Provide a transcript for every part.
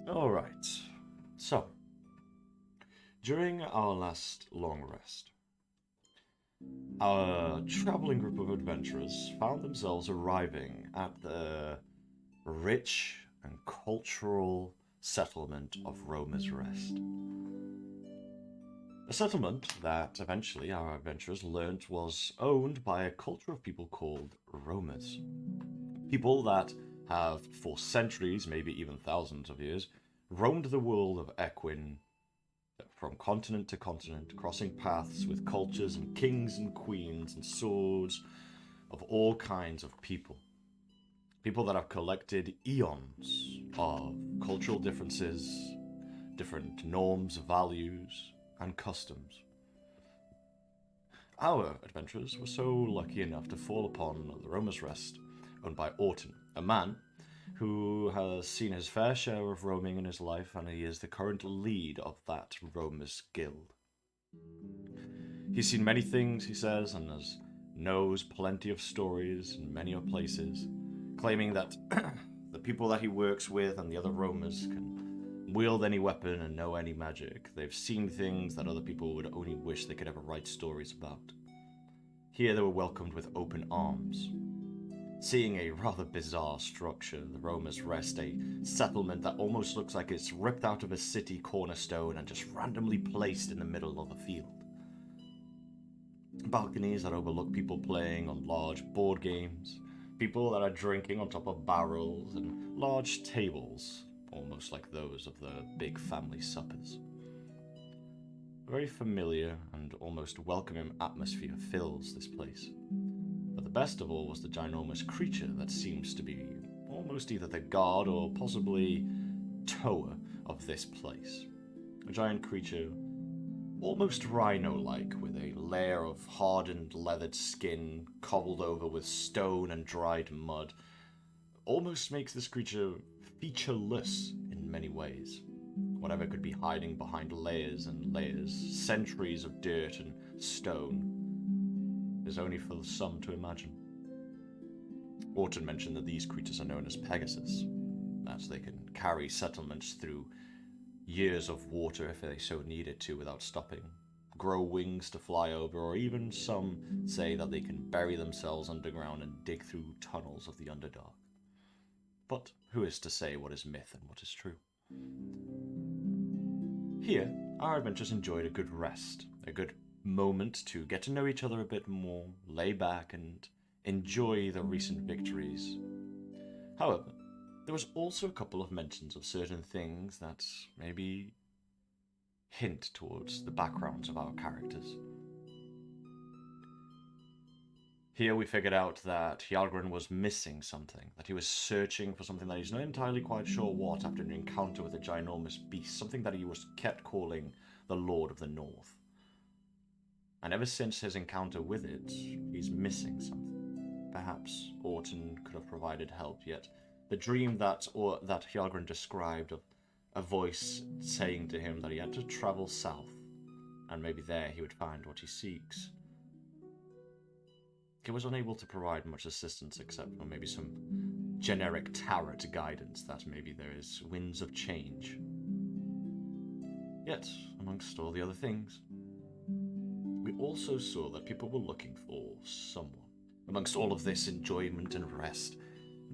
Alright, so, during our last long rest, our traveling group of adventurers found themselves arriving at the rich and cultural settlement of Roma's Rest. A settlement that eventually our adventurers learnt was owned by a culture of people called Romas. People that have, for centuries, maybe even thousands of years, roamed the world of Equin from continent to continent, crossing paths with cultures and kings and queens and swords of all kinds of people. People that have collected eons of cultural differences, different norms, values, and customs. Our adventurers were so lucky enough to fall upon the Roma's Rest, owned by Orton, a man who has seen his fair share of roaming in his life, and he is the current lead of that Roma's guild. He's seen many things, he says, and knows plenty of stories in many of places, claiming that the people that he works with and the other Romas can wield any weapon and know any magic. They've seen things that other people would only wish they could ever write stories about. Here they were welcomed with open arms. Seeing a rather bizarre structure, the Roma's Rest, a settlement that almost looks like it's ripped out of a city cornerstone and just randomly placed in the middle of a field. Balconies that overlook people playing on large board games, people that are drinking on top of barrels, and large tables, almost like those of the big family suppers. A very familiar and almost welcoming atmosphere fills this place. But the best of all was the ginormous creature that seems to be almost either the god or possibly Toa of this place. A giant creature, almost rhino-like, with a layer of hardened leathered skin cobbled over with stone and dried mud, almost makes this creature featureless in many ways. Whatever could be hiding behind layers and layers, centuries of dirt and stone, is only for some to imagine. Orton mentioned that these creatures are known as Pegasus, that they can carry settlements through years of water if they so needed to without stopping, grow wings to fly over, or even some say that they can bury themselves underground and dig through tunnels of the Underdark. But who is to say what is myth and what is true? Here, our adventurers enjoyed a good rest, a good moment to get to know each other a bit more, lay back, and enjoy the recent victories. However, there was also a couple of mentions of certain things that maybe hint towards the backgrounds of our characters. Here we figured out that Hjarlgron was missing something, that he was searching for something that he's not entirely quite sure what after an encounter with a ginormous beast, something that he was kept calling the Lord of the North. And ever since his encounter with it, he's missing something. Perhaps Orton could have provided help, yet the dream that Hjarlgron described of a voice saying to him that he had to travel south, and maybe there he would find what he seeks. He was unable to provide much assistance except for maybe some generic tarot guidance that maybe there is winds of change. Yet, amongst all the other things, we also saw that people were looking for someone. Amongst all of this enjoyment and rest,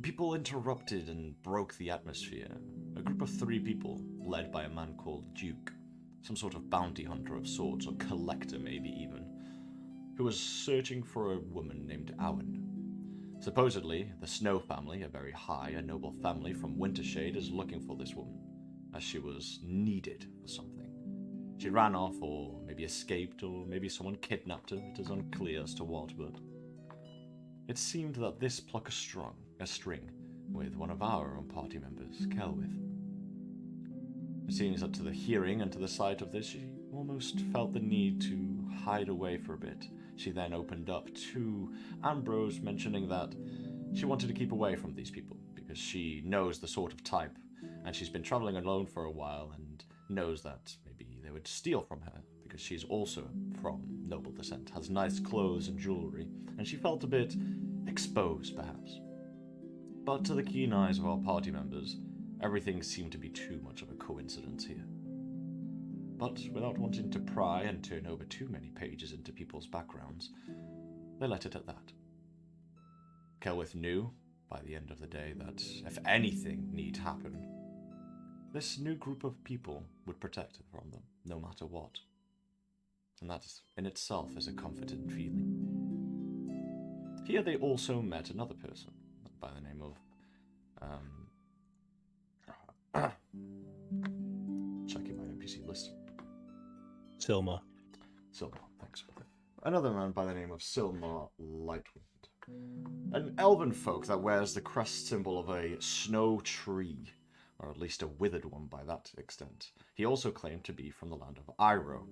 people interrupted and broke the atmosphere. A group of 3 people, led by a man called Duke, some sort of bounty hunter of sorts, or collector maybe even, who was searching for a woman named Owen. Supposedly, the Snow family, a very high and noble family from Wintershade, is looking for this woman, as she was needed for something. She ran off, or maybe escaped, or maybe someone kidnapped her. It is unclear as to what, but it seemed that this plucked a string with one of our own party members, Celwydd. It seems that to the hearing and to the sight of this, she almost felt the need to hide away for a bit. She then opened up to Ambrose, mentioning that she wanted to keep away from these people because she knows the sort of type, and she's been traveling alone for a while and knows that maybe they would steal from her because she's also from noble descent, has nice clothes and jewelry, and she felt a bit exposed perhaps. But to the keen eyes of our party members, Everything seemed to be too much of a coincidence here. But without wanting to pry and turn over too many pages into people's backgrounds, they let it at that. Celwydd knew, by the end of the day, that if anything need happen, this new group of people would protect it from them, no matter what. And that in itself is a comforting feeling. Here they also met another person by the name of checking my NPC list. Silmar, thanks. Another man by the name of Silmar Lightwind. An elven folk that wears the crest symbol of a snow tree, or at least a withered one by that extent. He also claimed to be from the land of Iroh.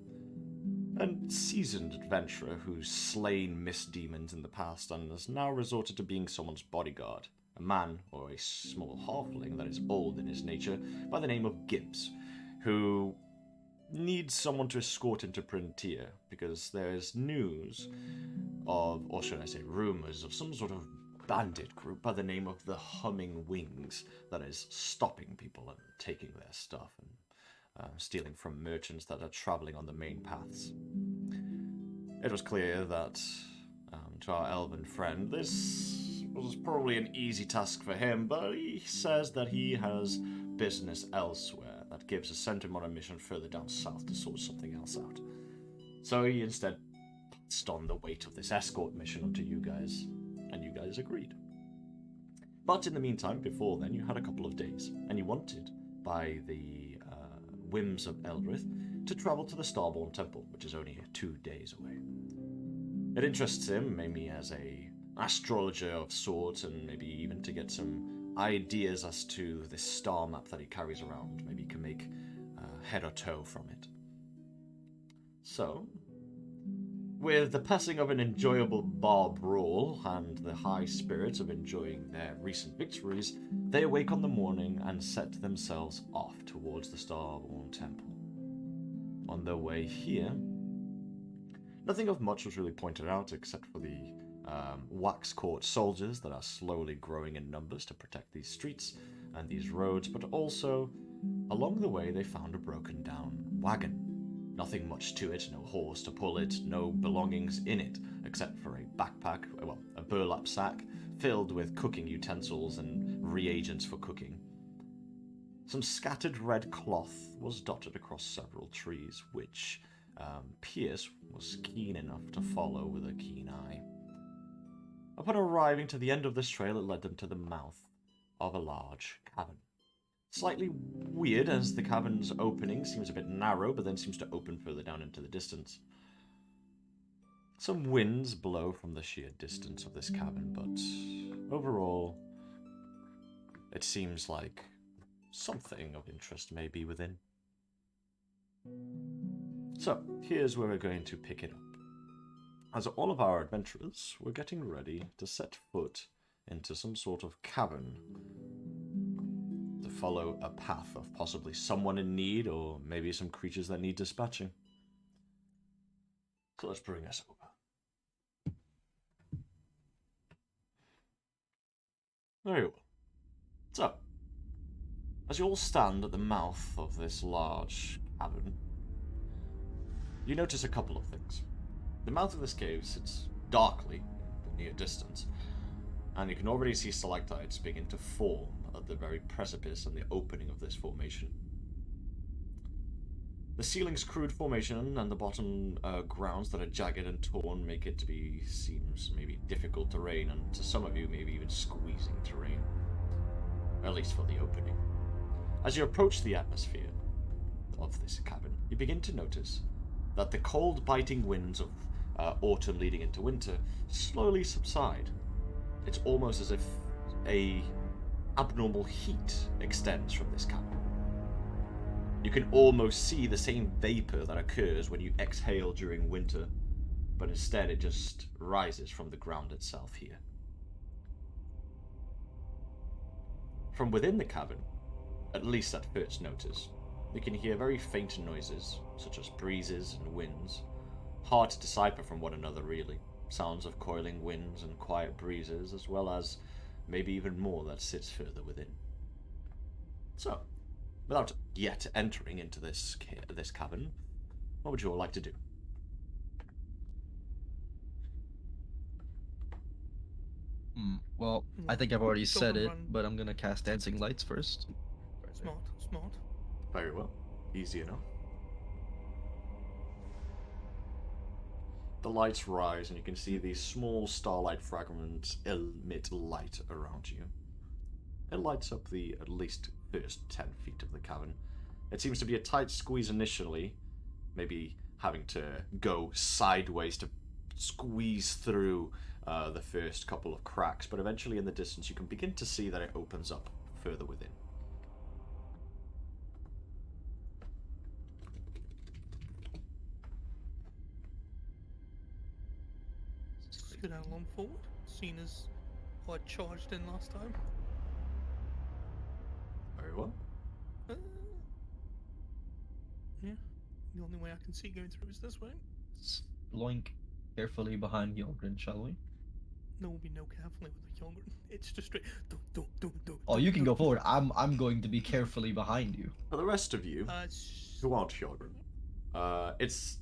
A seasoned adventurer who's slain mist demons in the past and has now resorted to being someone's bodyguard. A man, or a small halfling that is old in his nature, by the name of Gibbs, who needs someone to escort him to Printier, because there is news of, or should I say rumors, of some sort of bandit group by the name of the Humming Wings that is stopping people and taking their stuff and stealing from merchants that are traveling on the main paths. It was clear that, to our elven friend, this was probably an easy task for him, but he says that he has business elsewhere that Gibbs has sent him on a mission further down south to sort something else out. So he instead passed on the weight of this escort mission onto you guys, and you guys agreed. But in the meantime, before then, you had a couple of days, and you wanted, by the whims of Eldrith, to travel to the Starborn Temple, which is only 2 days away. It interests him, maybe as a astrologer of sorts, and maybe even to get some ideas as to this star map that he carries around. Maybe he can make head or toe from it. So, with the passing of an enjoyable bar brawl and the high spirits of enjoying their recent victories, they awake on the morning and set themselves off towards the Starborn Temple. On their way here, nothing of much was really pointed out except for the wax-court soldiers that are slowly growing in numbers to protect these streets and these roads, but also, along the way, they found a broken down wagon. Nothing much to it, no horse to pull it, no belongings in it, except for a backpack, well, a burlap sack, filled with cooking utensils and reagents for cooking. Some scattered red cloth was dotted across several trees, which Pierce was keen enough to follow with a keen eye. Upon arriving to the end of this trail, it led them to the mouth of a large cavern. Slightly weird, as the cavern's opening seems a bit narrow, but then seems to open further down into the distance. Some winds blow from the sheer distance of this cavern, but overall, it seems like something of interest may be within. So, here's where we're going to pick it up. As all of our adventurers were getting ready to set foot into some sort of cavern, to follow a path of possibly someone in need, or maybe some creatures that need dispatching. So let's bring us over. Very well. So, as you all stand at the mouth of this large cavern, you notice a couple of things. The mouth of this cave sits darkly in the near distance, and you can already see stalactites begin to form at the very precipice and the opening of this formation. The ceiling's crude formation and the bottom grounds that are jagged and torn make it to be, seems maybe difficult terrain, and to some of you maybe even squeezing terrain, at least for the opening. As you approach the atmosphere of this cavern, you begin to notice that the cold biting winds of autumn leading into winter slowly subside. It's almost as if a abnormal heat extends from this cavern. You can almost see the same vapor that occurs when you exhale during winter, but instead it just rises from the ground itself here. From within the cavern, at least at first notice, you can hear very faint noises, such as breezes and winds, hard to decipher from one another really. Sounds of coiling winds and quiet breezes, as well as maybe even more that sits further within. So, without yet entering into this cavern, what would you all like to do? Well, I think I've already said it, run. but I'm gonna cast Dancing Lights first. Smart. Very well. Easy enough. The lights rise, and you can see these small starlight fragments emit light around you. It lights up the at least first 10 feet of the cavern. It seems to be a tight squeeze initially, maybe having to go sideways to squeeze through the first couple of cracks, but eventually in the distance you can begin to see that it opens up further within. Let's go down along forward, seeing as I charged in last time. Very well. Yeah, the only way I can see going through is this way. Loink carefully behind Hjarlgron, shall we? There will be no carefully with the Hjarlgron. It's just straight. Oh, you can go forward. I'm going to be carefully behind you. For the rest of you who aren't Hjarlgron, it's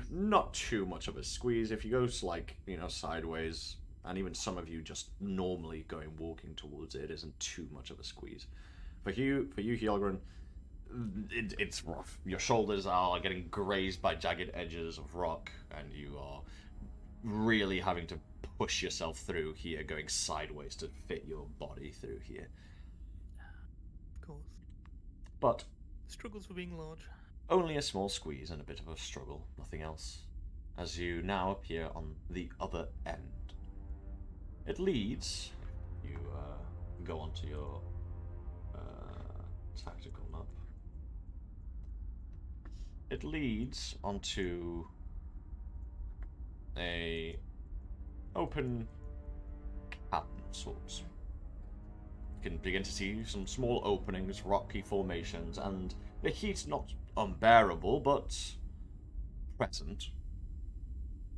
not too much of a squeeze. If you go sideways, and even some of you just normally walking towards it isn't too much of a squeeze. For you Hjarlgron, it's rough. Your shoulders are getting grazed by jagged edges of rock, and you are really having to push yourself through here, going sideways to fit your body through here. Of course. But the struggles for being large. Only a small squeeze and a bit of a struggle, nothing else, as you now appear on the other end. It leads, you go onto your tactical map. It leads onto a open cavern of sorts. You can begin to see some small openings, rocky formations, and the heat's not unbearable, but present.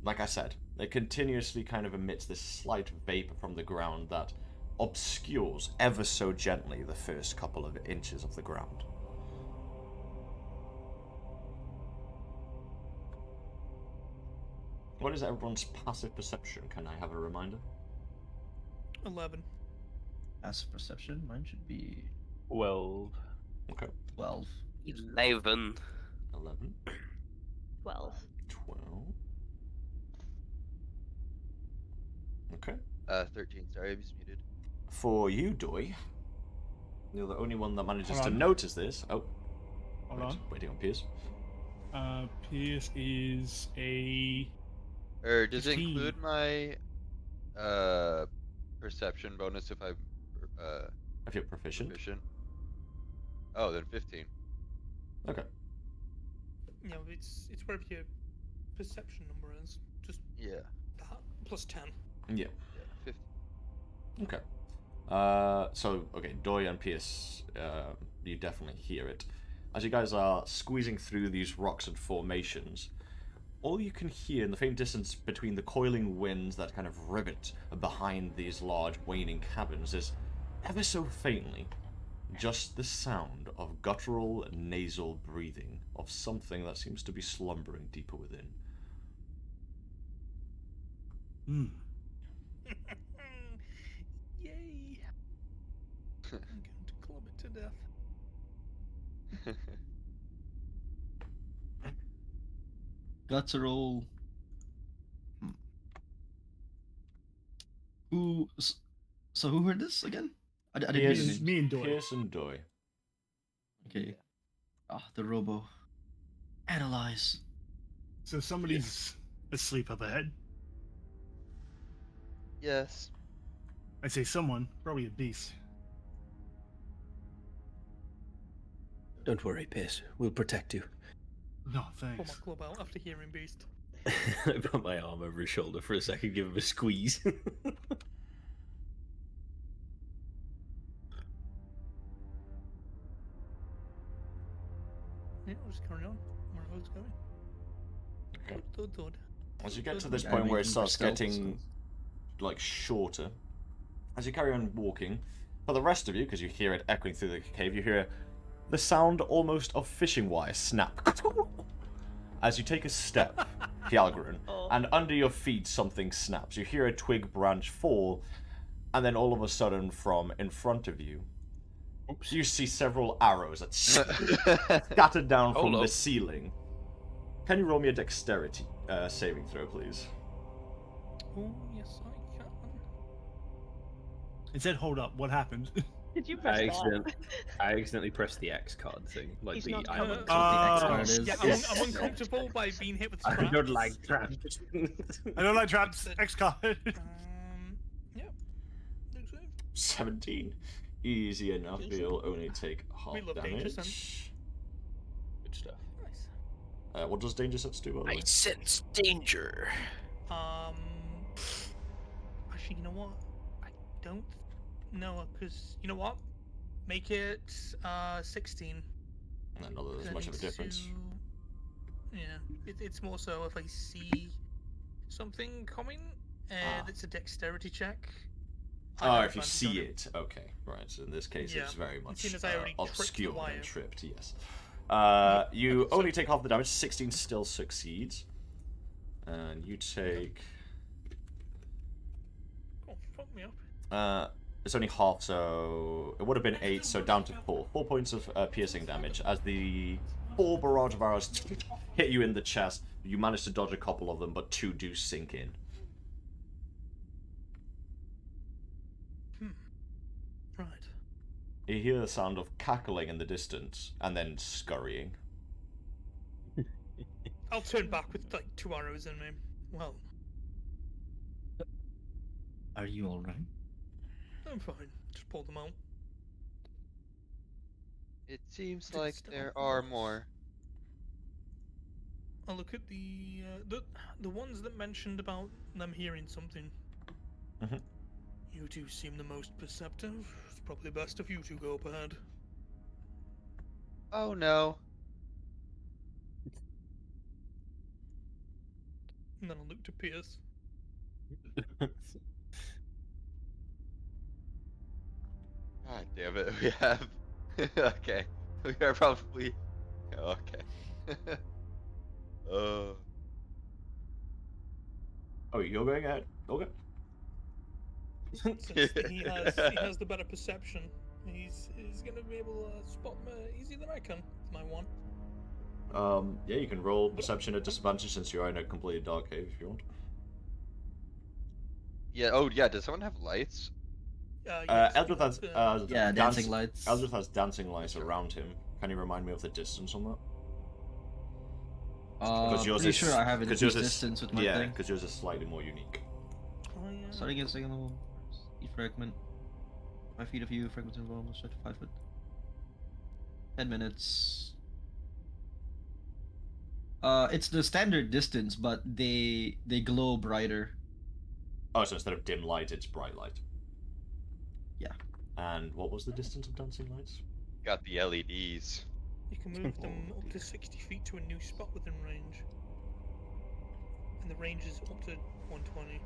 Like I said, it continuously kind of emits this slight vapor from the ground that obscures ever so gently the first couple of inches of the ground. What is everyone's passive perception? Can I have a reminder? 11. Passive perception, mine should be 12. Okay. 12. 11. 11. 12. 12. Okay. 13. Sorry, I was muted. For you, Doi, you're the only one that manages Hold to on. notice this. Oh. Hold on. Waiting on Piers. Pierce is a. Or does it 15. include my perception bonus if I'm If you're proficient. proficient? Oh, then 15. Okay. Yeah, it's wherever your perception number is. Just Yeah. that plus 10. Yeah. Yeah. 15. Okay, Doi and Pierce, you definitely hear it. As you guys are squeezing through these rocks and formations, all you can hear in the faint distance between the coiling winds that kind of rivet behind these large waning caverns is, ever so faintly, just the sound of guttural nasal breathing of something that seems to be slumbering deeper within. Yay! I'm going to club it to death. Guttural. Who? So who heard this again? I didn't hear Pierce, the names. Me and Doyle. Pierce and Doi. Okay. Ah, the robo. Analyze. So somebody's asleep up ahead. Yes. I say someone, probably a beast. Don't worry, Pierce. We'll protect you. No, Pull my thanks. club out after hearing Beast. I put my arm over his shoulder for a second, give him a squeeze. Yeah, I'll just carry on. Where I was going. Okay. Thud. As you get to this Yeah, point where it making starts stealth getting shorter, as you carry on walking, For the rest of you, because you hear it echoing through the cave, you hear the sound almost of fishing wire snap as you take a step, Hjarlgron, and under your feet something snaps. You hear a twig branch fall, and then all of a sudden, from in front of you, you see several arrows that scattered down from the ceiling. Can you roll me a dexterity saving throw, please? Oh, yes, I can. It said, hold up, what happened? Did you press that? I accidentally pressed the X card thing. Like He's the not I'm gonna- uncomfortable. X card is. Yeah, I'm uncomfortable by being hit with I traps. don't like traps. I don't like traps. X card. Yeah. Looks good. 17. Easy enough. Easy. You'll only take half We love danger damage. sense. Good stuff. Nice. What does danger sense do, by the way? I sense danger. Actually, you know what? I don't know, because, you know what? Make it, 16. Not that there's I much of a need difference. to- Yeah, it's more so if I see something coming, it's a dexterity check. I Oh, have if you advantage on see it. it. Okay, right. So in this case, Yeah, it's very much seeing as I already tripped the obscured wire. and tripped, yes. Mhm. You Okay, so- only take half the damage. 16 still succeeds. And you take... Oh, fuck me up. It's only half, so it would have been 8, so down to 4. 4 points of piercing damage as the 4 barrage of arrows hit you in the chest. You manage to dodge a couple of them, but 2 do sink in. Right. You hear the sound of cackling in the distance, and then scurrying. I'll turn back with, like, 2 arrows in me. Well, Are you alright? I'm fine. Just pull them out. It seems Did it like step there on are those? more. I'll look at the ones that mentioned about them hearing something. Mhm. You two seem the most perceptive. It's probably best if you two go up ahead. Oh no. And then I'll look to Pierce. God damn it, we have. Okay. We are probably. Okay. Oh. Oh, you're going ahead? Okay. Since he has the better perception, he's gonna be able to spot them easier than I can. It's my one. Yeah, you can roll perception at disadvantage since you're in a completely dark cave if you want. Yeah, oh yeah, does someone have lights? Yes, Eldrith has Yeah, dancing lights. Eldrith has dancing lights around him. Can you remind me of the distance on that? Pretty sure I have a 'cause decreased distance with my yeah, thing. because yours is slightly more unique. Starting at second level. E fragment. 5 feet of you, fragments involved, stretch to 5 foot. 10 minutes. It's the standard distance, but they glow brighter. Oh, so instead of dim light, it's bright light. Yeah. And what was the distance of dancing lights? Got the LEDs. You can move them up to 60 feet to a new spot within range. And the range is up to 120.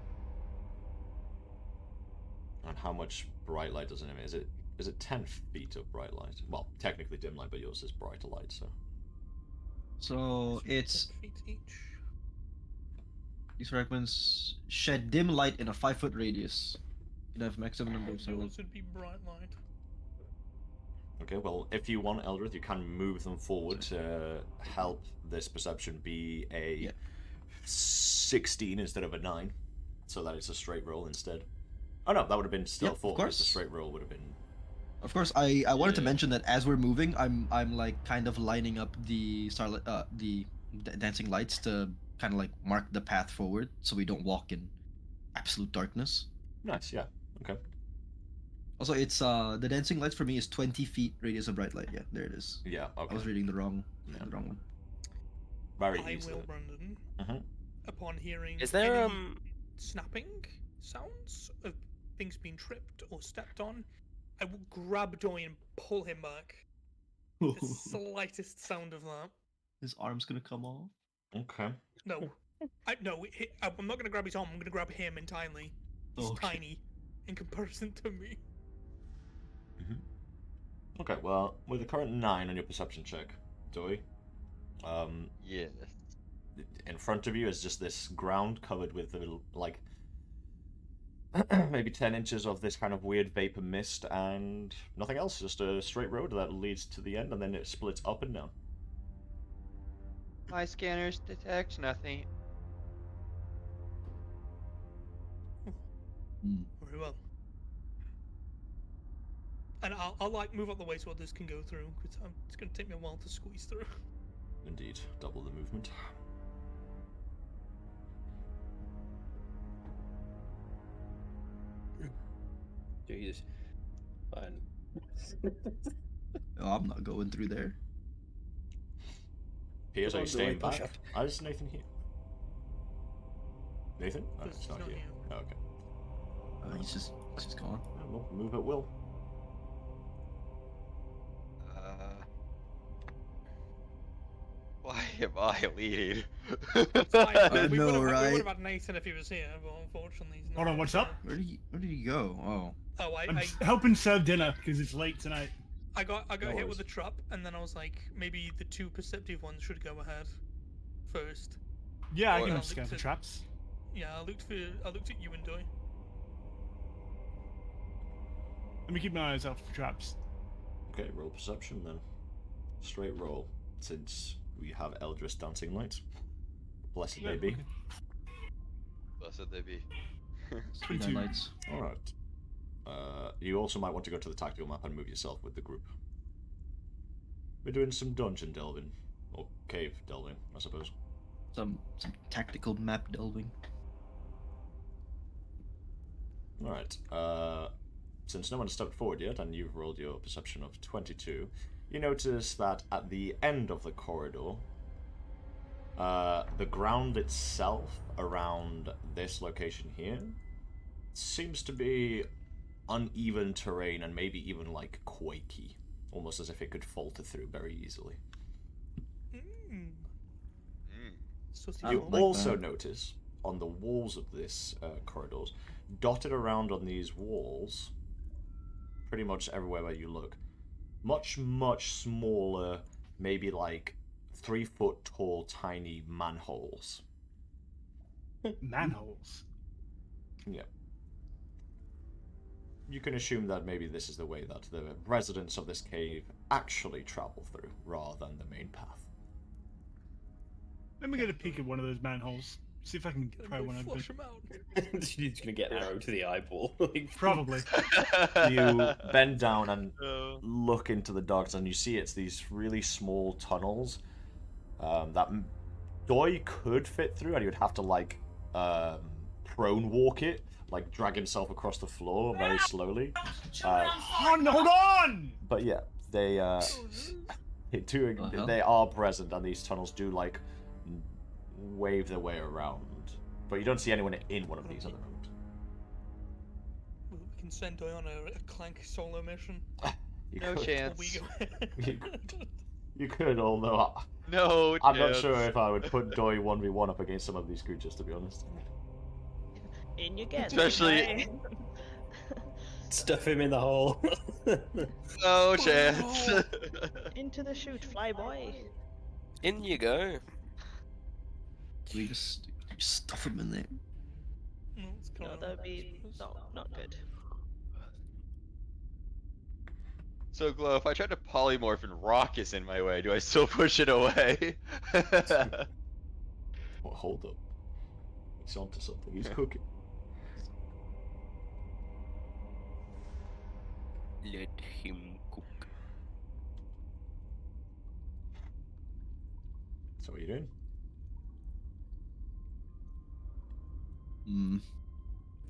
And how much bright light does it emit? Is it 10 feet of bright light? Well, technically dim light, but yours is brighter light, so. So it's 10 feet each. these fragments shed dim light in a 5 foot radius. You have maximum number of sunlight. Yours would be bright light. Okay, well, if you want, Eldrith, you can move them forward to help this perception be a 16 instead of a 9, so that it's a straight roll instead. Oh no, that would have been still Yep, of 4, because course. the straight roll would have been... Of course, I wanted to Yeah. mention that as we're moving, I'm like kind of lining up the dancing lights to kind of like mark the path forward, so we don't walk in absolute darkness. Nice, yeah, okay. Also, it's the dancing lights for me is 20 feet radius of bright light. Yeah, there it is. Yeah, okay. I was reading the wrong Yeah. one. Very I easy. will, Brandon. Mhm. Upon hearing Is there any snapping sounds of things being tripped or stepped on, I will grab Joy and pull him back. The slightest sound of that. His arm's gonna come off. Okay. No. I'm not going to grab his arm, I'm going to grab him entirely. He's Okay. tiny in comparison to me. Okay, well, with a current 9 on your perception check, Doi, Yes. in front of you is just this ground covered with a little, like, maybe 10 inches of this kind of weird vapor mist and nothing else, just a straight road that leads to the end and then it splits up and down. My scanners detect nothing. Very well. And I'll like move up the way so others can go through, because it's going to take me a while to squeeze through. Indeed, double the movement. Jesus. Fine. Oh, I'm not going through there. Piers, are you Come on, staying Doi, push back? Is Nathan here? Nathan? Oh, Because it's not here. Oh, okay. He's just gone. Yeah, well, move at will. Why am I leading? It's fine. I we know, would right? have had Nathan if he was here, but unfortunately he's not. Hold on, what's up? Where did he go? Oh. Oh, I'm I helping serve dinner because it's late tonight. got No hit worries. with a trap, and then I was like, maybe the 2 perceptive ones should go ahead first. Yeah, I Well, can I'll scan look for to- traps. Yeah, I looked at you and Doi. Let me keep my eyes out for traps. Okay, roll perception then. Straight roll, since we have Eldrith dancing lights. Blessed Yeah, they be. okay. Blessed they be. Street 22. lights. Alright. You also might want to go to the tactical map and move yourself with the group. We're doing some dungeon delving. Or cave delving, I suppose. Some tactical map delving. Alright. Since no one stepped forward yet, and you've rolled your perception of 22, you notice that at the end of the corridor, the ground itself around this location here seems to be uneven terrain and maybe even like quakey, almost as if it could falter through very easily. Mm. Mm. So I You don't like also that. notice on the walls of this corridors, dotted around on these walls, pretty much everywhere where you look, much smaller, maybe like 3 foot tall, tiny manholes. Manholes. Yeah. You can assume that maybe this is the way that the residents of this cave actually travel through, rather than the main path. Let me get a peek at one of those manholes. See if I can pry one open. Flush him out. She's gonna get an arrow to the eyeball. Like, Probably. You bend down and Oh. look into the darkness, and you see it's these really small tunnels that Doi could fit through, and he would have to like prone walk it, like drag himself across the floor very slowly. Hold on! But yeah, they hell? they are present, and these tunnels do like wave their way around. But you don't see anyone in one of these at the moment. We can send Doi on a clank solo mission. You No could. chance. We go. You could, although No I'm not chance. sure if I would put Doi 1v1 up against some of these creatures, to be honest. In you get. Especially- right? stuff him in the hole. No chance. Into the chute, fly boy. In you go. We just stuff him in there. No, it's No, going that would on. be not good. So Glow, if I tried to polymorph and rock is in my way, do I still push it away? Well, hold up. He's onto something. He's cooking. Let him cook. So what are you doing? Hmm.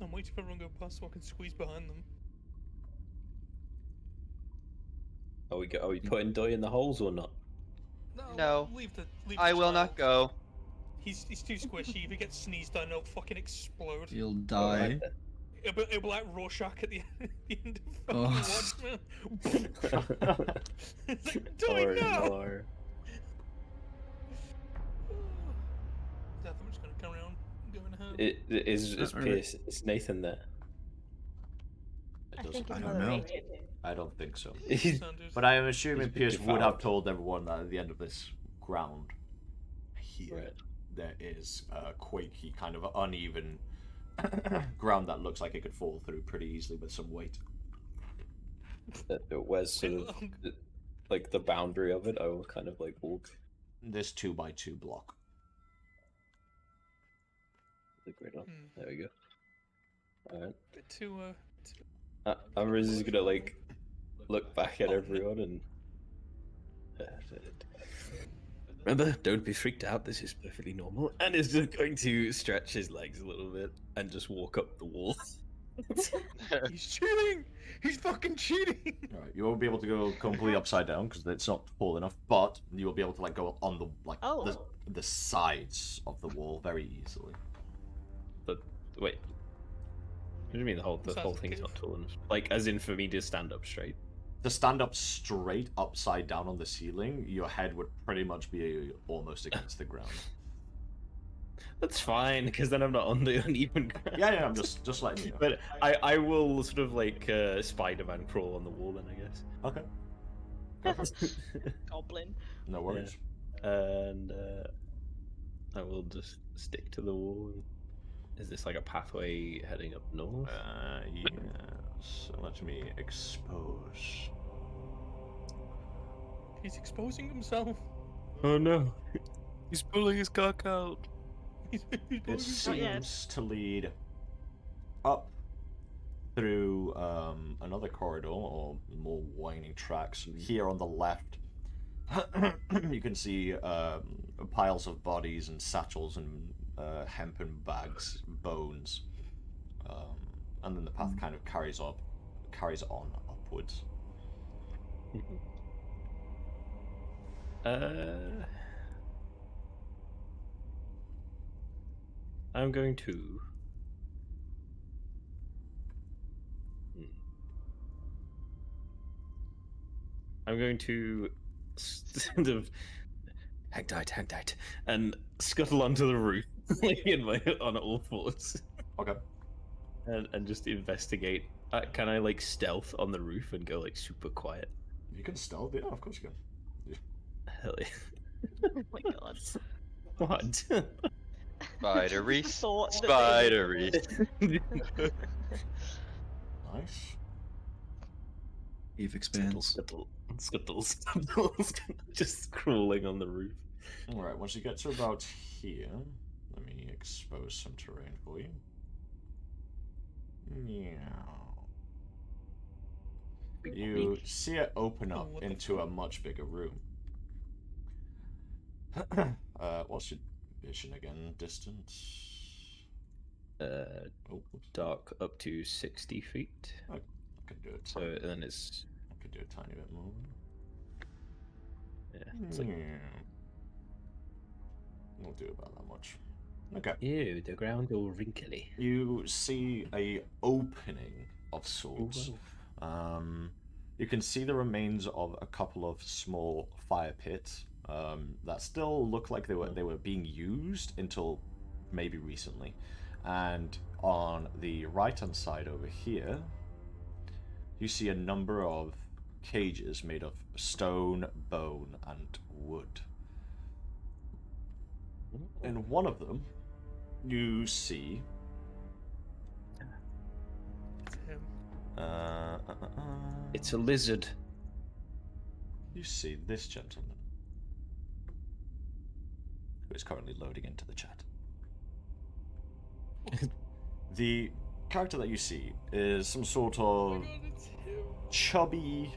I'm waiting for everyone to go past so I can squeeze behind them. Are we putting Doi in the holes or not? No. Leave the I will not child. go. He's too squishy. If he gets sneezed on, he'll fucking explode. He'll die. It'll be like Rorschach at the end of Oh. fucking Watchmen. It's like, do it now! no. Is that I'm just gonna come around going ahead? Is Alright. Pierce? Is Nathan there? It I doesn't. think I it's don't know. moderated. I don't think so. Standard. But I am assuming He's been Pierce would have devoured. told everyone that at the end of this ground here, Right. there is a quakey, kind of uneven ground that looks like it could fall through pretty easily with some weight. Where's sort of like the boundary of it? I will kind of like walk. This 2x2 block. The grid on. Hmm. There we go. Alright. Bit too, Ambrose is gonna like look back at everyone and remember, don't be freaked out, this is perfectly normal, and is just going to stretch his legs a little bit and just walk up the wall. he's cheating! He's fucking cheating! Alright, you won't be able to go completely upside down because it's not tall enough, but you will be able to like go on the Oh. the sides of the wall very easily. But wait. What do you mean the whole Size of thing is cave. not tall enough? Like as in for me to stand up straight? To stand up straight upside down on the ceiling, your head would pretty much be almost against the ground. That's fine, because then I'm not on the uneven ground. Yeah, I'm just letting you know. But I will sort of like Spider-Man crawl on the wall then, I guess. Okay. Go for it. Goblin. No worries. And I will just stick to the wall. Is this like a pathway heading up north? Yes. Let me expose. He's exposing himself. Oh no. He's pulling his cock out. He's It exposing himself. seems to lead up through another corridor or more winding tracks. Here on the left, you can see piles of bodies and satchels and hempen bags, bones, and then the path kind of carries on upwards. I'm going to. I'm going to sort of hang tight, and scuttle onto the roof, like on all fours, Okay. and just investigate. Can I like stealth on the roof and go like super quiet? You can stealth, yeah, of course you can. Hell yeah! Oh my god. What? Spider Reece. Thought that they- Spider Reece. Nice. Cave expands. Scuttle, just crawling on the roof. Alright, once you get to about here, let me expose some terrain for you. Meow. You see it open up what the into a much bigger room. What's your vision again? Distance? Oh, whoops. Dark up to 60 feet. I can do it. So and then it's I can do a tiny bit more. yeah. It's like We'll do about that much. Okay. ew, the ground all wrinkly. You see a opening of sorts. You can see the remains of a couple of small fire pits that still look like they were being used until maybe recently. And on the right hand side over here, you see a number of cages made of stone, bone, and wood. In one of them, you see It's him. It's a lizard. you see this gentleman, who is currently loading into the chat. The character that you see is some sort Oh of my god, it's him. chubby,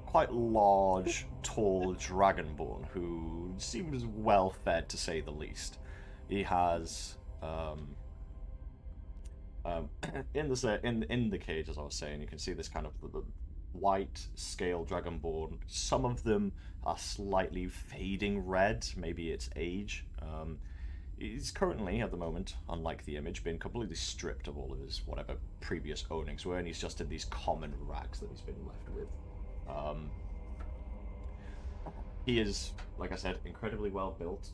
quite large, tall dragonborn who seems well fed to say the least. He has in the cage, as I was saying, you can see this kind of the white scale dragonborn. Some of them are slightly fading red, maybe it's age. He's currently, at the moment, unlike the image, been completely stripped of all of his whatever previous ownings were, and he's just in these common rags that he's been left with. He is, like I said, incredibly well built.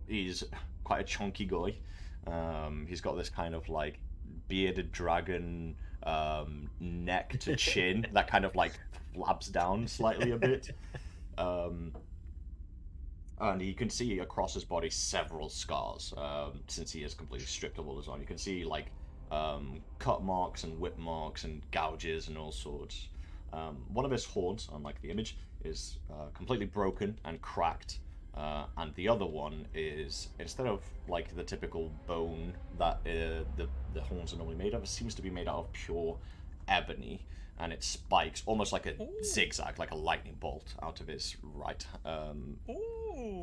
He's quite a chunky guy. He's got this kind of like bearded dragon, neck to chin that kind of like flaps down slightly a bit. And you can see across his body several scars, since he is completely stripped of all his armor. You can see like cut marks and whip marks and gouges and all sorts. One of his horns, unlike the image, is completely broken and cracked, and the other one is, instead of like the typical bone that the horns are normally made of, it seems to be made out of pure ebony, and it spikes almost like a zigzag, like a lightning bolt out of his right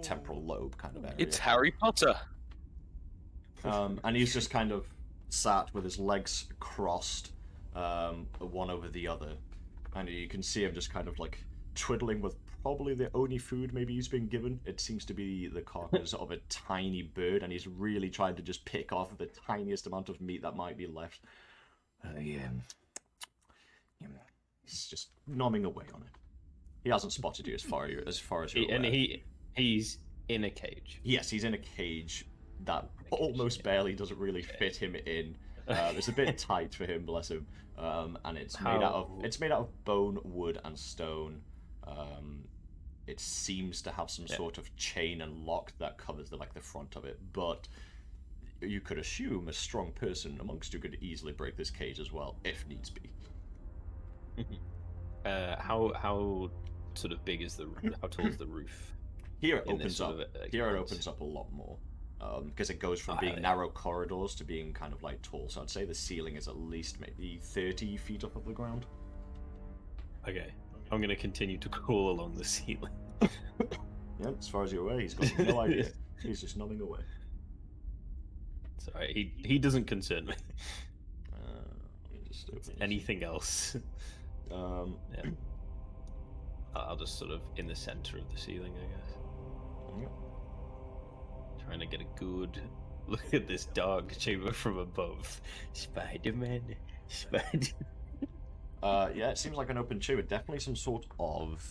temporal lobe kind of area. It's Harry Potter. And he's just kind of sat with his legs crossed, one over the other, and you can see him just kind of like twiddling with probably the only food maybe he's been given. It seems to be the carcass of a tiny bird, and he's really trying to just pick off the tiniest amount of meat that might be left. He's just nomming away on it. He hasn't spotted you as far as you're And aware. he's in a cage. Yes, he's in a cage that almost barely doesn't really fit him in. It's a bit tight for him, bless him. And it's made out of bone, wood, and stone. It seems to have some sort of chain and lock that covers the front of it, but you could assume a strong person amongst you could easily break this cage as well, if needs be. How sort of big is how tall is the roof? Here it in this opens up. sort of, Here it expanse? opens up a lot more, because it goes from being narrow corridors to being kind of like tall. So I'd say the ceiling is at least maybe 30 feet off of the ground. Okay, I'm gonna continue to crawl along the ceiling. Yeah, as far as you're aware, he's got no idea. He's just nodding away. Sorry, he doesn't concern me. Let me just open this. Anything else? Yeah. I'll just sort of in the center of the ceiling, I guess. Yep. Trying to get a good look at this dark chamber from above. Spider-Man. Yeah, it seems like an open chamber. Definitely some sort of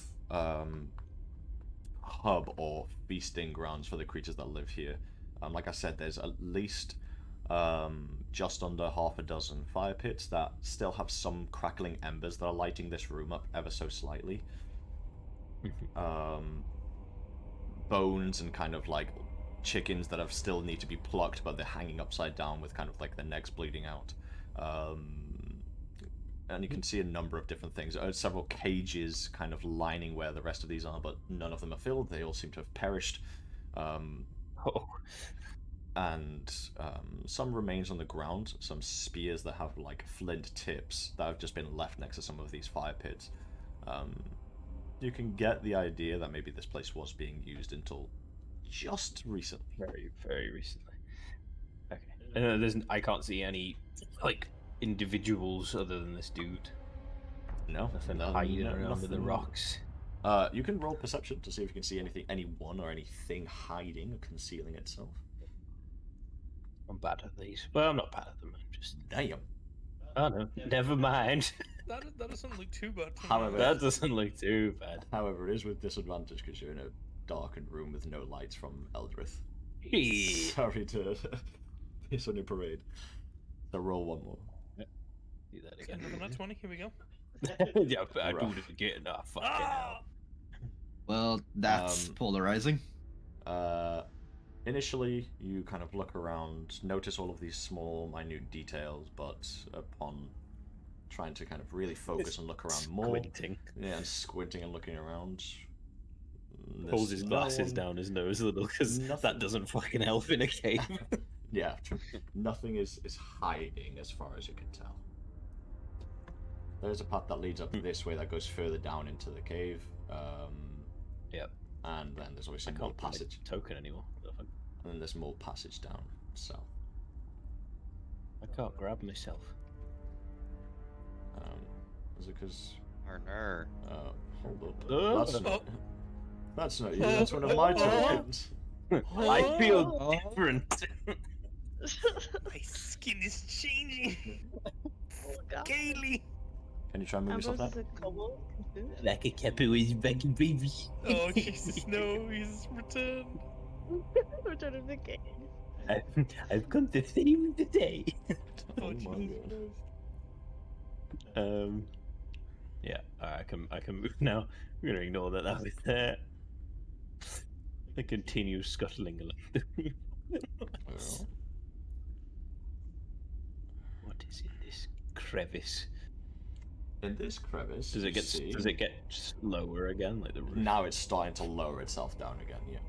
hub or feasting grounds for the creatures that live here. Like I said, there's at least just under half a dozen fire pits that still have some crackling embers that are lighting this room up ever so slightly. Bones and kind of like chickens that have still need to be plucked, but they're hanging upside down with kind of like their necks bleeding out. And you can see a number of different things. Several cages kind of lining where the rest of these are, but none of them are filled. They all seem to have perished. And some remains on the ground, some spears that have like flint tips that have just been left next to some of these fire pits. You can get the idea that maybe this place was being used until just recently. Very, very recently. Okay. I can't see any like individuals other than this dude. No, Nothing hiding around under the rocks. You can roll perception to see if you can see anyone or anything hiding or concealing itself. I'm bad at these. Well, I'm not bad at them. I'm just. Damn. Oh no, never mind. That doesn't look too bad. to me. However, That doesn't look too bad. However, it is with disadvantage because you're in a darkened room with no lights from Eldrith. Sorry to piss on your parade. So roll one more. Do that again. Another nat 20. Here we go. Yeah, but I do it again. Ah, fucking hell. Well, that's polarizing. Initially, you kind of look around, notice all of these small, minute details, but upon trying to kind of really focus and look around more, Squinting. yeah, and squinting and looking around, Pulls his glasses down his nose a little because that doesn't fucking help in a cave. Yeah, true. Nothing is hiding as far as you can tell. There's a path that leads up this way that goes further down into the cave. Yep. And then there's obviously I more can't find passage. a token anymore. And then there's more passage down south. I can't grab myself. Is it because? Arner. Hold up. Oh. That's not you. That's one of my tokens. I feel different. My skin is changing. Gaily. Can you try and move yourself Ambrose down? is a kobold. Like a capo is back in baby. Oh Jesus, no! He's returned. Return of the King. I've come to save the day. Oh, my Jesus God. Um, yeah, I can move now. We're gonna ignore that was there. I continue scuttling along the room. Well, What is in this crevice? in this crevice, Does you it get see, lower again, like the roof? now it's starting to lower itself down again. Yeah.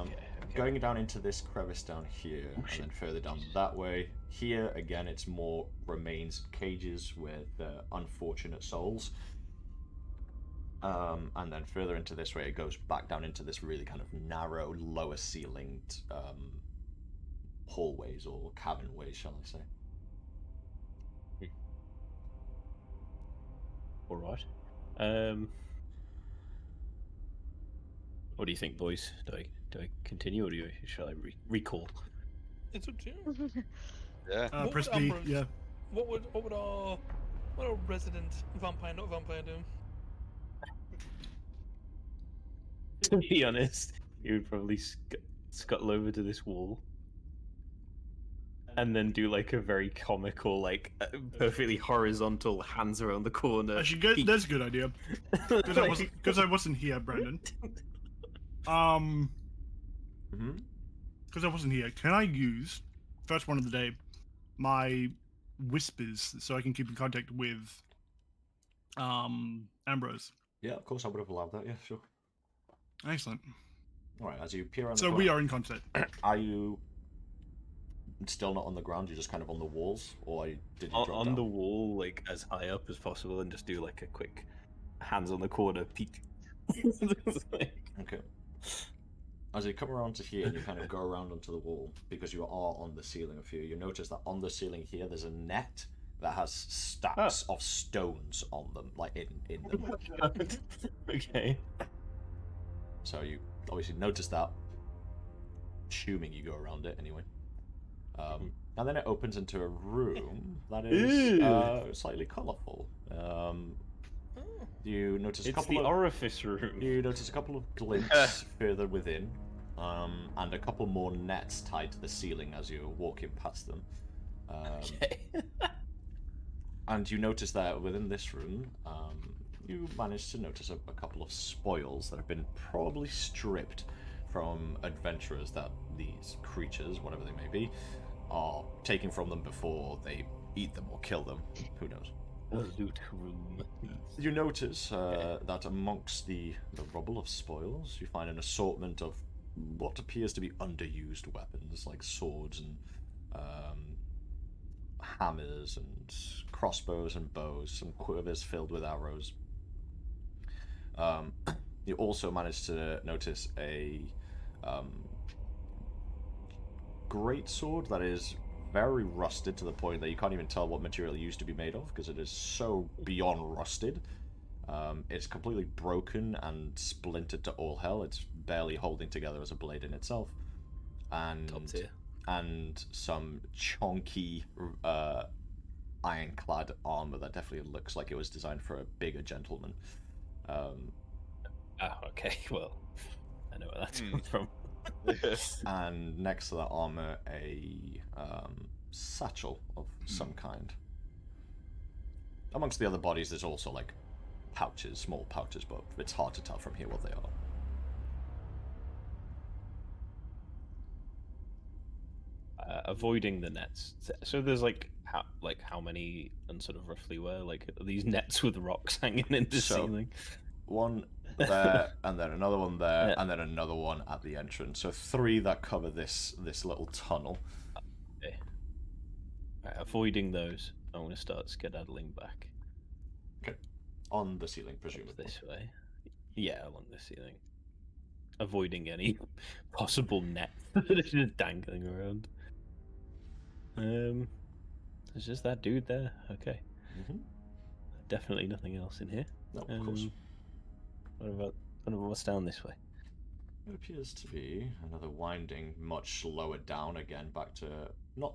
Okay. Going down into this crevice down here, and then further down that way. Here again, it's more remains cages with unfortunate souls. And then further into this way, it goes back down into this really kind of narrow, lower ceilinged hallways or cavern ways, shall I say? All right. What do you think, boys? Do I continue, or shall I recall? It's up to you. Yeah. What Press would B. Ambrose- Yeah. What would our resident vampire, not vampire, do? To be honest, you would probably scuttle over to this wall, and then do like a very comical, like perfectly horizontal hands around the corner. Actually, that's a good idea. Because I wasn't here, Brandon. Mm-hmm. Because I wasn't here. Can I use first one of the day my whispers so I can keep in contact with Ambrose? Yeah, of course I would have allowed that. Yeah, sure. Excellent. All right, as you peer around. So we are in contact. Are you still not on the ground? You're just kind of on the walls, or did you drop on down? the wall, like as high up as possible, and just do like a quick hands on the corner peek. Okay. As you come around to here and you kind of go around onto the wall, because you are on the ceiling of here, you notice that on the ceiling here there's a net that has stacks of stones on them, like in them. Okay. So you obviously notice that, assuming you go around it anyway. And then it opens into a room that is slightly colourful. You notice It's the orifice room. You notice a couple of glints further within, and a couple more nets tied to the ceiling as you're walking past them. Okay. And you notice that within this room, you manage to notice a couple of spoils that have been probably stripped from adventurers that these creatures, whatever they may be, are taking from them before they eat them or kill them. Who knows? The loot room. You notice that amongst the rubble of spoils, you find an assortment of what appears to be underused weapons, like swords and hammers and crossbows and bows, some quivers filled with arrows. You also manage to notice a great sword that is very rusted to the point that you can't even tell what material it used to be made of because it is so beyond rusted. It's completely broken and splintered to all hell. It's barely holding together as a blade in itself. Top tier. And some chunky ironclad armor that definitely looks like it was designed for a bigger gentleman. Okay, well, I know where that's come from. And next to that armor, a satchel of some kind. Amongst the other bodies, there's also like pouches, small pouches, but it's hard to tell from here what they are. Avoiding the nets. So there's like how many and sort of roughly where? Like are these nets with rocks hanging in the ceiling? One there, and then another one there, and then another one at the entrance. So 3 that cover this little tunnel. Okay. Right, avoiding those, I want to start skedaddling back. Okay. On the ceiling, presumably. This way. Yeah, along the ceiling. Avoiding any possible net that is just dangling around. There's just that dude there. Okay. Definitely nothing else in here. No, of course. What about what's down this way? It appears to be another winding, much lower down again, back to not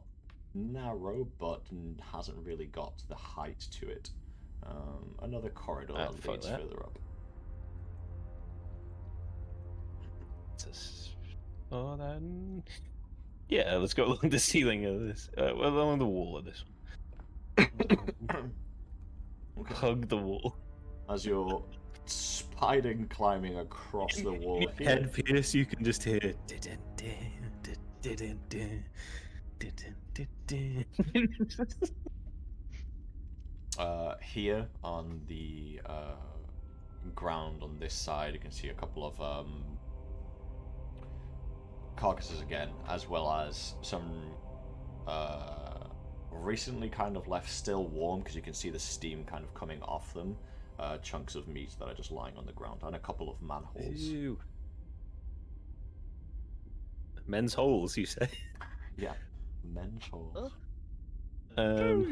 narrow, but hasn't really got the height to it. Another corridor that leads further up. Oh, then Yeah, let's go along the ceiling of this. Well, along the wall of this one. Okay. Hug the wall. As you're spiding climbing across the wall here. Head pierce, you can just hear. Here on the ground on this side, you can see a couple of carcasses again, as well as some recently kind of left still warm because you can see the steam kind of coming off them. Chunks of meat that are just lying on the ground, and a couple of manholes. Ew. Men's holes, you say? Yeah, men's holes. A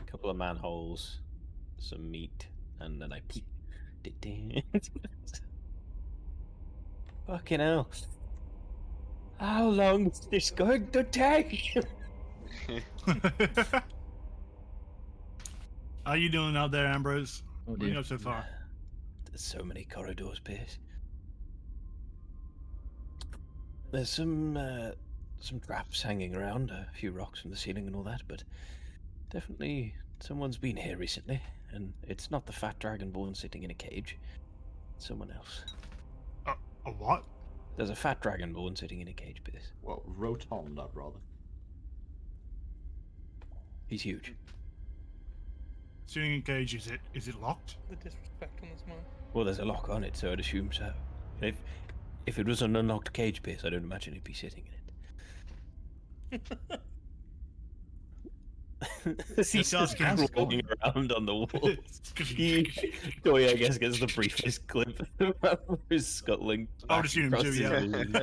couple of manholes, some meat, and then I peek. Fucking hell. How long is this going to take? How you doing out there, Ambrose? Oh What are you dear. up so far? There's so many corridors, Pierce. There's some traps hanging around, a few rocks from the ceiling and all that, but definitely someone's been here recently, and it's not the fat dragonborn sitting in a cage. It's someone else. A what? There's a fat dragonborn sitting in a cage, Pierce. Well, rotund, I'd rather. He's huge. Sitting in cage, is it locked? The disrespect on this man. Well, there's a lock on it, so I'd assume so. If it was an unlocked cage, Pierce, I don't imagine he'd be sitting in it. He's just crawling around on the wall. Joey, I guess, gets the briefest clip of his scuttling. I would assume across too, his yeah. room.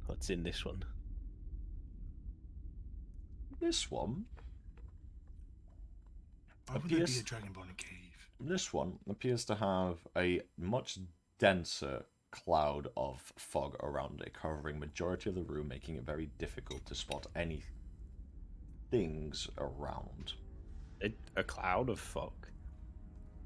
What's in this one? This one. Why would there be a Appears- dragonborn in a cave? This one appears to have a much denser cloud of fog around it, covering majority of the room, making it very difficult to spot any things around. A cloud of fog.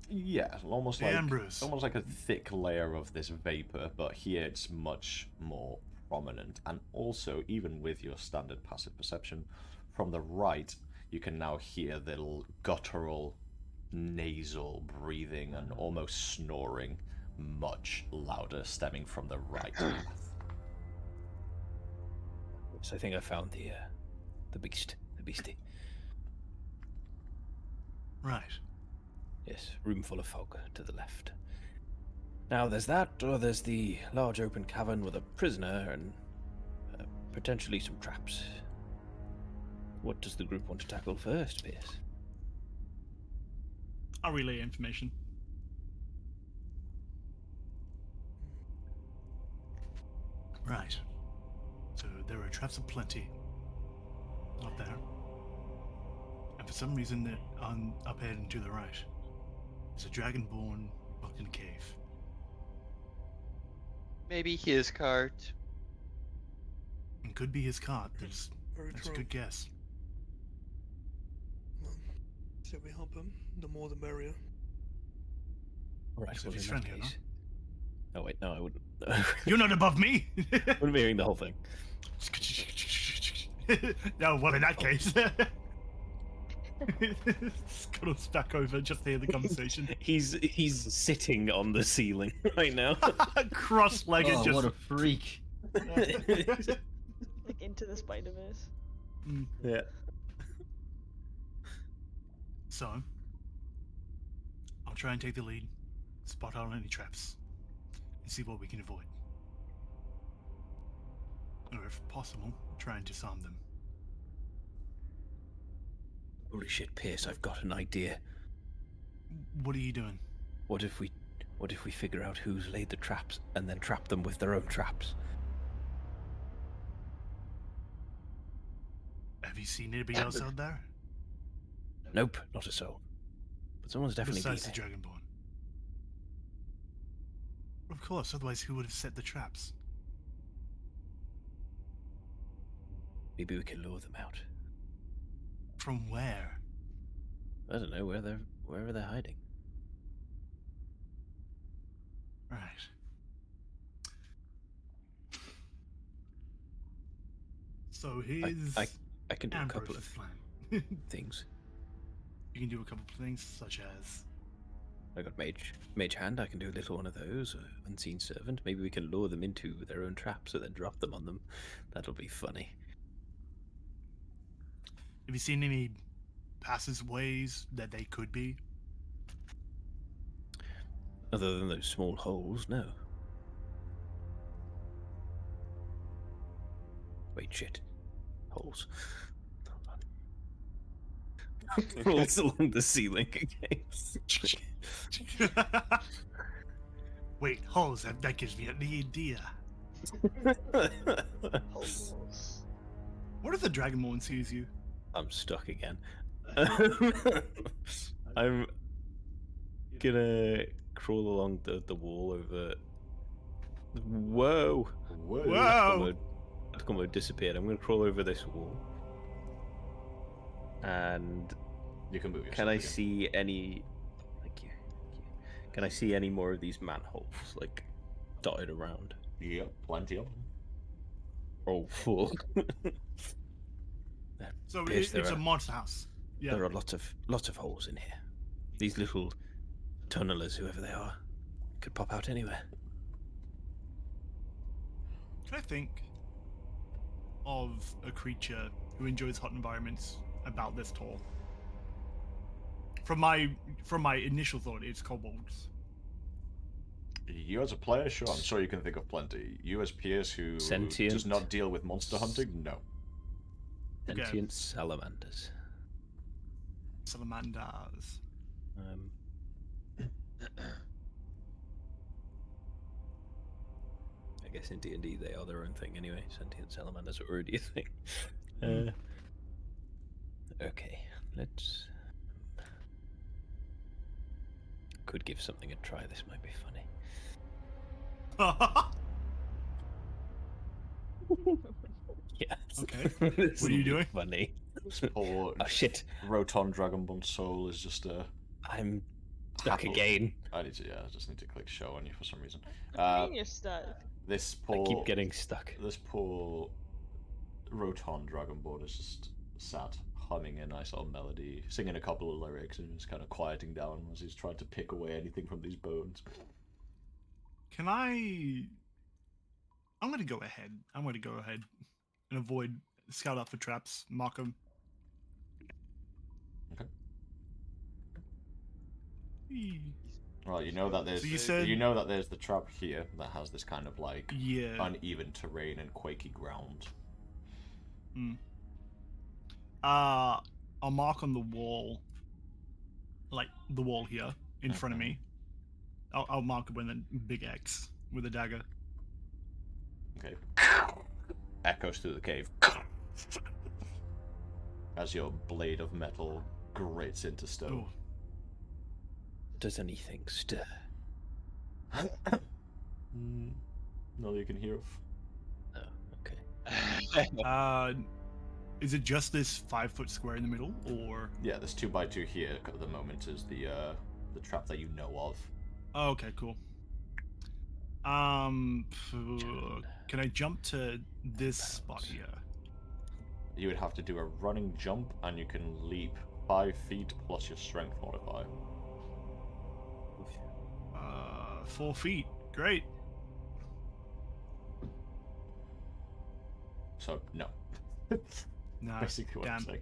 Yeah, almost Hey, like Ambrose. almost like a thick layer of this vapor, but here it's much more prominent. And also, even with your standard passive perception, from the right, you can now hear the guttural, nasal breathing and almost snoring, much louder, stemming from the right path. So I think I found the beastie. Right. Yes, room full of fog to the left. Now there's that, or there's the large open cavern with a prisoner and potentially some traps. What does the group want to tackle first, Pierce? I'll relay information. Right. So there are traps aplenty up there. And for some reason, up ahead and to the right, there's a dragonborn locked in a cave. Maybe his cart. It could be his cart. That's Very a true. good guess. So we help him. The more the merrier. All right, So well, he's in that friendly, case. Oh wait, no, I wouldn't. You're not above me! Wouldn't be hearing the whole thing. No, well, in that case. Scuttles back over just to hear the conversation. He's sitting on the ceiling right now. Cross-legged, Oh, just. what a freak! Like into the Spider-Verse. Yeah. So, I'll try and take the lead, spot out any traps, and see what we can avoid. Or if possible, try and disarm them. Holy shit, Pierce! I've got an idea. What are you doing? What if we figure out who's laid the traps and then trap them with their own traps? Have you seen anybody else out there? Nope, not a soul. But someone's definitely been Besides the there. Dragonborn. Of course, otherwise who would have set the traps? Maybe we can lure them out. From where? I don't know wherever they're hiding. Right. So here's I can do a couple Ambrose's of plan. things. You can do a couple of things, such as I got mage hand. I can do a little one of those. Unseen servant. Maybe we can lure them into their own traps and then drop them on them. That'll be funny. have you seen any passageways that they could be? Other than those small holes, no. Wait, shit. Holes. Hold on. Holes along the ceiling again. Wait, holes, that gives me an idea. Holes. What if the Dragonborn sees you? I'm stuck again. I'm gonna crawl along the wall over. Whoa! Whoa! Combo disappeared. I'm gonna crawl over this wall. And You can move yourself. can I again. see any? Thank you. Can I see any more of these manholes like dotted around? Yep, plenty of them. Oh, fuck! So Yes, it's there a are. monster house. Yeah. There are lots of holes in here. These little tunnelers, whoever they are, could pop out anywhere. Can I think of a creature who enjoys hot environments about this tall? From my initial thought, it's kobolds. You as a player, sure, I'm sure you can think of plenty. You as Pierce, who does Sentient. not deal with monster hunting, no. Okay. Sentient salamanders. Salamanders. I guess in D&D they are their own thing anyway. Sentient salamanders are already a thing. Okay, let's... Could give something a try. This might be funny. Yeah. Okay. This What are you will be doing? Funny. This poor Oh shit! Roton Dragonborn soul is just a... I'm stuck Happy- again. I just need to click show on you for some reason. What do you mean you're stuck? This I poor... keep getting stuck. This poor Roton Dragonborn is just sat humming a nice old melody, singing a couple of lyrics, and just kind of quieting down as he's trying to pick away anything from these bones. Can I? I'm gonna go ahead. I'm gonna go ahead and avoid, scout out for traps, mark them. Okay. Well, you know that there's So you said- you know that there's the trap here that has this kind of like Yeah. uneven terrain and quaky ground. I'll mark on the wall, like the wall here in front of me. I'll mark it with a big X with a dagger. Okay. Echoes through the cave as your blade of metal grates into stone. Oh, Does anything stir? No, you can hear of. Oh, okay. is it just this 5-foot square in the middle, or? Yeah, this 2x2 here at the moment is the trap that you know of. Oh, okay, cool. Can I jump to this spot here? You would have to do a running jump, and you can leap 5 feet plus your strength modifier. 4 feet. Great. So no. Nah, Basically what I'm damn.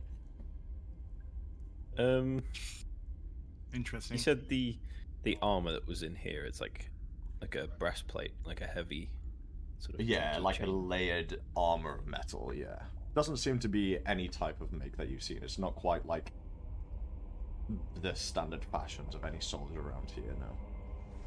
saying. Interesting. You said the armor that was in here. It's like a breastplate, like a heavy sort of. Yeah, bulky like a chain. layered armor of metal, yeah. Doesn't seem to be any type of make that you've seen. It's not quite like the standard fashions of any soldier around here, no.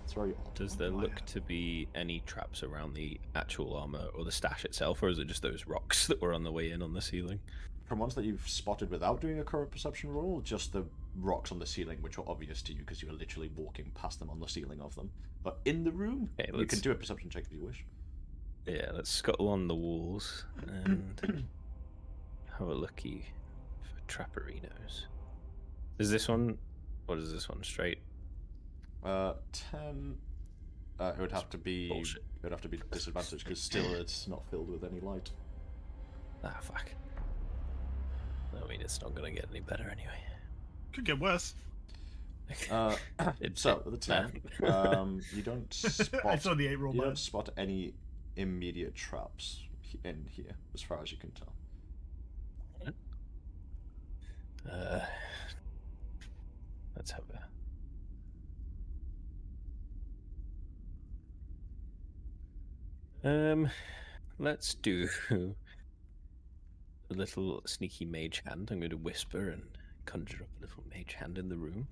It's very odd. Does there Oh, look yeah. to be any traps around the actual armor or the stash itself, or is it just those rocks that were on the way in on the ceiling? From ones that you've spotted without doing a current perception roll, just the rocks on the ceiling, which are obvious to you because you were literally walking past them on the ceiling of them. But in the room, Okay, you can let's- do a perception check if you wish. Yeah, let's scuttle on the walls and have a looky for trapperinos. Is this one? What is this one? Straight? 10. It would have to be. Bullshit. It would have to be disadvantage because still it's not filled with any light. Ah, fuck. I mean, it's not gonna get any better anyway. Could get worse. So the 10. You don't spot. I saw the 8 roll You by. don't spot any immediate traps in here, as far as you can tell. Let's have a. Let's do a little sneaky mage hand. I'm going to whisper and conjure up a little mage hand in the room.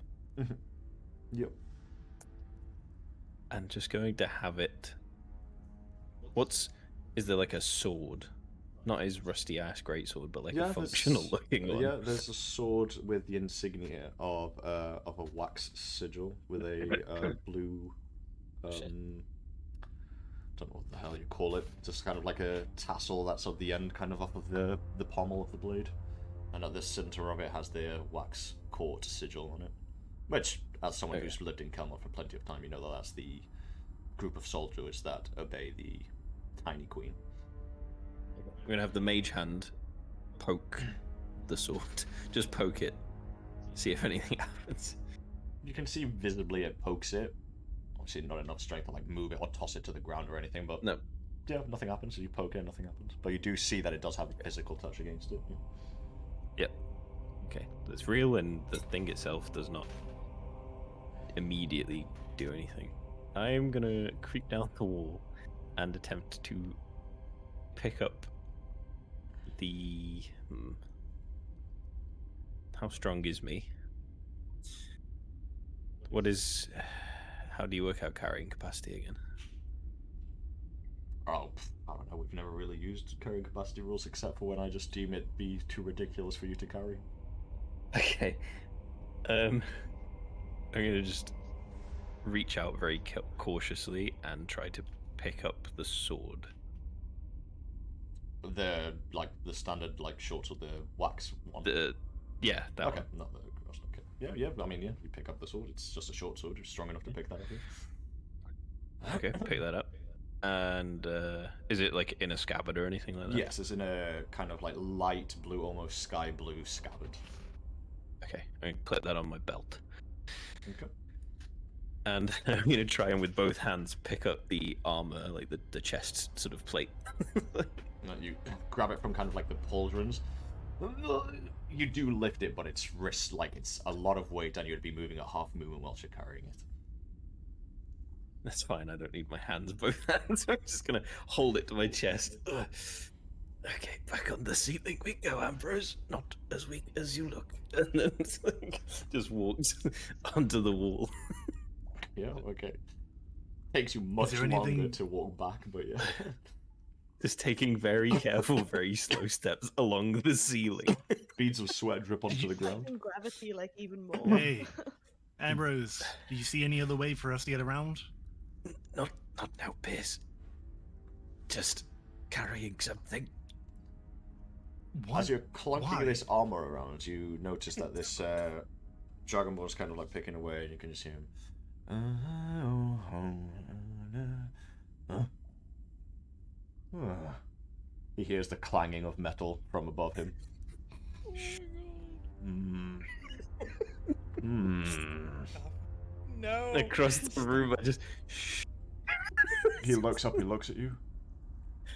Yep. And just going to have it. Is there like a sword? Not his rusty ass greatsword, but like a functional looking one. Yeah, there's a sword with the insignia of a wax sigil with a blue don't know what the hell you call it. Just kind of like a tassel that's at the end, kind of off of the pommel of the blade. And at the center of it has the wax court sigil on it. Which, as someone who's lived in Camelot for plenty of time, you know that that's the group of soldiers that obey the tiny queen. I'm gonna have the mage hand poke the sword. Just poke it. See if anything happens. You can see visibly it pokes it. Obviously not enough strength to like move it or toss it to the ground or anything, but no. Yeah, nothing happens. So you poke it, nothing happens. But you do see that it does have a physical touch against it. Yep. Okay. It's real, and the thing itself does not immediately do anything. I'm gonna creep down the wall and attempt to pick up the. How strong is me? What is? How do you work out carrying capacity again? Oh, I don't know. We've never really used carrying capacity rules except for when I just deem it be too ridiculous for you to carry. Okay. I'm gonna just reach out very cautiously and try to pick up the sword. The standard short sword, the wax one. Yeah, that okay, one. not the cross. Okay. Yeah. I mean, yeah. You pick up the sword. It's just a short sword. You're strong enough to pick that up. Yeah. Okay, pick that up. And is it like in a scabbard or anything like that? Yes, it's in a kind of like light blue, almost sky blue scabbard. Okay, I'm gonna put that on my belt. Okay. And I'm gonna try and with both hands pick up the armor, like the chest sort of plate. You grab it from kind of like the pauldrons. You do lift it, but it's it's a lot of weight, and you'd be moving at half movement whilst you're carrying it. That's fine. I don't need my hands, both hands. I'm just gonna hold it to my chest. Okay, back on the ceiling we go, Ambrose. Not as weak as you look. And then just walks onto the wall. Yeah. Okay. Takes you much longer to walk back, but yeah. Just taking very careful, very slow steps along the ceiling. Beads of sweat drip onto the ground. And gravity, even more. Hey, Ambrose, do you see any other way for us to get around? Not now, Pierce. Just carrying something. What? As you're clunking this armor around, you notice that this Dragonborn's kind of picking away, and you can just hear him. He hears the clanging of metal from above him. No. Across the room, I just. He looks up. He looks at you.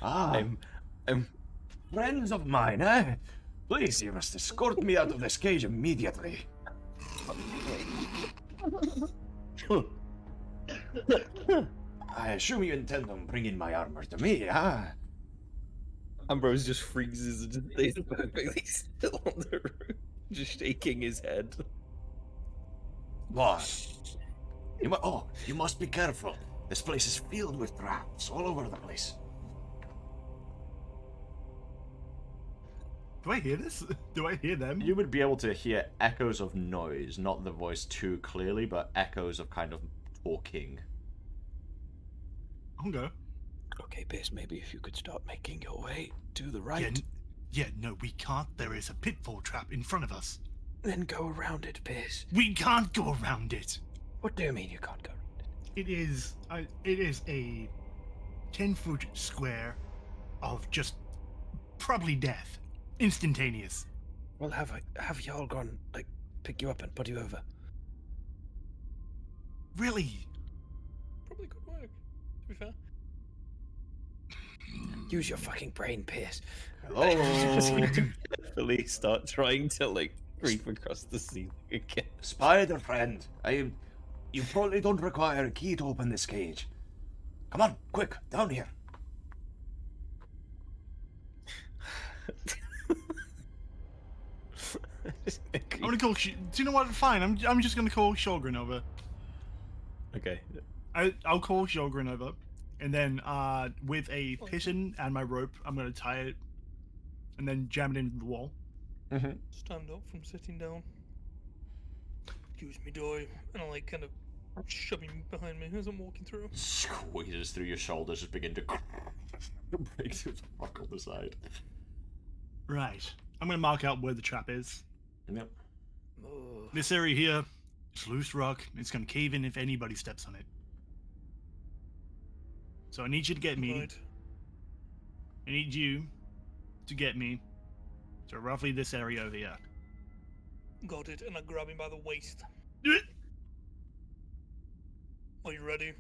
I'm. Friends of mine, eh? Please, you must escort me out of this cage immediately. I assume you intend on bringing my armor to me, huh? Ambrose just freezes and just stays perfectly still on the roof, just shaking his head. What? You must be careful. This place is filled with traps all over the place. Do I hear this? Do I hear them? You would be able to hear echoes of noise, not the voice too clearly, but echoes of kind of talking. Okay. Okay, Pierce, maybe if you could start making your way to the right. No, we can't. There is a pitfall trap in front of us. Then go around it, Pierce. We can't go around it. What do you mean you can't go around it? It is a 10-foot square of just probably death. Instantaneous. Well, have Hjarlgron like pick you up and put you over. Really? Probably could work, to be fair. Use your fucking brain, Pierce. Oh, Carefully start trying to like creep across the ceiling again. spider friend, you probably don't require a key to open this cage. Come on, quick, down here. I'm gonna call. Do you know what? Fine. I'm just gonna call Hjarlgron over. Okay. I'll call Hjarlgron over, and then with a pigeon and my rope, I'm gonna tie it, and then jam it into the wall. Stand up from sitting down. Use me doy, and I'll like kind of shove him behind me as I'm walking through. Squeezes through your shoulders, just begin to break through the rock on the side. Right. I'm gonna mark out where the trap is. Yep. This area here, it's loose rock. It's gonna cave in if anybody steps on it. So I need you to get me. Right. I need you to get me to roughly this area over here. Got it, and I grab him by the waist. Are you ready?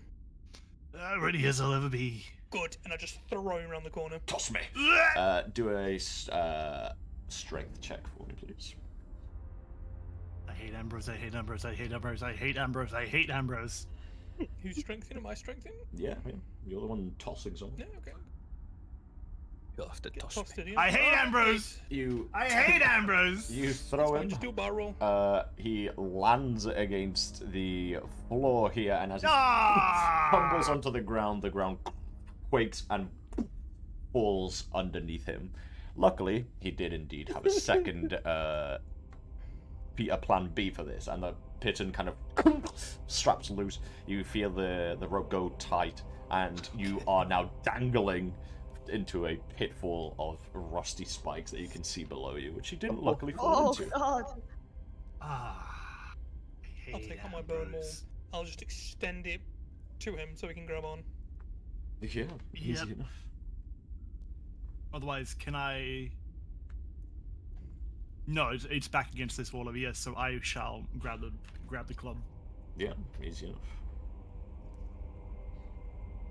Ready as I'll ever be. Good, and I just throw him around the corner. Toss me. Do a strength check for me, please. I hate Ambrose, I hate Ambrose, I hate Ambrose, I hate Ambrose, I hate Ambrose. Who's strengthening? Am I strengthening? Yeah, you're the one tossing someone. Yeah, okay. You'll have to Get toss tossed me. it in. I hate Alright. Ambrose! I hate Ambrose! You throw him. Just do a barrel. He lands against the floor here, and as he Ah! tumbles onto the ground quakes and falls underneath him. Luckily, he did indeed have a second a plan B for this, and the pigeon kind of straps loose. You feel the rope go tight, and you are now dangling into a pitfall of rusty spikes that you can see below you, which you didn't luckily fall Oh into. God! Ah. I'll take out my bone maul. I'll just extend it to him so he can grab on. Yeah, easy Yep. enough. Otherwise, can I... No, it's back against this wall over here, so I shall grab the club. Yeah, easy enough.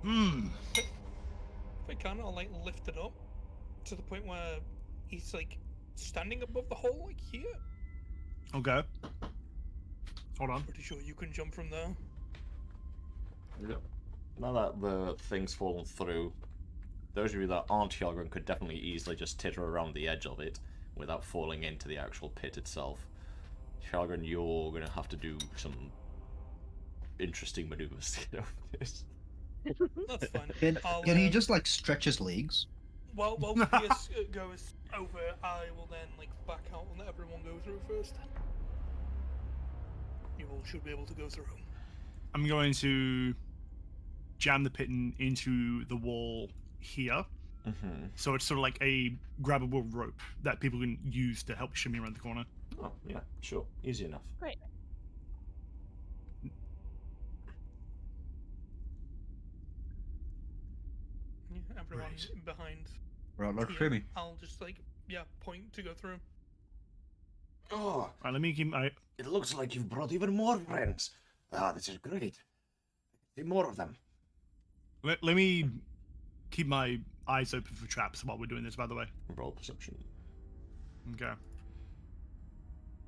If I can, I'll like lift it up to the point where he's like standing above the hole, like here. Okay. Hold on. Pretty sure you can jump from there. Yep. Now that the thing's fallen through, those of you that aren't Hjarlgron could definitely easily just titter around the edge of it without falling into the actual pit itself. Hjarlgron, you're going to have to do some interesting maneuvers to get over this. That's fine. Can he just like stretch his legs? While Pierce goes over, I will then like back out and let everyone go through first. You all should be able to go through. I'm going to jam the piton into the wall here. Mm-hmm. So it's sort of like a grabbable rope that people can use to help shimmy around the corner. Oh, yeah, sure. Easy enough. Great. Yeah, everyone Right. behind. Right, like Ian, shimmy. I'll just like point to go through. Oh, Right, let me keep my... it looks like you've brought even more friends. Ah, this is great. See more of them. Let me keep my eyes open for traps while we're doing this, by the way. Roll perception. Okay.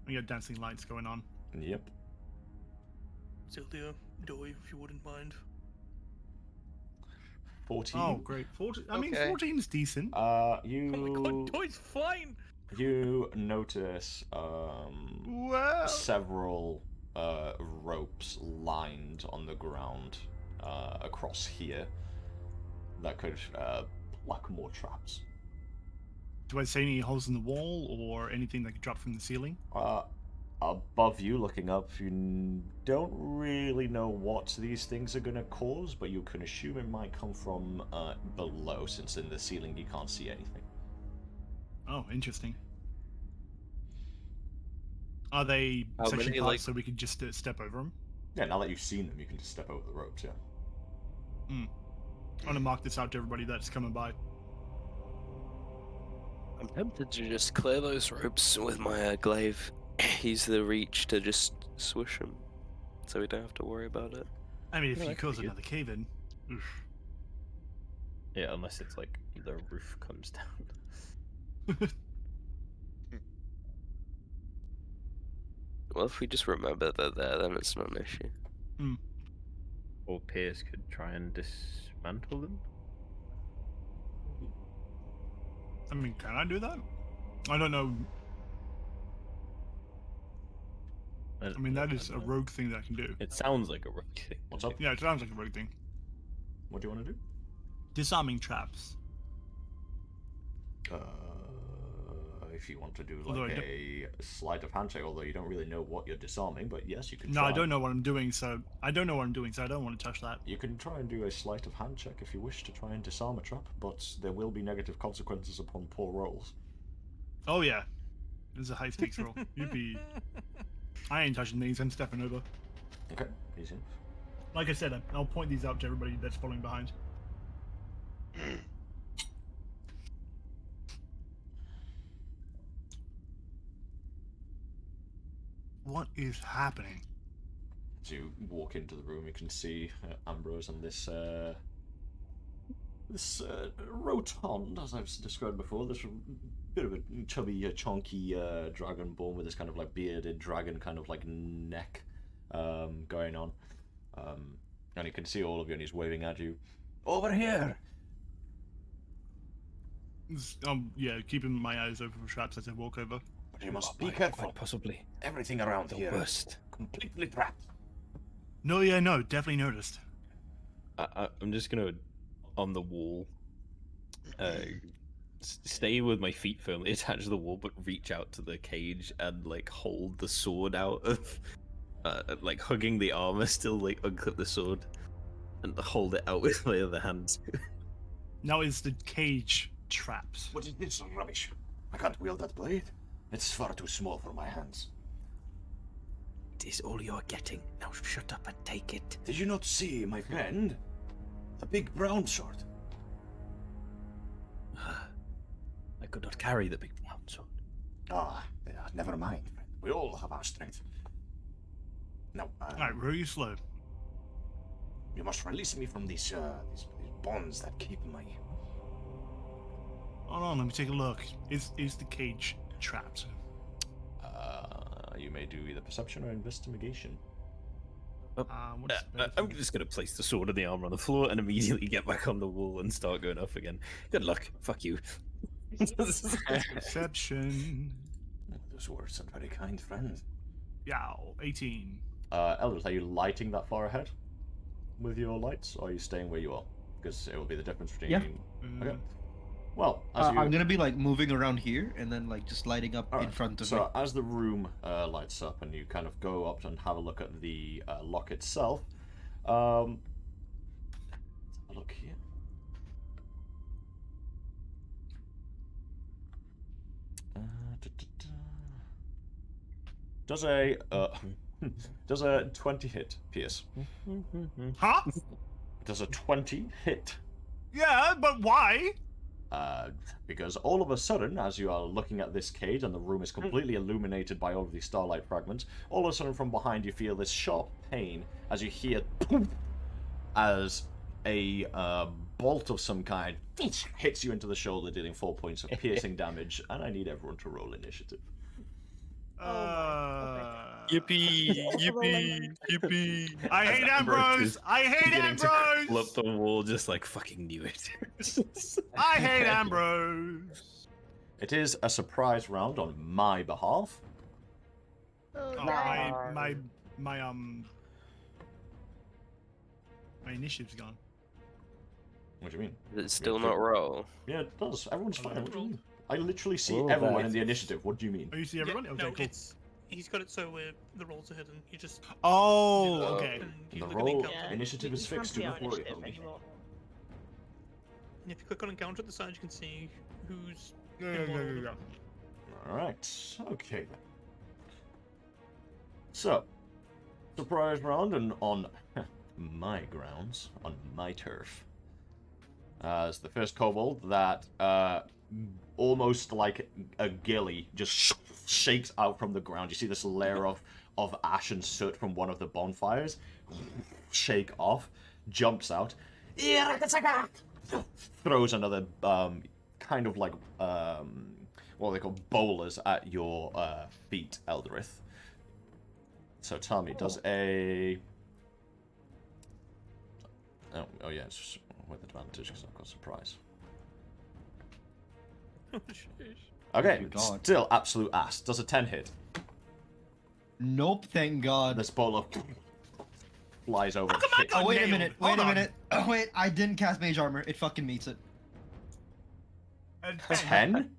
We got dancing lights going on. Yep. Syldia, Doy, if you wouldn't mind. 14. Oh, great. 14, I mean, Okay. 14 is decent. Oh my god, Doy's fine! You notice Well... several ropes lined on the ground across here that could pluck more traps. Do I see any holes in the wall or anything that could drop from the ceiling? Above you, looking up, you don't really know what these things are going to cause, but you can assume it might come from below, since in the ceiling you can't see anything. Oh, interesting. Are they How section many, parts like- so we could just step over them? Yeah, now that you've seen them, you can just step over the ropes, yeah. I'm going to mark this out to everybody that's coming by. I'm tempted to just clear those ropes with my glaive. Use the reach to just swish them, so we don't have to worry about it. I mean, if Yeah, you that could cause be good. another cave in, oof. Yeah, unless it's like the roof comes down. Well, if we just remember they're there, then it's not an issue. Or Pierce could try and dismantle them. I mean, can I do that? I don't know. I mean, that is a rogue thing that I can do. It sounds like a rogue thing. What's up? Yeah, it sounds like a rogue thing. What do you want to do? Disarming traps. If you want to do Although like I a sleight of hand check, although you don't really know what you're disarming, but yes, you can No, try. I don't know what I'm doing, so I don't want to touch that. You can try and do a sleight of hand check if you wish to try and disarm a trap, but there will be negative consequences upon poor rolls. Oh yeah, this is a high stakes roll. I ain't touching these. I'm stepping over. Okay, easy. Like I said, I'll point these out to everybody that's following behind. What is happening? As you walk into the room, you can see Ambrose and this rotund, as I've described before, this bit of a chubby, chunky dragonborn with this kind of like bearded dragon kind of like neck going on. And you can see all of you, and he's waving at you. Over here! Yeah, keeping my eyes open for traps as I walk over. But you must be careful. Quite possibly. Everything around The here worst. is completely trapped. No, yeah, no, definitely noticed. I'm just gonna, on the wall, stay with my feet firmly attached to the wall, but reach out to the cage and like hold the sword out of, like hugging the armor, still like unclip the sword, and hold it out with my other hand. Now is the cage traps. What is this rubbish? I can't wield that blade. It's far too small for my hands. It is all you're getting. Now shut up and take it. Did you not see, my friend? A big brown sword. I could not carry the big brown sword. Never mind. We all have our strength. Now, Alright, really slow. you must release me from these bonds that keep me. Hold on, let me take a look. Is the cage trapped? You may do either perception or investigation. I'm just gonna place the sword and the armor on the floor and immediately get back on the wall and start going off again. Good luck. Fuck you. Perception. Those words are very kind, friend. Yow, 18. Eldrith, are you lighting that far ahead with your lights, or are you staying where you are? Because it will be the difference between. Yeah. Okay. Well, as you... I'm gonna be like moving around here and then like just lighting up in Alright, front of me. So as the room lights up and you kind of go up and have a look at the lock itself, let's have a look here. Does a does a 20 hit, Pierce? Huh? Does a 20 hit? Yeah, but why? Because all of a sudden, as you are looking at this cage and the room is completely illuminated by all of these starlight fragments, all of a sudden from behind you feel this sharp pain as you hear poof, as a bolt of some kind hits you into the shoulder, dealing 4 points of piercing damage, and I need everyone to roll initiative. Yippee! Yippee! Yippee! I hate Ambrose! I hate Beginning to crawl up Ambrose! the wall, just like fucking knew it. I hate Ambrose! It is a surprise round on my behalf. Oh, Oh, no. my initiative's gone. What do you mean? Does it still not roll? Yeah, it does. Everyone's fine. What do you rolled. mean? I literally see Oh, everyone that. in the initiative. What do you mean? Oh, you see everyone? Yeah, Okay, no, cool. he's got it so the rolls are hidden. You just Oh, Oh. okay. and you The look at the roll encounter. Yeah, initiative you is can't fixed. see Do our not worry, initiative homie. anymore. And if you click on encounter at the side, you can see who's Yeah. Alright, okay then. So, surprise round and on my grounds, on my turf. As the first kobold that almost like a ghillie just shakes out from the ground. You see this layer of ash and soot from one of the bonfires shake off, jumps out, throws another kind of like what they call bowlers at your feet, Eldrith. So tell me, does a oh yeah, it's with advantage because I've got surprise. Oh, sheesh. Okay, God. still absolute ass. Does a 10 hit? Nope, thank God. This bowler flies over and hits. Oh, wait a Nailed. minute, wait Hold a on. minute. Oh, wait, I didn't cast Mage Armor. It fucking meets it. And 10?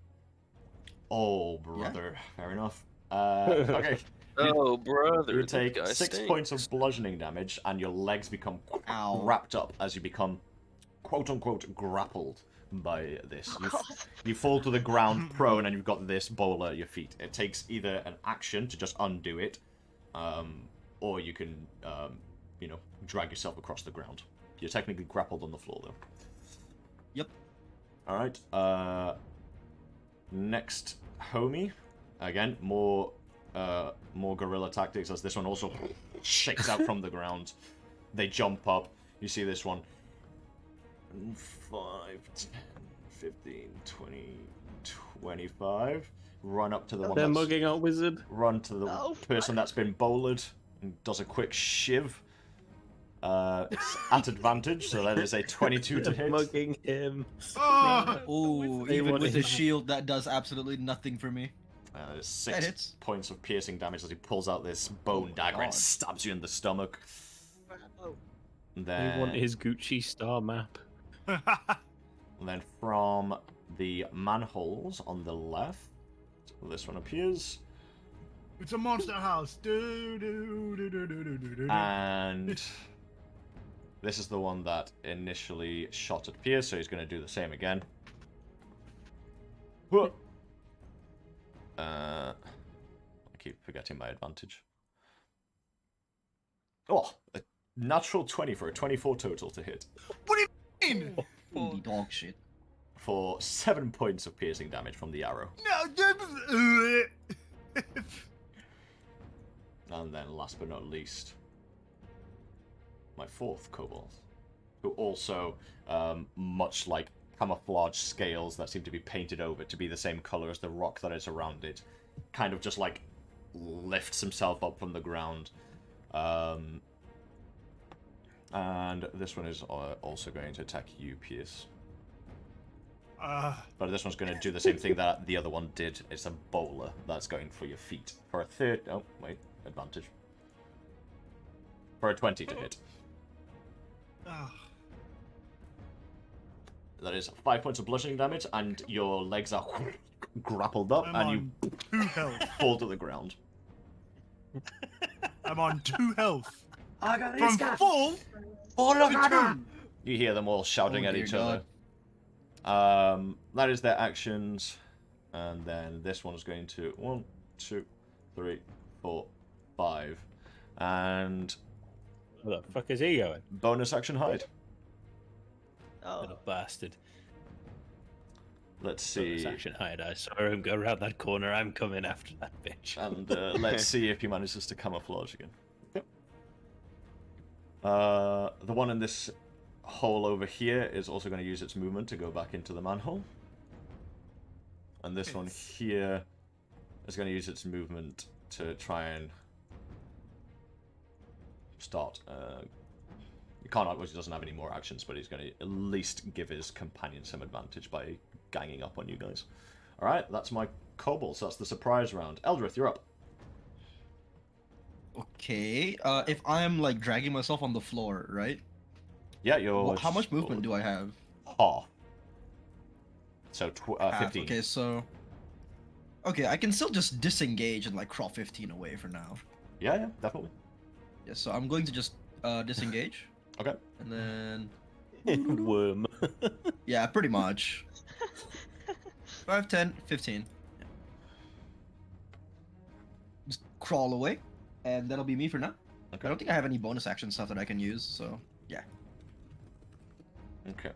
Oh, brother. Fair enough. Okay. Oh, brother. You that take guy 6 stinks. points of bludgeoning damage, and your legs become Ow. wrapped up as you become, quote-unquote, grappled by this. God. You fall to the ground prone, and you've got this bowler at your feet. It takes either an action to just undo it, or you can, you know, drag yourself across the ground. You're technically grappled on the floor, though. Yep. Alright, next, homie. Again, more guerrilla tactics, as this one also shakes out from the ground. They jump up. You see this one. 5, 10, 15, 20, 25. Run up to the one They're that's... mugging our wizard. Run to the No. person that's been bowlered and does a quick shiv. It's at advantage, so that is a 22 to hit. Mugging him. Oh! Ooh, They even want with a him. shield, that does absolutely nothing for me. There's That 6 hits. points of piercing damage as he pulls out this bone dagger and God. stabs you in the stomach. Oh, And We then, want his Gucci star map. and then from the manholes on the left, this one appears, It's a monster house. Do, do, do, do, do, do, do, do. and this is the one that initially shot at Pierce, so he's going to do the same again. Whoa. I keep forgetting my advantage. Oh, a natural 20 for a 24 total to hit. What do you mean? Holy dog shit. For 7 points of piercing damage from the arrow. No, And then last but not least, my 4th kobold, who also, much like camouflage scales that seem to be painted over to be the same color as the rock that is around it, kind of just like lifts himself up from the ground. And this one is also going to attack you, Pierce. But this one's going to do the same thing that the other one did. It's a bowler that's going for your feet. For a third... Oh, wait. Advantage. For a 20 to hit. That is 5 points of bludgeoning damage, and your legs are grappled up, I'm and on you 2 health. fall to the ground. I'm on 2 health. I got From full to 2. You hear them all shouting Oh, at dear each God. other. That is their actions. And then this one is going to 1, 2, 3, 4, 5. And Where the fuck is he going? bonus action hide. oh. Little bastard. Let's see. Action hide. I saw him go around that corner. I'm coming after that bitch. And let's see if he manages to camouflage again. Yep. The one in this hole over here is also going to use its movement to go back into the manhole. And this one here is going to use its movement to try and start. He can't, obviously doesn't have any more actions, but he's going to at least give his companion some advantage by ganging up on you guys. Alright, that's my kobold, so that's the surprise round. Eldrith, you're up. Okay, if I'm like dragging myself on the floor, right? Yeah, you're... How much movement do I have? Half. So, Half. 15. Okay, so... Okay, I can still just disengage and like crawl 15 away for now. Yeah, definitely. Yeah, so I'm going to just disengage. Okay. And then... Worm. Yeah, pretty much. 5, 10, 15. Yeah. Just crawl away, and that'll be me for now. Okay. I don't think I have any bonus action stuff that I can use, so yeah. Okay.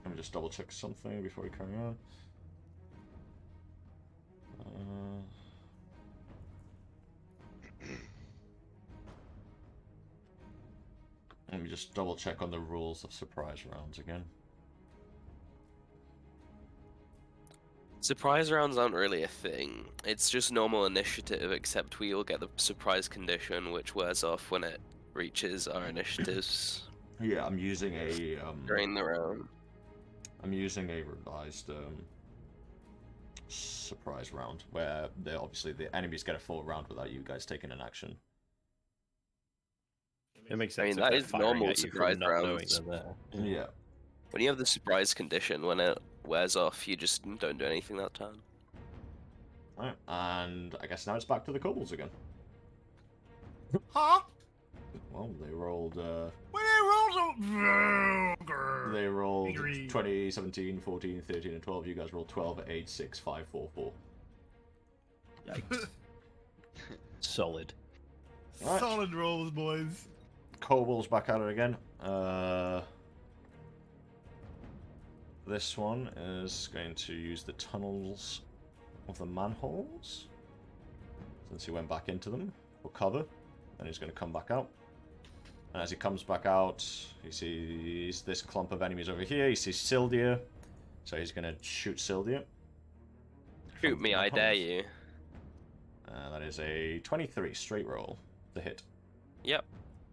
Let me just double check something before we carry on. just double check on the rules of surprise rounds again. Surprise rounds aren't really a thing. It's just normal initiative, except we all get the surprise condition, which wears off when it reaches our initiatives Yeah, I'm using a during the round. I'm using a revised surprise round where obviously the enemies get a full round without you guys taking an action. It makes I sense. mean, if that they're is firing normal at you from surprise not knowing rounds. they're there. Yeah. When you have the surprise condition, when it wears off, you just don't do anything that turn. Alright, and I guess now it's back to the kobolds again. Huh? Well, they rolled When it rolls they rolled Agree. 20, 17, 14, 13, and 12. You guys rolled 12, 8, 6, 5, 4, 4. Yikes. Solid. Alright. Solid rolls, boys. Kobolds back at it again. This one is going to use the tunnels of the manholes, since he went back into them for cover. Then he's going to come back out. And as he comes back out, he sees this clump of enemies over here. He sees Syldia, so he's going to shoot Syldia. Shoot me, I dare you. That is a 23 straight roll to hit. Yep.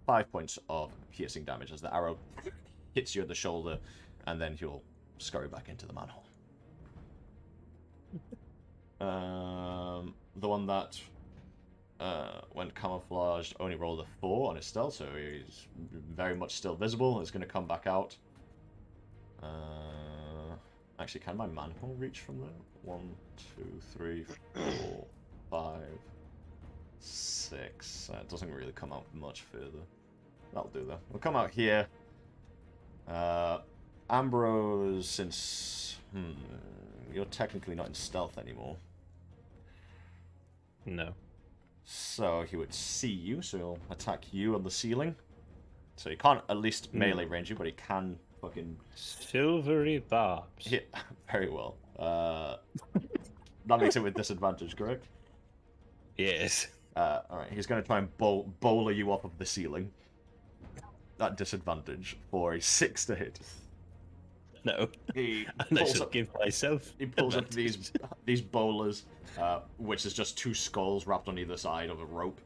5 points of piercing damage as the arrow hits you at the shoulder, and then you'll scurry back into the manhole. The one that went camouflaged only rolled a 4 on his stealth, so he's very much still visible. It's going to come back out. Actually, can my manhole reach from there? 1, 2, 3, 4, 5, 6. It doesn't really come out much further. That'll do though. We'll come out here. Ambrose, since you're technically not in stealth anymore, No. so he would see you, so he'll attack you on the ceiling. So he can't at least melee range you, but he can fucking Silvery barbs. hit very well. That makes it with disadvantage, correct? Yes. Alright, he's going to try and bowler you off of the ceiling. At disadvantage for a 6 to hit. No. He And I pulls shall up, give myself. he pulls up advantage. these bowlers, which is just 2 skulls wrapped on either side of a rope.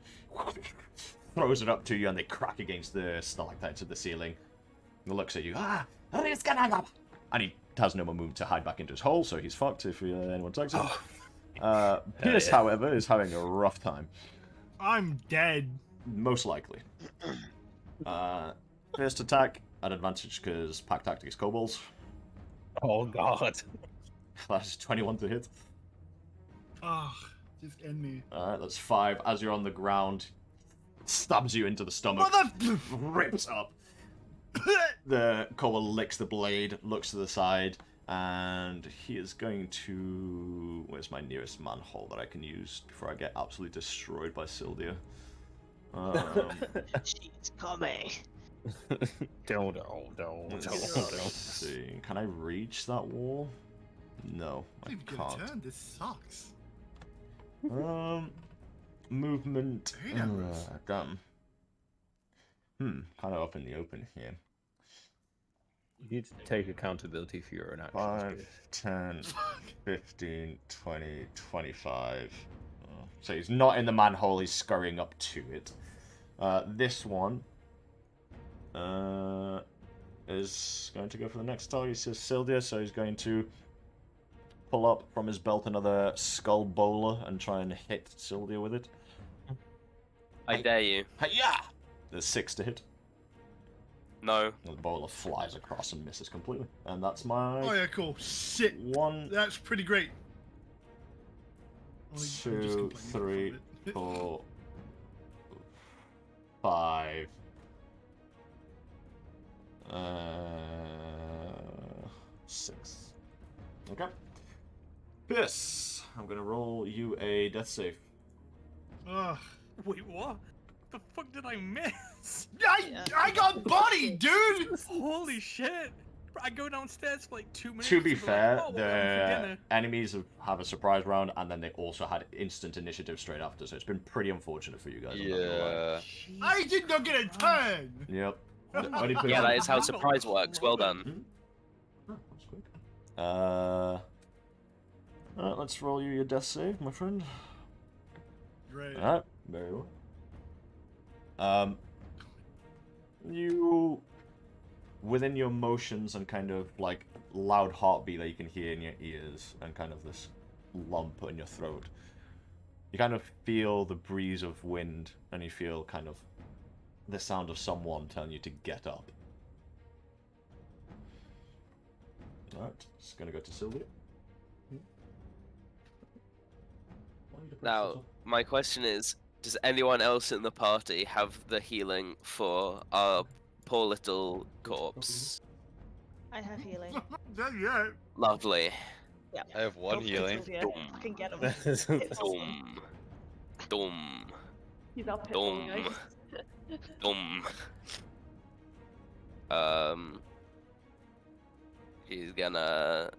Throws it up to you, and they crack against the stalactites of the ceiling. He looks at you. And he has no more movement to hide back into his hole, so he's fucked if anyone attacks him. Pierce, however, is having a rough time. I'm dead. Most likely. First attack at advantage because pack tactic is kobolds. Oh god. That's 21 to hit. Ah, just end me. Alright, that's 5. As you're on the ground, stabs you into the stomach, rips up. The kobold licks the blade, looks to the side, and he is going to... Where's my nearest manhole that I can use before I get absolutely destroyed by Syldia? She's coming. Don't. Let's see. Can I reach that wall? No, I Didn't get a can't. turn. This sucks. Movement. Damn, Ambrose. Damn. Kind of up in the open here. You need to take accountability for your own actions. 5, Stuart. 10, 15, 20, 25. So he's not in the manhole, he's scurrying up to it. This one is going to go for the next target. He says Syldia, so he's going to pull up from his belt another skull bowler and try and hit Syldia with it. I dare you. Hi-ya! There's 6 to hit. No. The bowler flies across and misses completely. And that's my Oh yeah, cool. Shit. 1, That's pretty great. I'm just 2, complaining 3, about it. 4, 5. 6. Okay. Piss. I'm gonna roll you a death save. Ugh. Wait, what? The fuck did I miss? I got bodied, dude. Holy shit! I go downstairs for like 2 minutes. To be and be fair, like, oh, what am I having for the dinner? enemies have a surprise round, and then they also had instant initiative straight after, so it's been pretty unfortunate for you guys. I'm not gonna lie. Yeah. I did not get a turn. Yep. Only put Yeah, one. that is how surprise works. Well done. Oh, that's quick. Alright, let's roll you your death save, my friend. Great. Alright, very well. You, within your motions and kind of like loud heartbeat that you can hear in your ears and kind of this lump in your throat, you kind of feel the breeze of wind and you feel kind of the sound of someone telling you to get up. Alright, just gonna go to Syldia. Now, my question is, does anyone else in the party have the healing for our poor little corpse? I have healing. Yeah. Lovely. Yeah. I have one Go for it, healing. Sylvia. Dum. Fucking get him. It's awesome. Dum. He's our pit bull, Dum. guys. He's gonna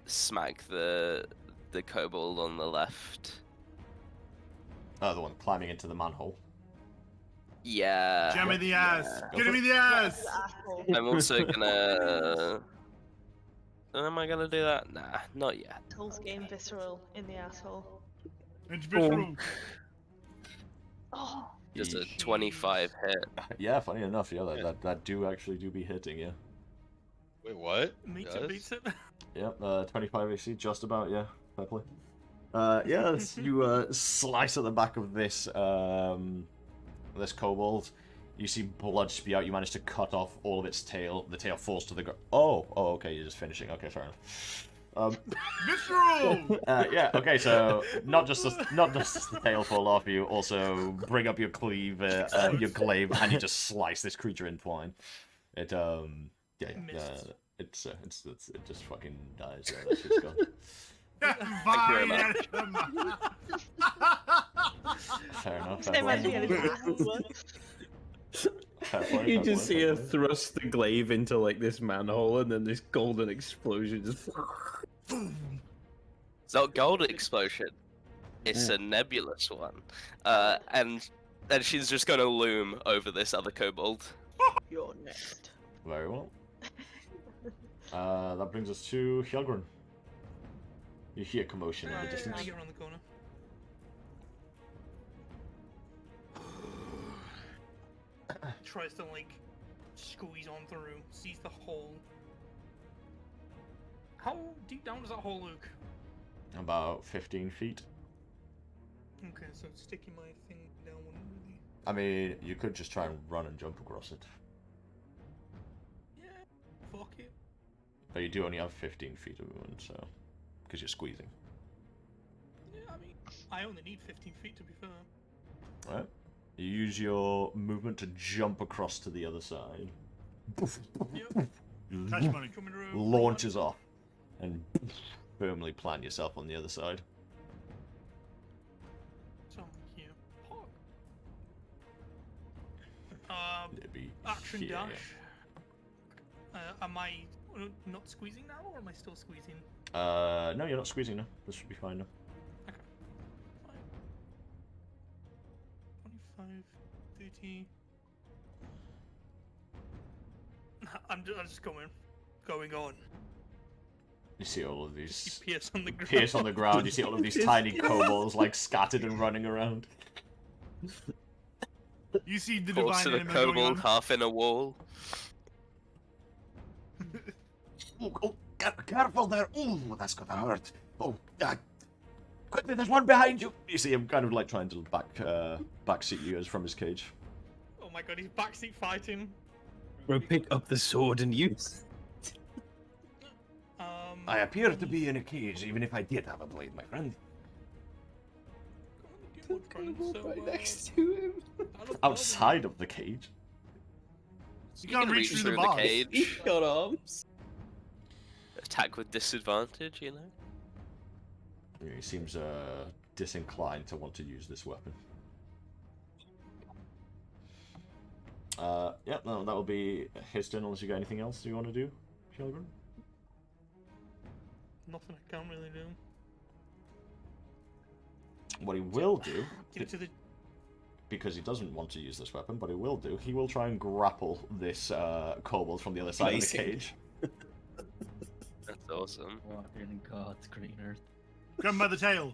smack the kobold on the left. Oh, the one climbing into the manhole. Yeah. Jam me the ass. Go Get for me it. the ass. Asshole. I'm also gonna. Am I gonna do that? Nah, not yet. Assholes game visceral in the asshole. It's visceral. Oh, Just a Yeesh. 25 hit. Yeah, funny enough, yeah, that do actually be hitting, yeah. Wait, what? Meets Does? it, beats it. Yep, 25 AC, just about, yeah, fair play. Yeah, you slice at the back of this this kobold. You see blood spew out. You manage to cut off all of its tail. The tail falls to the ground. Oh, okay, you're just finishing. Okay, fair enough. Visceral. Yeah. Okay, so not just the tail fall off. You also bring up your glaive, and you just slice this creature in twine. It Missed. it just fucking dies. Yeah, that's just gone. very much. Fair enough. I Fair imagine play. getting asshole. Fair play, You fair just play, see fair her play. thrust the glaive into like this manhole, and then this golden explosion just. It's not golden explosion. It's a nebulous one. And then she's just gonna loom over this other kobold. You're next. Very well. That brings us to Hjarlgron. You hear commotion in the Trying distance. to get around the corner. Tries to like squeeze on through, sees the hole. How deep down does that hole look? About 15 feet. Okay, so sticking my thing down wouldn't really. I mean, you could just try and run and jump across it. Yeah, fuck it. But you do only have 15 feet of movement, so. Because you're squeezing. Yeah, I mean, I only need 15 feet to be fair. Alright. You use your movement to jump across to the other side. Yep. Cash money. Coming around. Launches off. And firmly plant yourself on the other side. So here. Pog. It'd be Action here. dash. Am I not squeezing now, or am I still squeezing? No, you're not squeezing now. This should be fine now. Okay. Fine. 25, 30. I'm just going on. You see all of You these pierce on the ground. pierce on the ground. You see all of these tiny kobolds like scattered and running around. You see the Falls divine to the enemy going kobold, on. half in a wall. Oh, careful there. Oh, that's gonna hurt. Oh, quickly, there's one behind you. You see him kind of like trying to backseat you as from his cage. Oh my god, he's backseat fighting. We'll pick up the sword and use. I appear to be in a cage, even if I did have a blade, my friend. Right next to him. Outside of the cage. You You can't can reach reach through the through the box. cage. He's got arms. Attack with disadvantage, you know? He seems disinclined to want to use this weapon. Yeah, no, that will be his turn unless you got anything else you want to do, Hjarlgron? Nothing I can't really do. What he will do. Get to the. because he doesn't want to use this weapon, but he will do. He will try and grapple this kobold from the other side of the cage. That's awesome. Water and God's green earth. Grab him by the tail.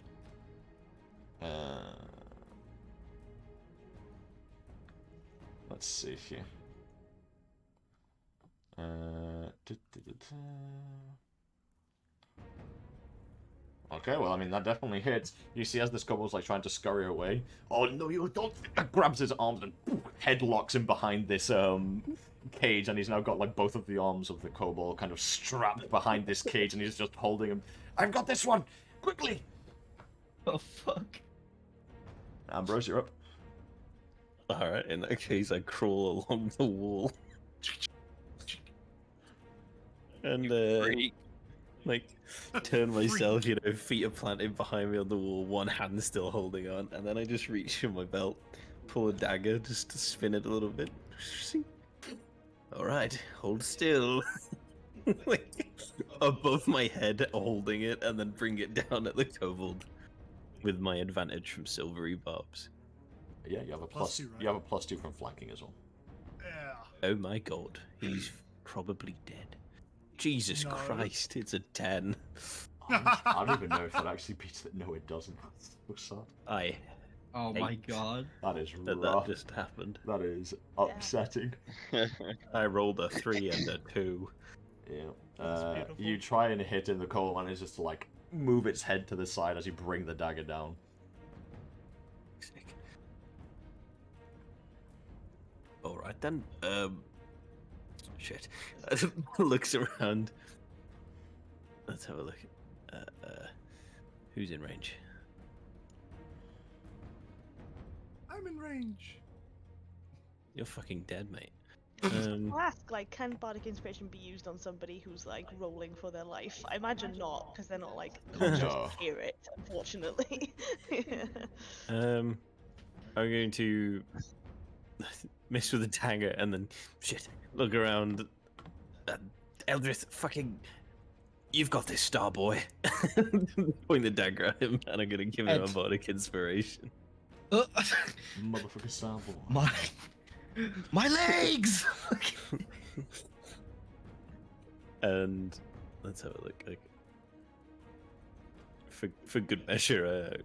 Let's see here. Okay, well, I mean, that definitely hits. You see as this kobold's like trying to scurry away. Oh, no, you don't! Grabs his arms and headlocks him behind this cage, and he's now got like both of the arms of the kobold kind of strapped behind this cage, and he's just holding him. I've got this one! Quickly! Oh, fuck. Ambrose, you're up. Alright, in that case, I crawl along the wall. And, like, turn myself, you know, feet are planted behind me on the wall, one hand still holding on, and then I just reach in my belt, pull a dagger just to spin it a little bit. Alright, hold still. Like, above my head, holding it, and then bring it down at the kobold with my advantage from silvery barbs. Yeah, you have a Plus 2, right? You have a +2 from flanking as well. Yeah. Oh my god, he's probably dead. Jesus No. Christ, it's a 10. I don't even know if that actually beats it. No, it doesn't. That's so sad. Oh my 8. god. That is That rough. just happened. That is upsetting. I rolled a 3 and a 2. Yeah. That's beautiful. You try and hit in the kobold, and it's just like move its head to the side as you bring the dagger down. Sick. Alright then, shit. Looks around. Let's have a look. Who's in range? I'm in range. You're fucking dead, mate. I'll ask, like, can Bardic Inspiration be used on somebody who's, like, rolling for their life? I imagine not, because they're not, like, conscious No. to hear it, unfortunately. I'm going to miss with a dagger and then shit. Look around. Eldrith, fucking, you've got this, star boy. Point the dagger at him, and I'm gonna give him a bardic inspiration. Motherfucker Starborn. My legs! And let's have a look. Like, for good measure,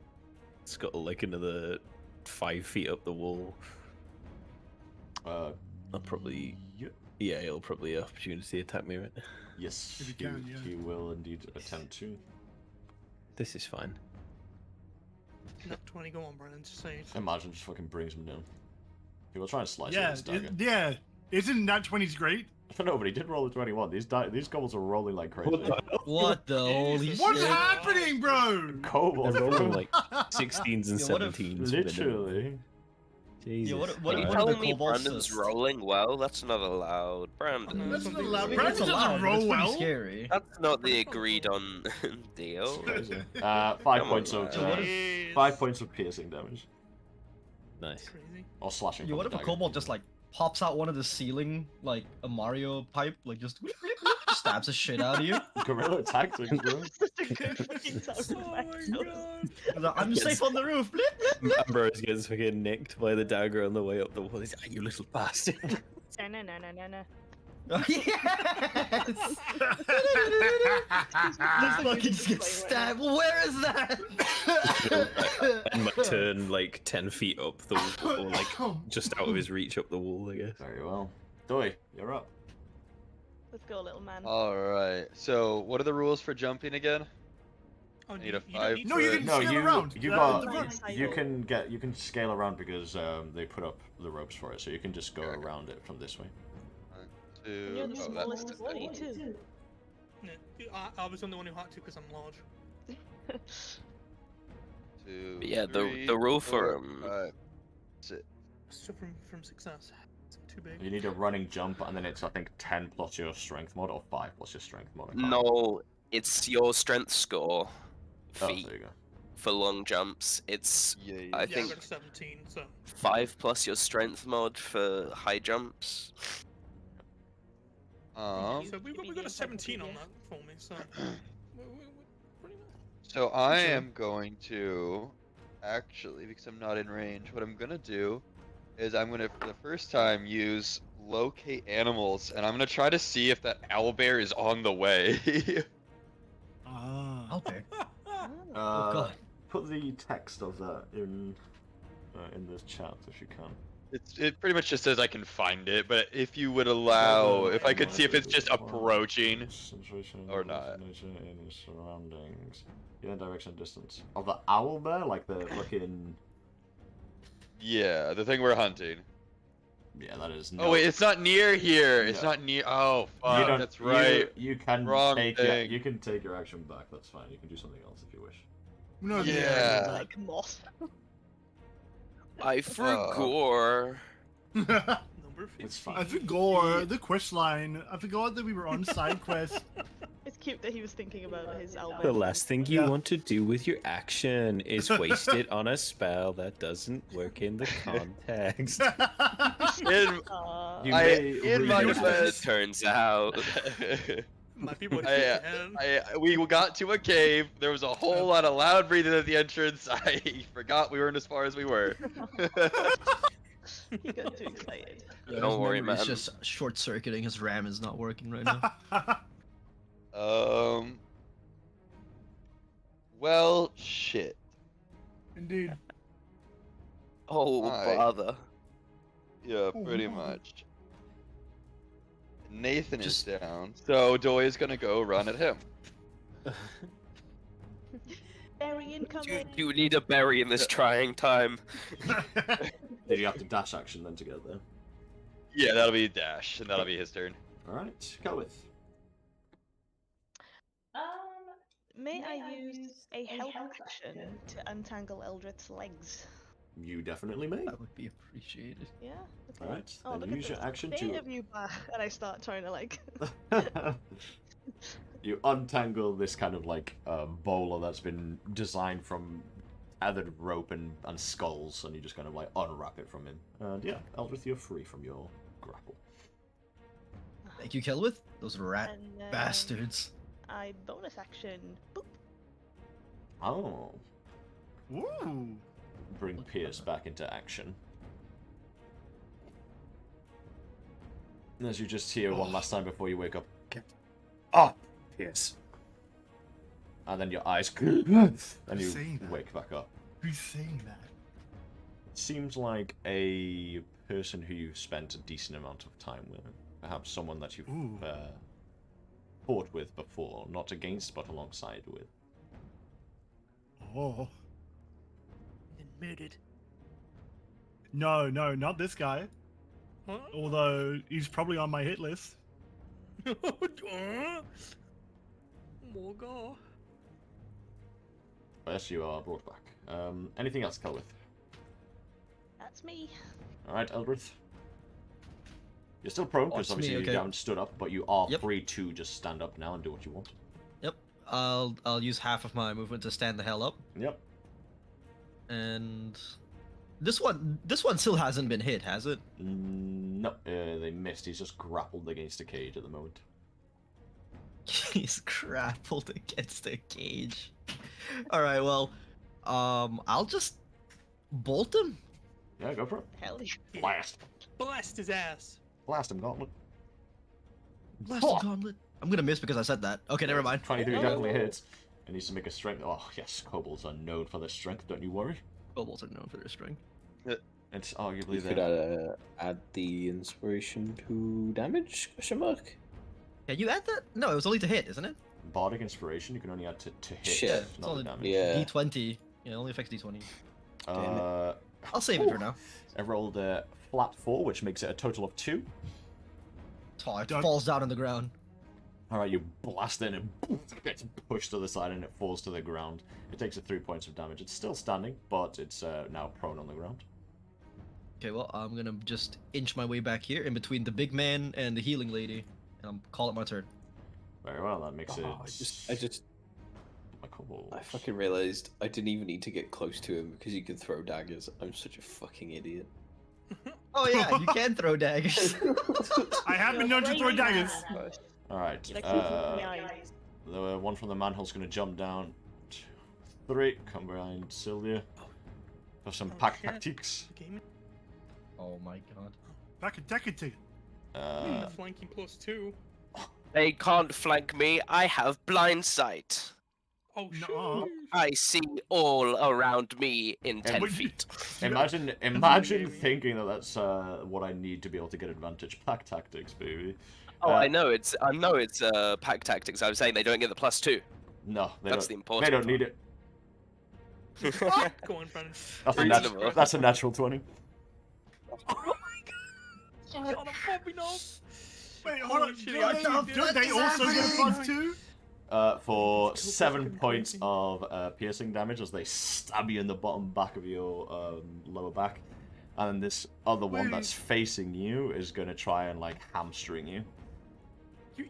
scuttle like another 5 feet up the wall. I'll probably, yeah, he'll probably opportunity attack me, right? Yes, If you can, yeah. he will indeed attempt to. This is fine. Nat 20, go on, Brandon, just say it. Imagine just fucking brings him down. He will try and slice Yeah, with his dagger. yeah. Isn't Nat 20's great? No, but he did roll a 21. These kobolds are rolling like crazy. What the holy shit? What's happening, bro? Kobolds They're are rolling like 16s and Yeah, what if- 17s. literally. Jesus. what Are you if telling the me kobolds Brandon's just- rolling well? That's not allowed. Brandon. That's not Something- allowed. I mean, Brandon it's doesn't allowed, but roll it's pretty well. scary. That's not the agreed on deal. Crazy. 5 Come on, points of man. Jeez. 5 points of piercing damage, Nice. Crazy. or slashing. Yo, from what the if a dagger. kobold just like pops out one of the ceiling like a Mario pipe, like just stabs the shit out of you? Guerrilla tactics, bro. Such a good fucking sound Oh my effect. god. He's like, I'm Yes. safe on the roof. Blip, blip, blip. Ambrose gets fucking nicked by the dagger on the way up the wall. He's like, you little bastard. No, no, no, no, no, no. Oh, yes! Fucking just get stabbed. Where is that? And might turn like 10 feet up the wall, or like just out of his reach up the wall, I guess. Very well. Doi, you're up. Let's go, little man. Alright, so what are the rules for jumping again? Oh, Need a don't 5 need No, to- you can No, scale you around. you The got rope. you can scale around because they put up the ropes for it, so you can just go around it from this way. And you're the Oh, smallest that's body, too. No, I was the only one who had to because I'm large. 2, But yeah, the 3, rule for 4, 5, 6. So from success. It's too big. You need a running jump, and then it's I think 10 plus your strength mod, or 5 plus your strength mod. I can't No, it's your strength score. remember. Feet Oh, there you go. for long jumps. It's Yeah, I Yeah, I think got a 17, so 5 plus your strength mod for high jumps. so we got a 17 on that for me. So we're pretty nice. So I am going to actually, because I'm not in range, what I'm gonna do is I'm gonna, for the first time, use locate animals, and I'm gonna try to see if that owlbear is on the way. Okay. Oh. Oh god. Put the text of that in this chat if you can. It pretty much just says I can find it, but if you would allow, if I could see if it's just approaching or not. In the surroundings. Yeah, direction and distance. Of the owl bear? Like the fucking... Yeah, the thing we're hunting. Yeah, that is Oh wait, it's not near here. It's Yeah. not near. Oh You fuck, don't- that's right. You can Wrong take thing. you can take your action back. That's fine. You can do something else if you wish. No, Yeah. Like moth. I forgot. Number 15. It's fine. I forgot the quest line. I forgot that we were on side quest. It's cute that he was thinking about his album. The last thing you Yeah. want to do with your action is waste it on a spell that doesn't work in the context. You I, may in my reuse it. defense, Turns out. Might be what we got to a cave. There was a whole lot of loud breathing at the entrance. I forgot we weren't as far as we were. He got too excited. Don't worry, It's man. just short circuiting. His RAM is not working right now. Well, shit. Indeed. Oh, Hi. bother. Yeah, Oh, pretty no. much. Nathan Just- is down, so Doy is gonna go run at him. Berry incoming. You need a berry in this trying time. Did you have to dash action then to get there? Yeah, that'll be dash, and that'll be his turn. Alright, go with. May I use a help action to untangle Eldrith's legs? You definitely may. That would be appreciated. Yeah. Okay. Alright, Oh, then look at use your this. action State to... of you back, and I start trying to like. You untangle this kind of like bowler that's been designed from tethered rope and skulls, and you just kind of like unwrap it from him. And yeah, Eldrith, you're free from your grapple. Thank you, Celwydd. Those rat And then bastards. I bonus action. Boop. Oh, Ooh. bring Pierce back into action. And as you just hear one last time before you wake up, get up, Pierce. And then your eyes, and you Saying that. wake back up. Who's saying that? Seems like a person who you've spent a decent amount of time with. Perhaps someone that you've Ooh. fought with before, not against but alongside with. Oh. Been murdered. No, not this guy. Huh? Although he's probably on my hit list. Morgar. Yes, you are brought back. Anything else, Celwydd? That's me. Alright, Eldrith. You're still prone, because That's me, obviously okay. you haven't stood up, but you are Yep. free to just stand up now and do what you want. Yep. I'll use half of my movement to stand the hell up. Yep. And this one still hasn't been hit, has it? No, they missed. He's just grappled against a cage at the moment. He's grappled against a cage. All right, well, I'll just bolt him. Yeah, go for it. Hell yeah. Blast. Blast his ass. Blast him, Gauntlet. Blast the gauntlet. I'm gonna miss because I said that. Okay, never mind. 23 definitely hits. It needs to make a strength. Oh, yes, kobolds are known for their strength, don't you worry. Kobolds are known for their strength. It's arguably You could add the inspiration to damage? Question mark. Can you add that? No, it was only to hit, isn't it? Bardic Inspiration, you can only add to hit, Shit. Yeah, it's not only the damage. Yeah. D20. Yeah, it only affects D20. Uh, I'll save it for now. I rolled a flat 4, which makes it a total of 2. Oh, it Don't- falls down on the ground. Alright, you blast in and it gets pushed to the side and it falls to the ground. It takes 3 points of damage. It's still standing, but it's now prone on the ground. Okay, well, I'm gonna just inch my way back here in between the big man and the healing lady, and I'll call it my turn. Very well, that makes it... Oh, I just a kobold. I fucking realized I didn't even need to get close to him because he could throw daggers. I'm such a fucking idiot. Oh yeah, you can throw daggers. I have been known to throw daggers. Alright, Like looking in the eyes. the one from the manhole's gonna jump down. 2, 3, come behind Syldia. For some Oh, pack shit. tactics. Game. Oh my god. Back a decade. Flanking +2. They can't flank me. I have blind sight. Oh shit. Nuh-uh. I see all around me in 10 would- feet. Imagine Gaming. thinking that that's what I need to be able to get advantage. Pack tactics, baby. Oh, I know it's pack tactics. I was saying they don't get the +2. No, That's the they important don't need it. Go on, Brandon. That's a natural 20. On a popping off. Wait, hold on. Shit, I Don't they also get a +2? For It's so 7 fucking points crazy. of piercing damage as they stab you in the bottom back of your lower back. And this other one that's facing you is going to try and, like, hamstring you.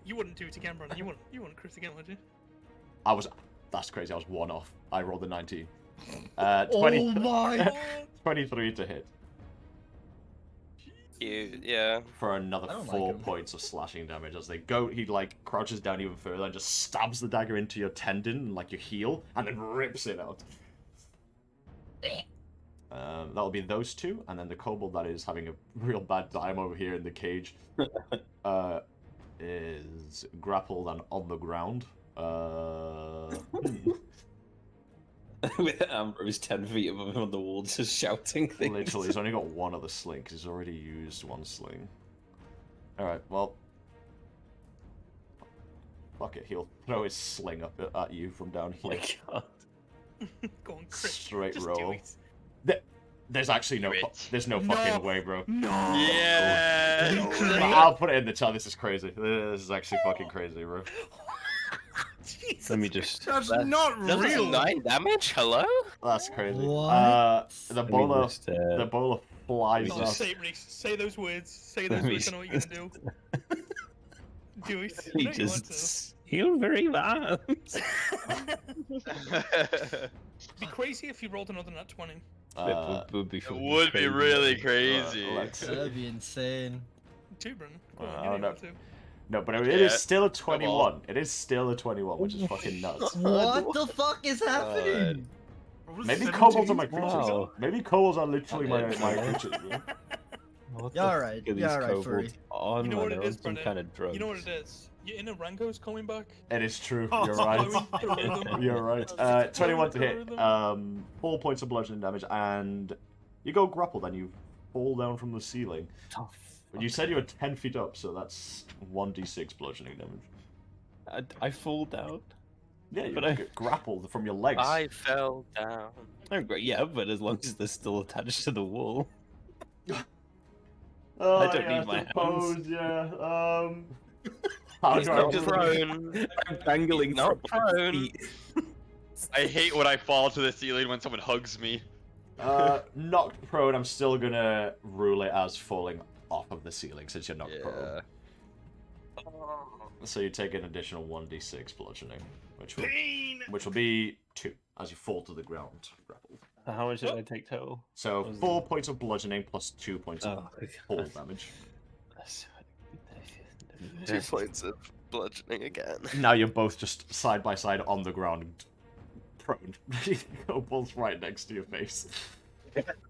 You wouldn't do it again, Brandon. You wouldn't crit again, would you? That's crazy, I was 1 off. I rolled a 19. 20, Oh my! 23 to hit. Yeah. For another I don't 4 like him. points of slashing damage as they go. He like crouches down even further and just stabs the dagger into your tendon, like your heel, and then rips it out. That'll be those two, and then the kobold that is having a real bad time over here in the cage is grappled and on the ground. With Ambrose 10 feet above him on the wall, just shouting things. Literally, he's only got one other sling because he's already used one sling. Alright, well. Fuck it, he'll throw his sling up at you from down Oh here. my god. Go on, crit. Straight Just roll. do it. There's actually no, Crit. there's no No. fucking way, bro. No. Yeah. I'll put it in the chat. This is crazy. This is actually fucking crazy, bro. Jesus. Let me just. That's That- not That's real. 9 damage? Hello? That's crazy. What? The let me bowler, just, the bowler flies No, up. just say it, Reece. Say those words. Say those Let me words. I know what you're gonna do. Do it. I He know you want to. just heal very well. It'd be crazy if you rolled another nat 20. would be It fucking would be crazy. really crazy. let's- That'd be insane. Two, Brandon. Go I on, don't you know you know. want to. No, but it Yeah, is still a come 21. on. It is still a 21, which is fucking nuts. What the fuck is happening? Maybe kobolds are my creatures. Wow. Maybe kobolds are literally my Okay. creatures. Bro. What Yeah, the alright. fuck are Yeah, these alright, furry. kobolds on, You know man? what They're it on is, some Brandon? kind of drugs. You know what it is? Your inner Rango's coming back. It is true. Oh. You're right. Flowing through them. You're right. Oh, 21 to hit. through them. 4 points of bludgeoning damage, and you go grappled, and you fall down from the ceiling. Oh, You said you were 10 feet up, so that's 1d6 bludgeoning damage. I fall down. Yeah, you But I- get grappled from your legs. I fell down. Oh, great. Yeah, but as long as they're still attached to the wall. Oh, I don't yeah, need my suppose, hands. Yeah. How He's do I not roll? prone. I'm dangling He's not from my prone. feet. I hate when I fall to the ceiling when someone hugs me. Knocked prone, I'm still gonna rule it as falling off of the ceiling since you're knocked prone. So you take an additional 1d6 bludgeoning, which will be 2 as you fall to the ground, grappled. How much did I take total? So Was 4 points of bludgeoning plus 2 points of Oh, fall damage. 2 points of bludgeoning again. Now you're both just side by side on the ground, prone. Kobold's right next to your face.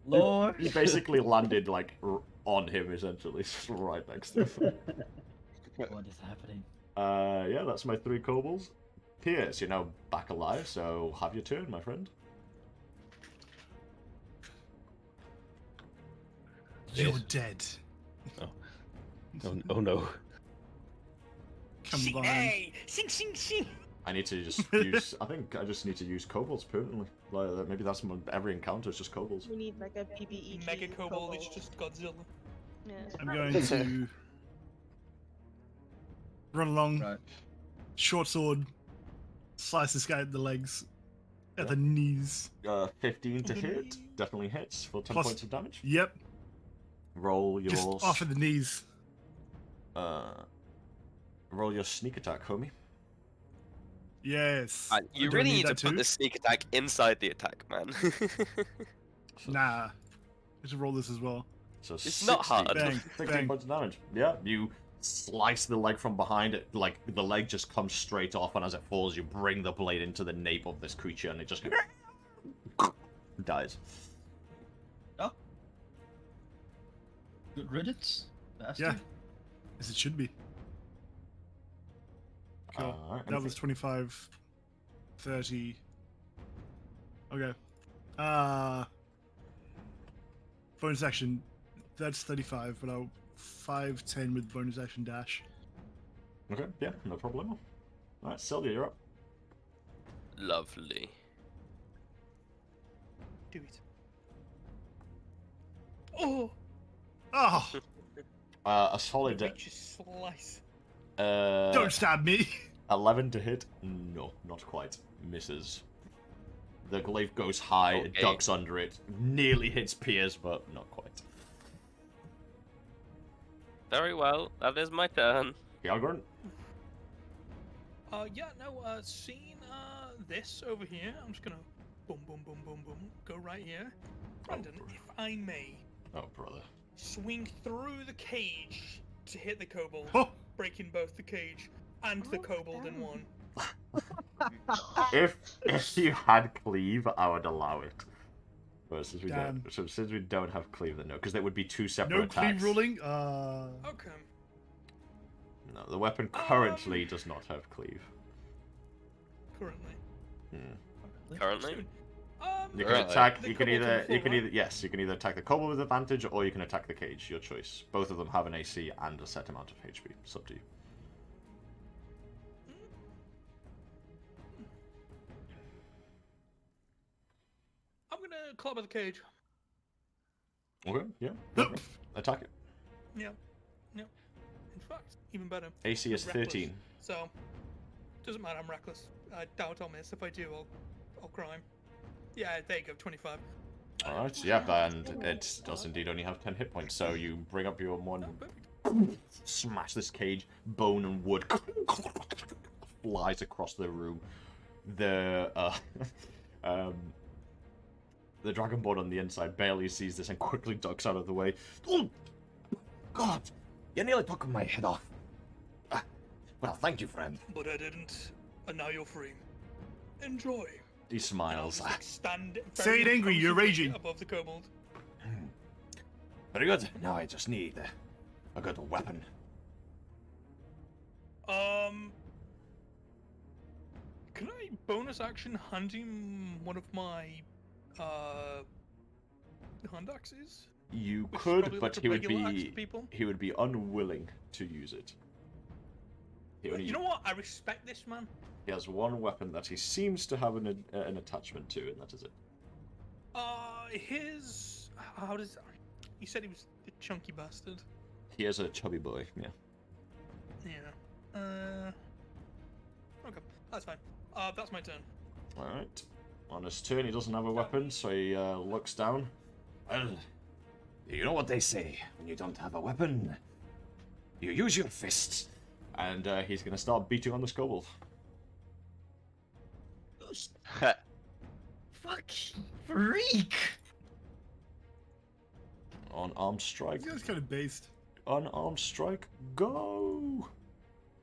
Lord. You basically landed like on him, essentially, right next to him. What is happening? Yeah, that's my 3 kobolds. Pierce, you're now back alive, so have your turn, my friend. You're dead. Oh no. Combined. Hey! Sing, sing, sing! I need to just use. I think I just need to use kobolds permanently. Like maybe that's every encounter is just kobolds. We need like a PvE. Mega Kobold is just Godzilla. Yeah. I'm going to run along, Right. short sword, slice this guy at the legs, at the knees. 15 to hit, definitely hits for 10 Plus- points of damage. Yep, Roll your just off at the knees. roll your sneak attack, homie. Yes. You Do I really need to that put too? the sneak attack inside the attack, man. Nah. Just roll this as well. So It's not 16 hard. Bang, 16 bang. points of damage. Yeah, you slice the leg from behind it, like the leg just comes straight off, and as it falls, you bring the blade into the nape of this creature, and it just dies. Good riddance, bastard. Yeah. As it should be. Cool. Alright, That was 25, 30. Okay. Bonus action. That's 35, but I'll 5, 10 with bonus action dash. Okay, yeah, no problem. Alright, Syldia, you're up. Lovely. Do it. Oh! Oh, A solid Reach a slice. don't stab me. 11 to hit. No, not quite. Misses. The glaive goes high, it Okay. ducks under it, nearly hits Piers, but not quite. Very well. That is my turn. Hjarlgron? Seeing this over here, I'm just gonna boom, boom, boom, boom, boom, go right here. Brandon, bro. if I may, Oh, brother. swing through the cage to hit the kobold, Oh, breaking both the cage and the kobold in one. If you had cleave, I would allow it. But since we Damn. don't, so since we don't have cleave, then no, because there would be two separate no attacks. cleave ruling. Okay. No, the weapon currently does not have cleave. Currently. Currently? Soon. You can Currently. attack. The You can kobold's on either. the You floor, can right? either. Yes, you can either attack the kobold with advantage, or you can attack the cage. Your choice. Both of them have an AC and a set amount of HP. It's up to you. I'm gonna clobber the cage. Okay. Yeah. go for it. Attack it. Yep. In fact, even better. AC is Reckless. 13. So, doesn't matter, I'm reckless. I doubt I'll miss. If I do, I'll cry. Yeah, there you go, 25. Alright, yep, and it does indeed only have 10 hit points, so you bring up your one, Oh, perfect. smash this cage, bone and wood flies across the room. The, the dragonborn on the inside barely sees this and quickly ducks out of the way. Oh, God! You nearly took my head off. Well, thank you, friend. But I didn't, and now you're free. Enjoy. He And I'll smiles. just, like, stand Say it very angry, you're impulsively raging. above the kobold. Very good. Now I just need a good weapon. Can I bonus action hand him one of my hand axes? You Which is could, probably but like a regular axe to people. he would be unwilling to use it. You know what? I respect this man. He has one weapon that he seems to have an attachment to, and that is it. How does... You said he was a chunky bastard. He is a chubby boy, yeah. Yeah. Okay, that's fine. That's my turn. Alright. On his turn, he doesn't have a weapon, so he looks down. Well, you know what they say. When you don't have a weapon, you use your fists. And he's going to start beating on the kobold. Fuck, freak. Unarmed strike. This guy's kind of based. Unarmed strike. Go!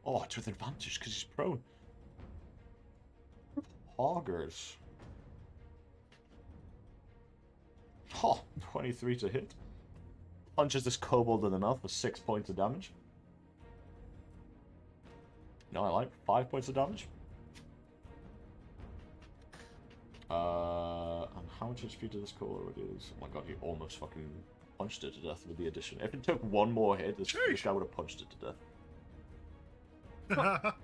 Oh, it's with advantage because he's prone. Hoggers. Oh, 23 to hit. Punches this kobold in the mouth for 6 points of damage. No, I like 5 points of damage. And how much HP did this kobold already lose? Oh my god, he almost fucking punched it to death with the addition. If it took one more hit, this guy would have punched it to death.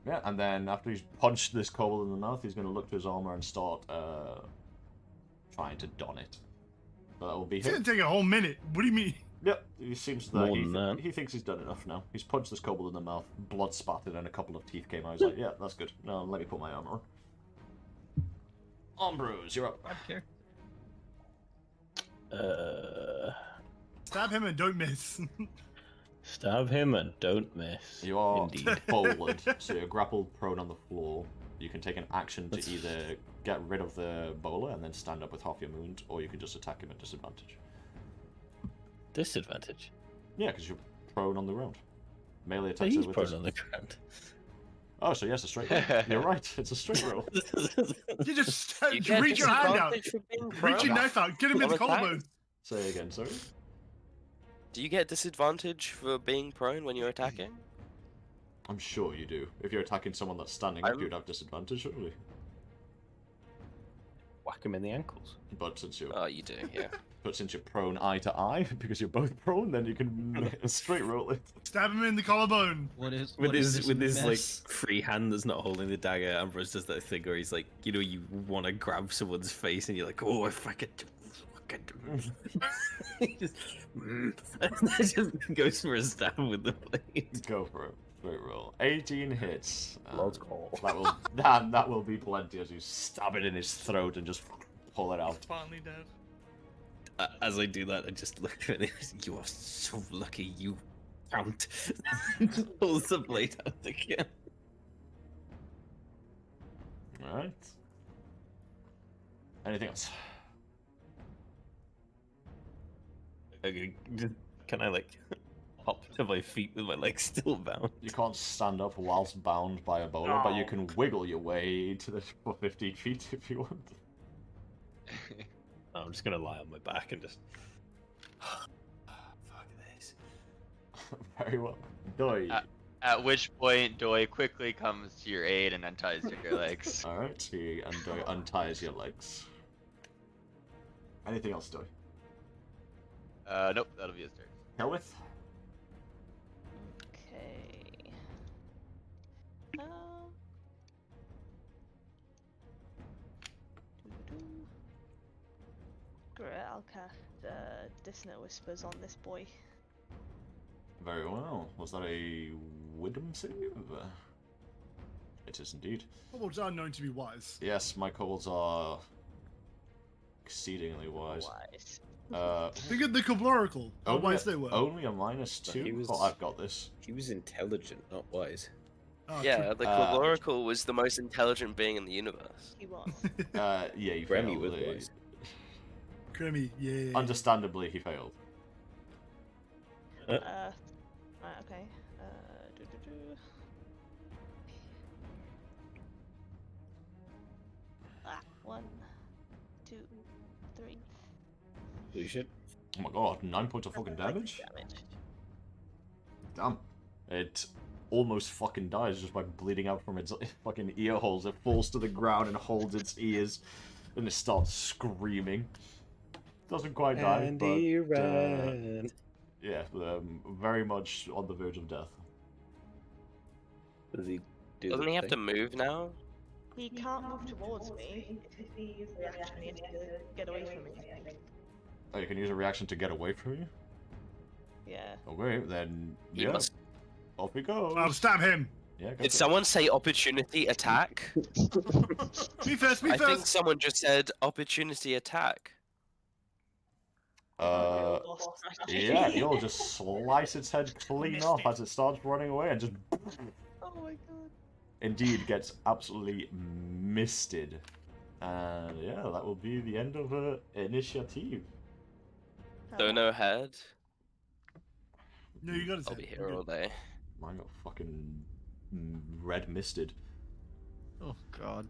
Yeah, and then after he's punched this kobold in the mouth, he's going to look to his armor and start trying to don it. So that will be It's gonna him. take a whole minute. What do you mean? Yep, he seems that More than that. he thinks he's done enough now. He's punched this kobold in the mouth, blood spattered, and a couple of teeth came out. He's like, yeah, that's good. Now let me put my armor on. Ambrose, you're up. I don't care. Stab him and don't miss. Stab him and don't miss. You are Indeed. bowled, so you're grappled prone on the floor. You can take an action to That's- either get rid of the bowler and then stand up with half your wound, or you can just attack him at disadvantage. Disadvantage. Yeah, because you're prone on the ground. Melee So attacks he's are with prone dis- on the ground. Oh, so yes, a straight roll. You're right, it's a straight roll. You just You get reach your hand out. disadvantage for being Reach your prone. knife out. Get him in the What attack? collarbone. Say again, sorry? Do you get disadvantage for being prone when you're attacking? I'm sure you do. If you're attacking someone that's standing up, I'm- you'd have disadvantage, surely. Whack him in the ankles. But since you're Oh, you do, yeah. But since you're prone eye to eye, because you're both prone, then you can straight roll it. Stab him in the collarbone. What is With what is his this like mess? free hand that's not holding the dagger, Ambrose does that thing where he's like, you know, you want to grab someone's face and you're like, oh, if I could, he just, and just goes for a stab with the blade. Go for it. Straight roll. 18 hits. Let's go. That will be plenty as you stab it in his throat and just pull it He's out. finally dead. As I do that, I just look at him. You are so lucky, you count. Pulls the blade out again. Alright. Anything else? Okay, can I like hop to my feet with my legs still bound? You can't stand up whilst bound by a bowler, but you can wiggle your way to the 15 feet if you want. I'm just gonna lie on my back and just. Fuck this. Very well. Doi. At which point, Doi quickly comes to your aid and unties your legs. Alright, he unties your legs. Anything else, Doi? Nope, that'll be his turn. Celwydd? Okay. Doo-doo-doo. Great, I'll cast Dissonant Whispers on this boy. Very well. Was that a wisdom save? It is indeed. Kobolds are known to be wise. Yes, my kobolds are exceedingly wise. Think of the Kobloracle. How wise they were. Only a -2. He was- Oh, I've got this. He was intelligent, not wise. Oh, Yeah, true. the Oracle was the most intelligent being in the universe. He was. Yeah, he Remy failed. was The- wise. Grimmy, yeah. Understandably, he failed. Right, okay. Doo-doo-doo. Ah, 1, 2, 3. Holy shit. Oh my god, 9 points of fucking damage? Damn. It almost fucking dies just by bleeding out from its fucking ear holes. It falls to the ground and holds its ears, and it starts screaming. Doesn't quite die, And but he ran. yeah, very much on the verge of death. Does he do Doesn't the he have to thing? move now? He can't move towards me. If he uses the action, he has to get away from me, I think. Oh, you can use a reaction to get away from you? Yeah. Okay, then He yeah, must. off we go. I'll stab him. Yeah, go Did for it. someone say opportunity attack? Me first, me I think first. someone just said opportunity attack. Lost strategy. Yeah, you'll just slice its head clean Missed off it. as it starts running away and just Oh my god. indeed gets absolutely misted. And yeah, that will be the end of initiative. Dono head. No, you got I'll to be here all day. Mine got fucking red misted. Oh god.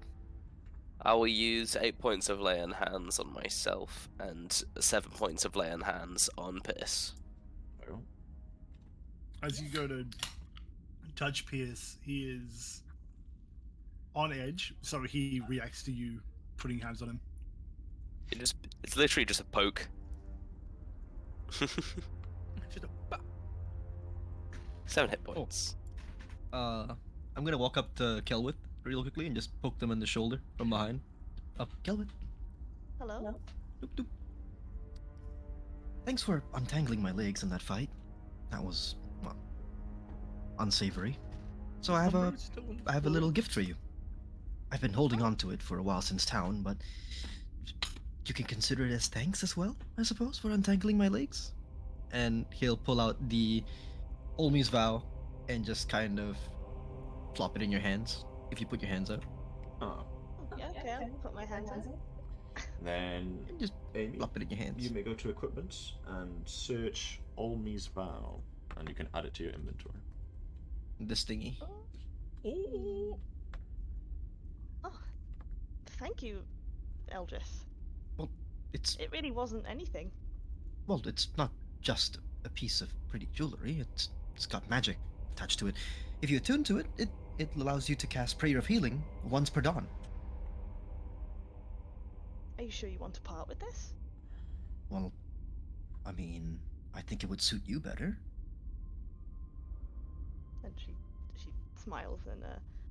I will use 8 points of lay on hands on myself and 7 points of lay on hands on Piss. Very well. As you go to touch Pierce, he is on edge, so he reacts to you putting hands on him. It's literally just a poke. Just a ba- 7 hit points. I'm gonna walk up to Celwydd real quickly and just poke them in the shoulder from behind. Up, Celwydd. Hello? Doop, doop. Thanks for untangling my legs in that fight. That was, well, unsavory. So I have a little gift for you. I've been holding on to it for a while since town, but you can consider it as thanks as well, I suppose, for untangling my legs. And he'll pull out the Olmi's vow and just kind of flop it in your hands if you put your hands out. Oh. Yeah, okay, I'll put my hands on. Then And just Amy, flop it in your hands. you may go to equipment and search Olmi's vow, and you can add it to your inventory. This thingy. Oh, Oh, thank you, Eldrith. It's It really wasn't anything. well, it's not just a piece of pretty jewelry. It's got magic attached to it. If you attune to it, it allows you to cast Prayer of Healing once per dawn. Are you sure you want to part with this? Well, I mean, I think it would suit you better. And she smiles and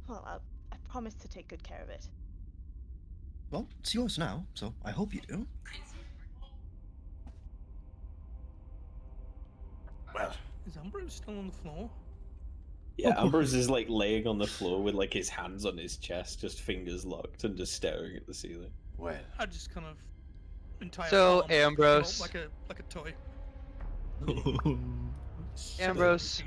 well, I promise to take good care of it. Well, it's yours now, so I hope you do. Well, Is Ambrose still on the floor? Yeah, Ambrose is like laying on the floor with like his hands on his chest, just fingers locked, and just staring at the ceiling. well. I just kind of entire So, arm up Ambrose. like a toy. Ambrose.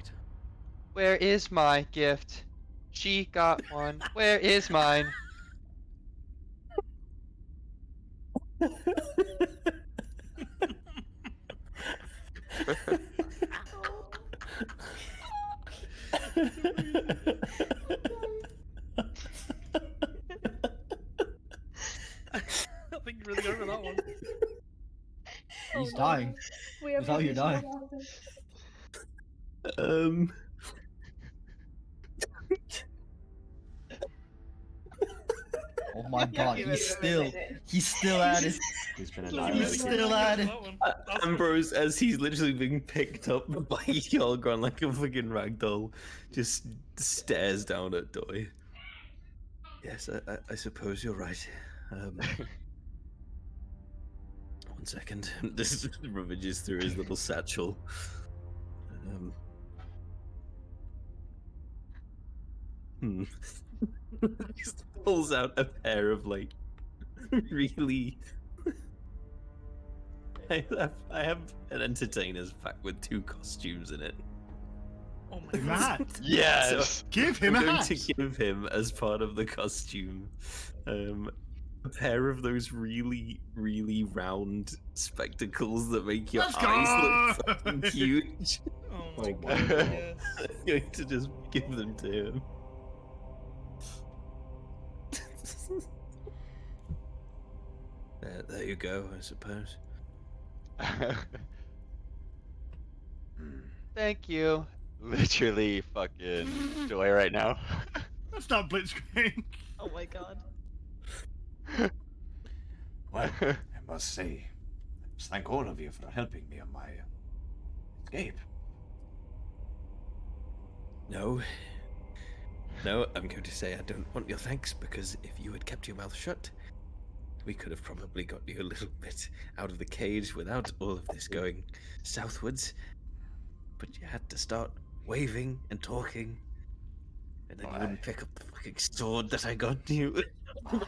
Where is my gift? She got one. Where is mine? I think you're really over that one. He's dying. We have That's how you're dying. Oh my god, he's still at it. He's been He's annihilated. still at it. Ambrose, as he's literally being picked up by Hjarlgron like a fucking ragdoll, just stares down at Doi. Yes, I suppose you're right. One second. This ravages through his little satchel. Just pulls out a pair of like really. I have an entertainer's pack with 2 costumes in it. Oh my Give him a god. hat. Yes. So Give him I'm a going hat. to give him, as part of the costume, a pair of those really, really round spectacles that make your Let's eyes go! look fucking huge. Oh my Oh god. my god. Yes. I'm going to just give them to him. There you go, I suppose. Thank you. Literally fucking joy right now. That's not blitzcrank. Oh my god. Well, I must say, thank all of you for helping me on my escape. No, I'm going to say I don't want your thanks, because if you had kept your mouth shut, we could have probably got you a little bit out of the cage without all of this going southwards. But you had to start waving and talking, and then you wouldn't pick up the fucking sword that I got you.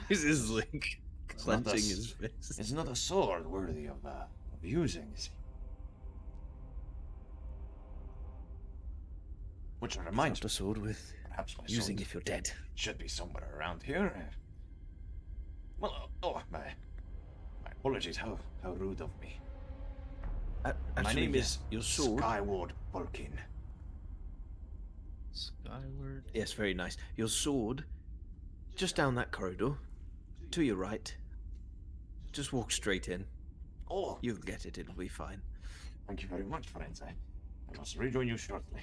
This is like It's not clenching a- his fist. It's not a sword worthy of using, you see. Which reminds Not a me, sword with perhaps my using sword if you're dead. should be somewhere around here. Well, my apologies. How rude of me. My Actually, name yes, is your sword. Skyward Valkhyn. Skyward. Yes, very nice. Your sword, just down that corridor, to your right. Just walk straight in. Oh, You'll get it. It'll be fine. thank you very much, friends. I must rejoin you shortly.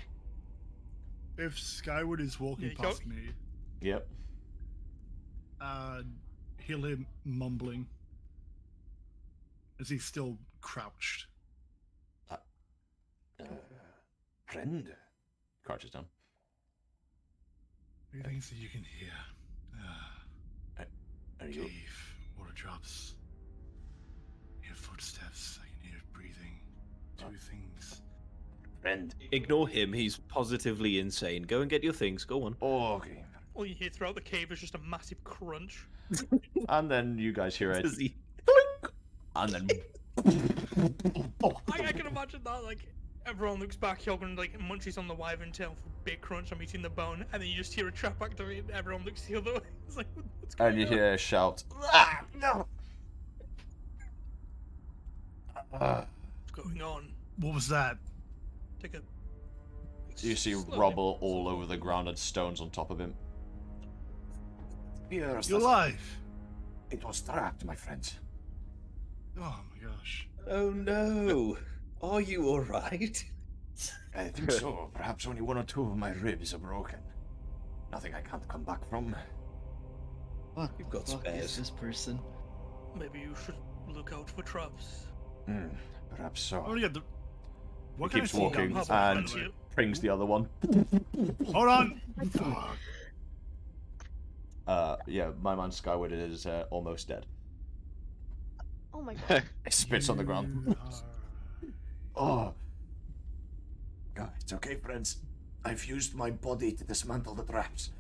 If Skyward is walking Yeah, go- past me, Yep. he'll hear mumbling as he's still crouched. Friend? Crouches down. Things that you can hear. Are you? Cave, water drops. Hear footsteps. I can hear breathing. 2 things. Friend? Ignore him. He's positively insane. Go and get your things. Go on. Oh, okay. All you hear throughout the cave is just a massive crunch. And then you guys hear it. Does he? And then I can imagine that, like, everyone looks back, Hjarlgron, like, munches on the wyvern tail for a big crunch. I'm eating the bone, and then you just hear a trap activate, and everyone looks the other way. It's like, what's going and you on? hear a shout. Ah, no. What's going on? What was that? Take a. You see slowly- rubble all over the ground and stones on top of him. Yes, You're alive. It was trapped, my friends. Oh my gosh. Oh no! Are you alright? I think so. Perhaps only one or two of my ribs are broken. Nothing I can't come back from. What You've the got fuck spares. is this person? Maybe you should look out for traps. Perhaps I so. want to get the. He What kind keeps of walking seagull is and that, by the way? brings the other one. Hold on. Fuck. Yeah, my man Skyward is almost dead. Oh my god. He spits on the ground. You are- Oh. It's okay, friends. I've used my body to dismantle the traps.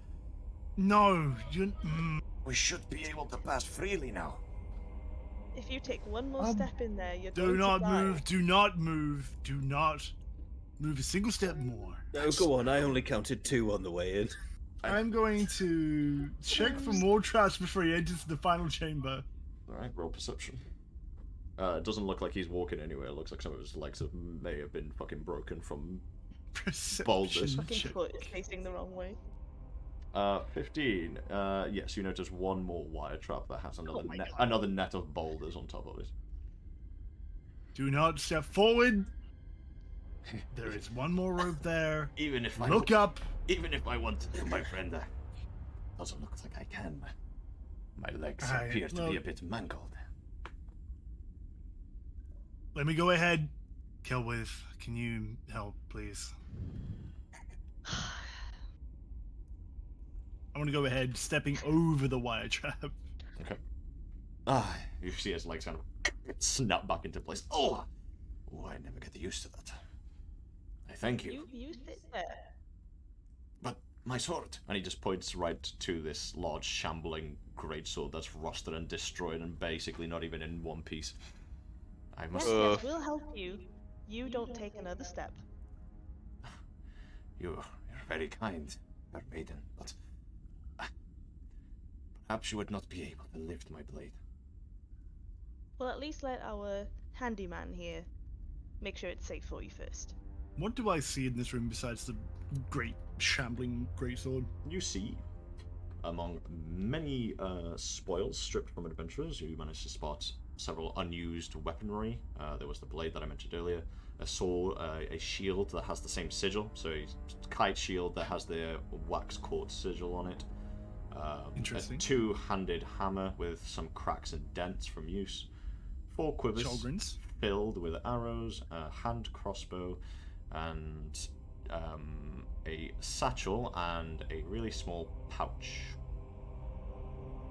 No, you. We should be able to pass freely now. If you take one more step in there, you're Do going not to die. move. Do not move. Do not move a single step more. No, go on. I only counted 2 on the way in. I'm going to check for more traps before he enters the final chamber. Alright, roll perception. It doesn't look like he's walking anywhere. It looks like some of his legs may have been fucking broken from boulders. Perception Fucking check. foot is facing the wrong way. 15. Yes, you notice one more wire trap that has another my net, God. another net of boulders on top of it. Do not step forward. There is one more rope there. Even if I Look up. Even if I want to, my friend, doesn't look like I can. My legs Aye, appear to be well- a bit mangled. Let me go ahead. Celwydd, can you help, please? I want to go ahead, stepping over the wire trap. Okay. You see his legs kind of snap back into place. Oh, I never get used to that. I thank you. You sit there. But my sword. And he just points right to this large shambling greatsword that's rusted and destroyed and basically not even in one piece. I must. Yes, yes, we'll help you. You don't take another step. You're very kind, fair maiden, but perhaps you would not be able to lift my blade. Well, at least let our handyman here make sure it's safe for you first. What do I see in this room besides the great shambling greatsword? You see, among many spoils stripped from adventurers, you managed to spot several unused weaponry. There was the blade that I mentioned earlier, a sword, a shield that has the same sigil, so a kite shield that has the wax quartz sigil on it. Interesting. A two-handed hammer with some cracks and dents from use. 4 quivers Hjarlgrons. filled with arrows, a hand crossbow, and a satchel and a really small pouch.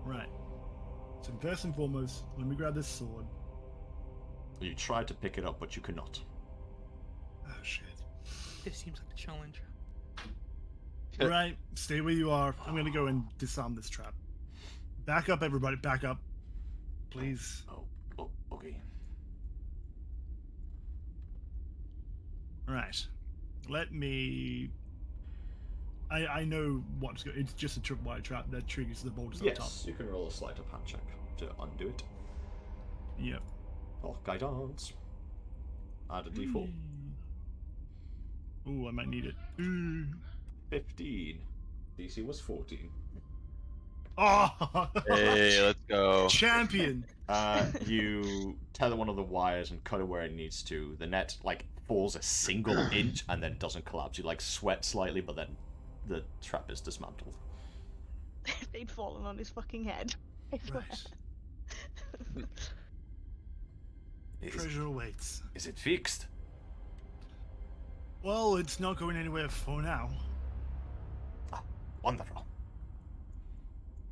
Right. So first and foremost, let me grab this sword. You tried to pick it up, but you could not. Oh shit. This seems like a challenge. Right, stay where you are. I'm gonna go and disarm this trap. Back up, everybody. Back up, please. Oh, okay. Right. Let me. I know what's going. It's just a tripwire trap that triggers the bolts on top. Yes, you can roll a sleight of hand check to undo it. Yep. Or guidance. Add a d4. Ooh, I might need it. Ooh. 15. DC was 14. Oh! Hey, let's go. Champion! You tether one of the wires and cut it where it needs to. The net falls a single inch and then doesn't collapse. You sweat slightly, but then the trap is dismantled. If they'd fallen on his fucking head. I swear. Right. Is, Treasure awaits. is it fixed? Well, it's not going anywhere for now. Wonderful.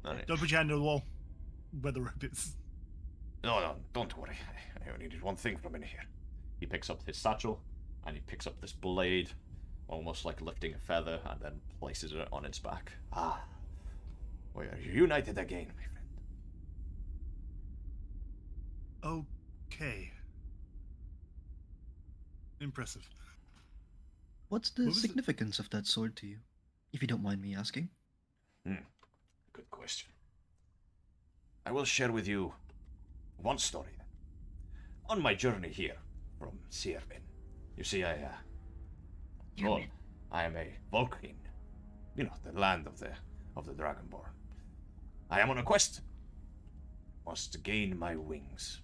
Alright. Don't put your hand on the wall. Where the rope is. No, don't worry. I only needed one thing from in here. He picks up his satchel and he picks up this blade, almost like lifting a feather, and then places it on its back. Ah, we are united again, my friend. Okay. Impressive. What's the What was it? significance of that sword to you, if you don't mind me asking? Good question. I will share with you one story then. On my journey here from Siervin, you see, I am a Valkhyn, the land of the Dragonborn. I am on a quest. Must gain my wings.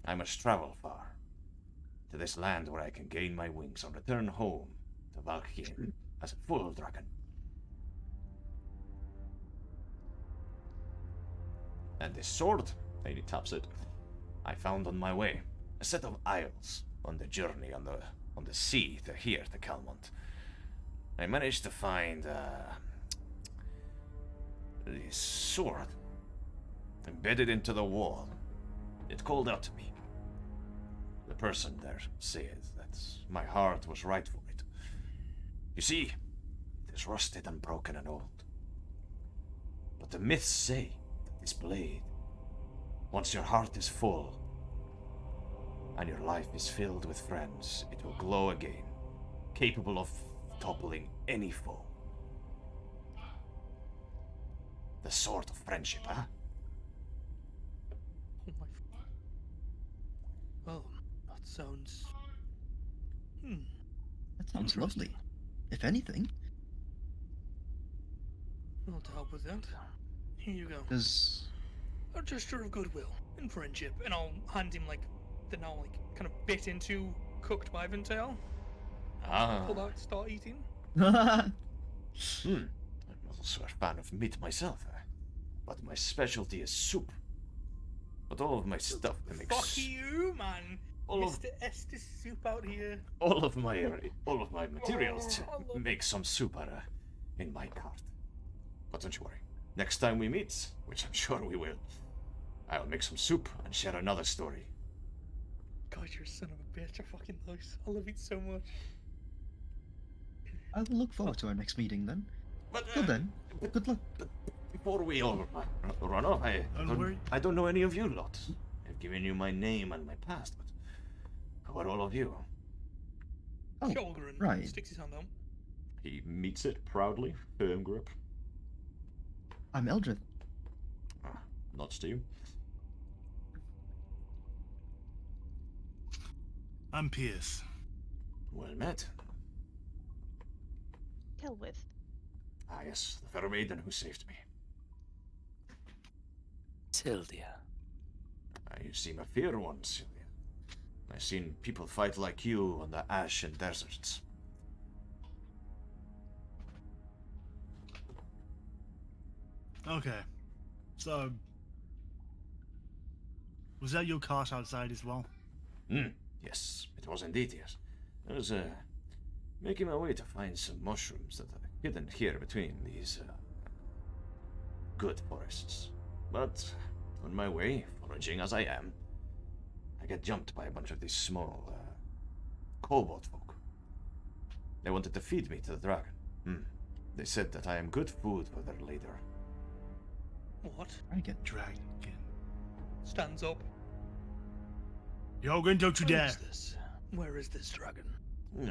I must travel far to this land where I can gain my wings and return home to Valkhyn as a full dragon. And this sword, and he taps it, I found on my way. A set of isles on the journey on the sea to here to Calmont. I managed to find this sword embedded into the wall. It called out to me. The person there said that my heart was right for it. You see, it is rusted and broken and old. But the myths say that this blade, once your heart is full and your life is filled with friends, it will glow again, capable of toppling any foe. The sword of friendship, huh? Oh my. Well, that sounds. That sounds lovely. If anything. Well, to help with that, here you go. Does A gesture of goodwill and friendship, and I'll hand him like the now like kind of bit into cooked wyvern tail. Pull out, start eating. I'm also a fan of meat myself, but my specialty is soup. But all of my stuff to make Fuck you, man. Mr. Estes soup out here. all of my materials to make some soup are in my cart. But don't you worry. Next time we meet, which I'm sure we will, I'll make some soup and share another story. God, you're a son of a bitch. I fucking love it so much. I will look forward to our next meeting then. But Till then, good luck. before we all run off, I don't know any of you lot. I've given you my name and my past, but who are all of you? Oh, Hjarlgron right. sticks his hand out. He meets it proudly, firm grip. I'm Eldrith. Nods to you. I'm Pierce. Well met. Celwydd. Ah, yes, the fair maiden who saved me. Syldia. You seem a fair one, Syldia. I've seen people fight like you on the ashen deserts. Okay. So, was that your cart outside as well? Yes, it was indeed, yes. I was, making my way to find some mushrooms that are hidden here between these, good forests. But, on my way, foraging as I am, I get jumped by a bunch of these small, kobold folk. They wanted to feed me to the dragon. They said that I am good food for their leader. What? I get Dragon. Stands up. Hjarlgron, don't you Where dare! is this? Where is this dragon?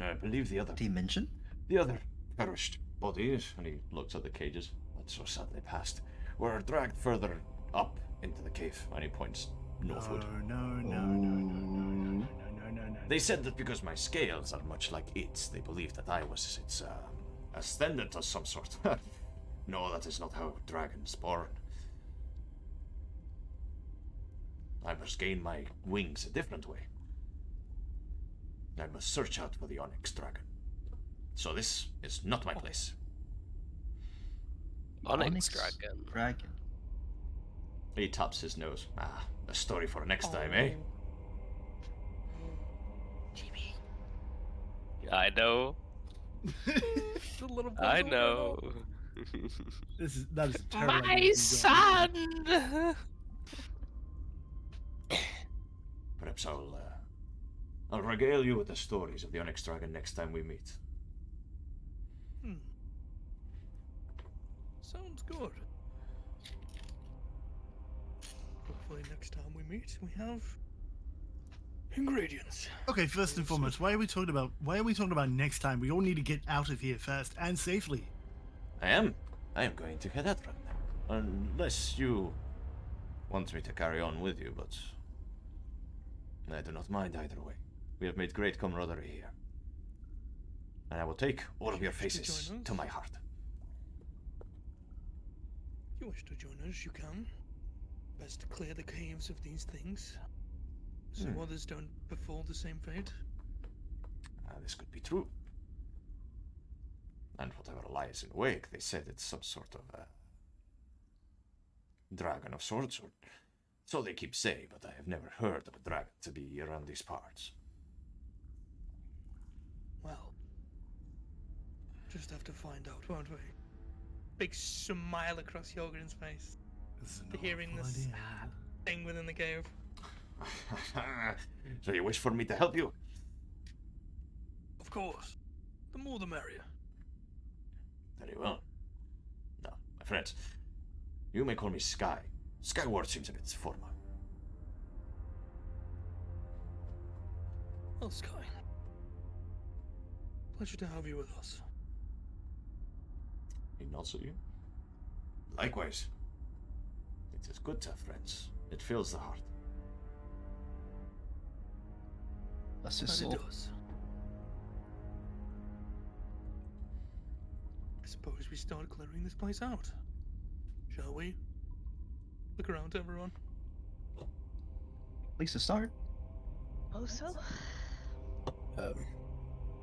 I believe the other dimension. The other perished bodies, and he looks at the cages that so sadly passed, were dragged further up into the cave, and he points northwood. No. They said that because my scales are much like its, they believed that I was its ascendant of some sort. No, that is not how dragons born. I must gain my wings a different way. I must search out for the Onyx dragon. So this is not my place. Onyx dragon. Dragon. He taps his nose. A story for next time, eh? Chibi. I know. The little boy's I all know. That is terrible. My son. Perhaps I'll regale you with the stories of the Onyx dragon next time we meet. Sounds good. Hopefully next time we meet, we have ingredients. Okay, first and foremost, why are we talking about next time? We all need to get out of here first and safely. I am going to head out right now. Unless you want me to carry on with you, but I do not mind either way. We have made great camaraderie here. And I will take all of your faces to my heart. If you wish to join us, you can. Best to clear the caves of these things, so others don't befall the same fate. this could be true. And whatever lies in wake, they said it's some sort of dragon of sorts, or so they keep saying, but I have never heard of a dragon to be around these parts. Well, just have to find out, won't we? Big smile across Hjarlgron's face. This is an Hearing awful this idea. thing within the cave. So you wish for me to help you? Of course. The more the merrier. Very well. Now, my friends, you may call me Sky. Skyward seems a bit formal. Well, Sky. Pleasure to have you with us. He nods at you. Likewise. It is good to have friends. It fills the heart. Bless his And it soul. does. I suppose we start clearing this place out. Shall we? Look around, everyone. Place to start. Oh, so?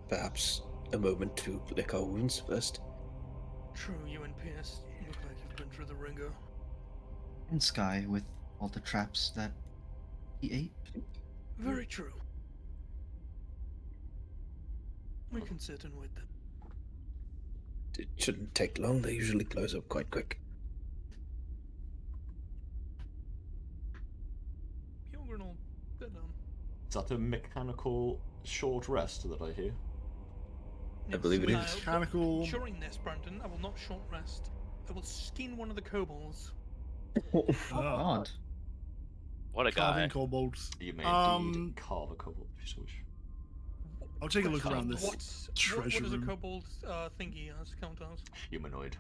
Perhaps a moment to lick our wounds first. True, you and Pierce look like you've been through the ringer. And Sky with all the traps that he ate. Very true. We can sit and wait then. It shouldn't take long, they usually close up quite quick. Hjarlgron will sit down. Is that a mechanical short rest that I hear? I believe it is. Mechanical. During this, Brandon, I will not short rest. I will skin one of the kobolds. Oh, God. What a Carving guy. kobolds. You may indeed carve a kobold if you so wish. I'll take a look around this What treasure does a room. kobold thingy as count as? Humanoid.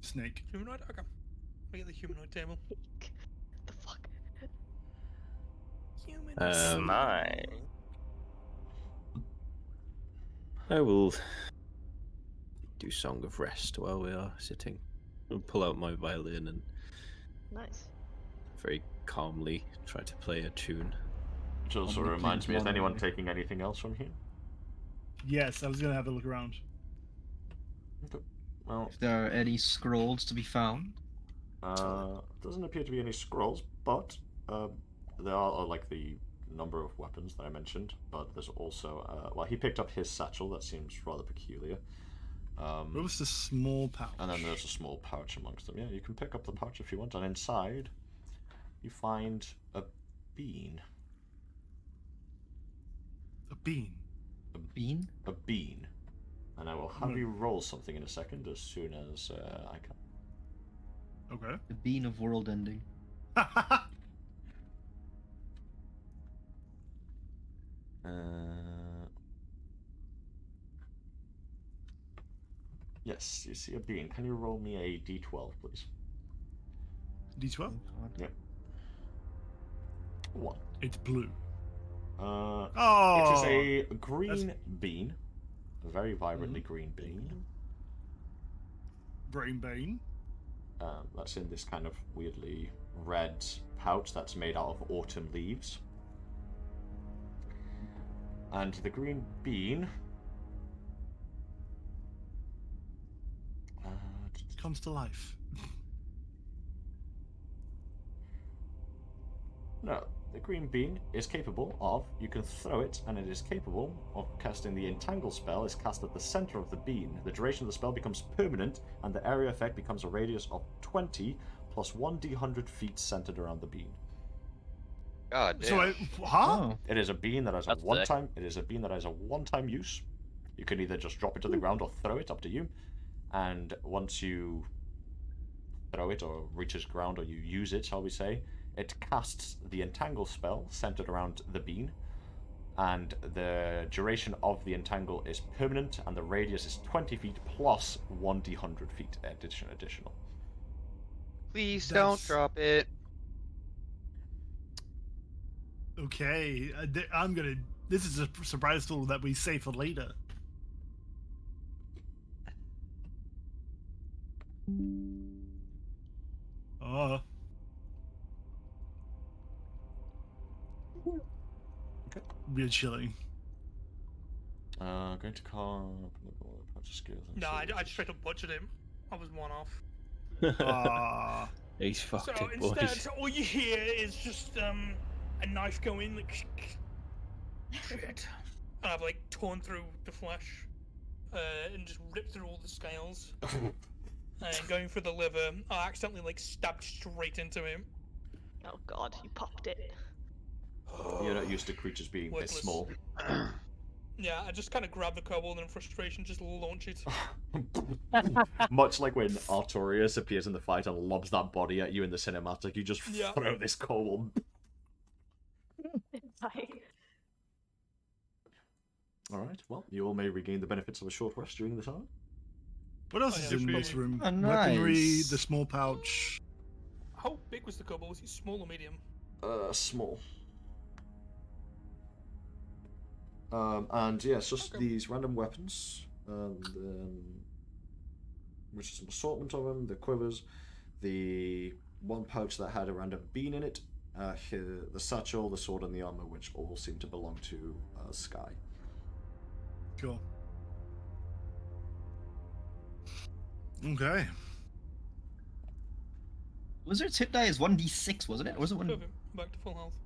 Snake. Humanoid? Okay. We get the humanoid table. The fuck? Humanoid. Snide. I will do Song of Rest while we are sitting. I'll pull out my violin and Nice. very calmly try to play a tune. Which also Probably reminds me, is plays anyone one. taking anything else from here? Yes, I was gonna have a look around. Okay. Well, If there are any scrolls to be found. doesn't appear to be any scrolls, but there are like the number of weapons that I mentioned, but there's also well, he picked up his satchel. That seems rather peculiar. What was the small pouch? And then there's a small pouch amongst them. Yeah, you can pick up the pouch if you want, and inside you find a bean. A bean. Bean? A bean. And I will have you roll something in a second as soon as I can. Okay. The bean of world ending. Yes, you see a bean. Can you roll me a d12, please? D12? Yep. 1. It's blue. It Oh! is a green bean. A very vibrantly green bean. Brain bane. That's in this kind of weirdly red pouch that's made out of autumn leaves. And the green bean... Comes to life. No, the green bean is capable of, you can throw it, and it is capable of casting the Entangle spell is cast at the center of the bean. The duration of the spell becomes permanent, and the area effect becomes a radius of 20 plus 1d100 feet centered around the bean. God damn. So huh? Oh. It is a bean that has a That's sick. one-time. It is a bean that has a one-time use. You can either just drop it to the ground or throw it, up to you. And once you throw it or reaches ground or you use it, shall we say, it casts the Entangle spell centered around the bean, and the duration of the Entangle is permanent, and the radius is 20 feet plus 1d100 feet additional. Please That's- don't drop it. Okay. I'm gonna. This is a surprise tool that we save for later. Oh. Okay. We're chilling. going to carve. Skills. No, I straight up butchered him. I was one off. Ah. He's fucked So it, boys. instead, all you hear is just a knife going like shit, and I've like torn through the flesh, and just ripped through all the scales. And going for the liver, I accidentally like stabbed straight into him. Oh god, you popped it. You're not used to creatures being this Worthless. small. Yeah, I just kind of grab the kobold and in frustration just launch it. Much like when Artorias appears in the fight and lobs that body at you in the cinematic, you just Yeah. throw this kobold. It's like, Alright, well, you all may regain the benefits of a short rest during the time. What else Oh, is yeah, in probably. this room? Oh, Weaponry, nice. the small pouch. How big was the kobold? Was he small or medium? Small. And yeah, it's just Okay. these random weapons, which is an assortment of them, the quivers, the one pouch that had a random bean in it, here, the satchel, the sword, and the armor, which all seem to belong to Sky. Cool. Okay. Wizard's hit die is 1d6, wasn't it? Or was it 1d4? Perfect. Back to full health.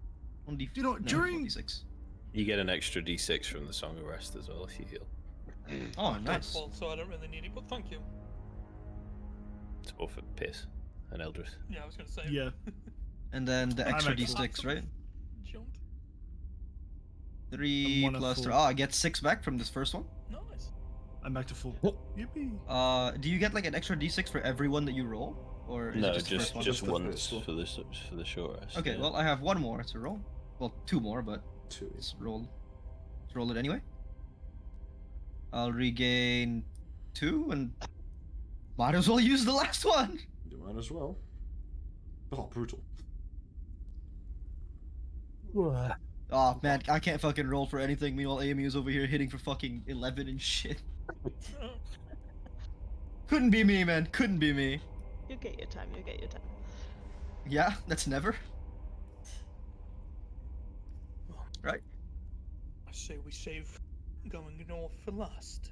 You know, during- 1d6. You get an extra d6 from the Song of Rest as well if you heal. Oh, That's nice. fault, so I don't really need it, but thank you. It's both for Piss and Eldrith. Yeah, I was gonna say. Yeah. And then the I'm extra at full. d6, right? Jumped. 3 I'm one plus at 3. full. Oh, I get 6 back from this first one. Nice. I'm back to full. Yippee. Do you get like an extra d6 for every one that you roll? Or is No, it just the first one? just Just the once first for the short rest. Okay, yeah. well, I have one more to roll. Well, 2 more, but 2. let's roll. Let's roll it anyway. I'll regain 2 and might as well use the last one. You might as well. Oh, brutal. Oh man, I can't fucking roll for anything. Meanwhile, Aimee is over here hitting for fucking 11 and shit. Couldn't be me, man. Couldn't be me. you get your time, you get your time. Yeah, that's never. Right. I say we save going north for last.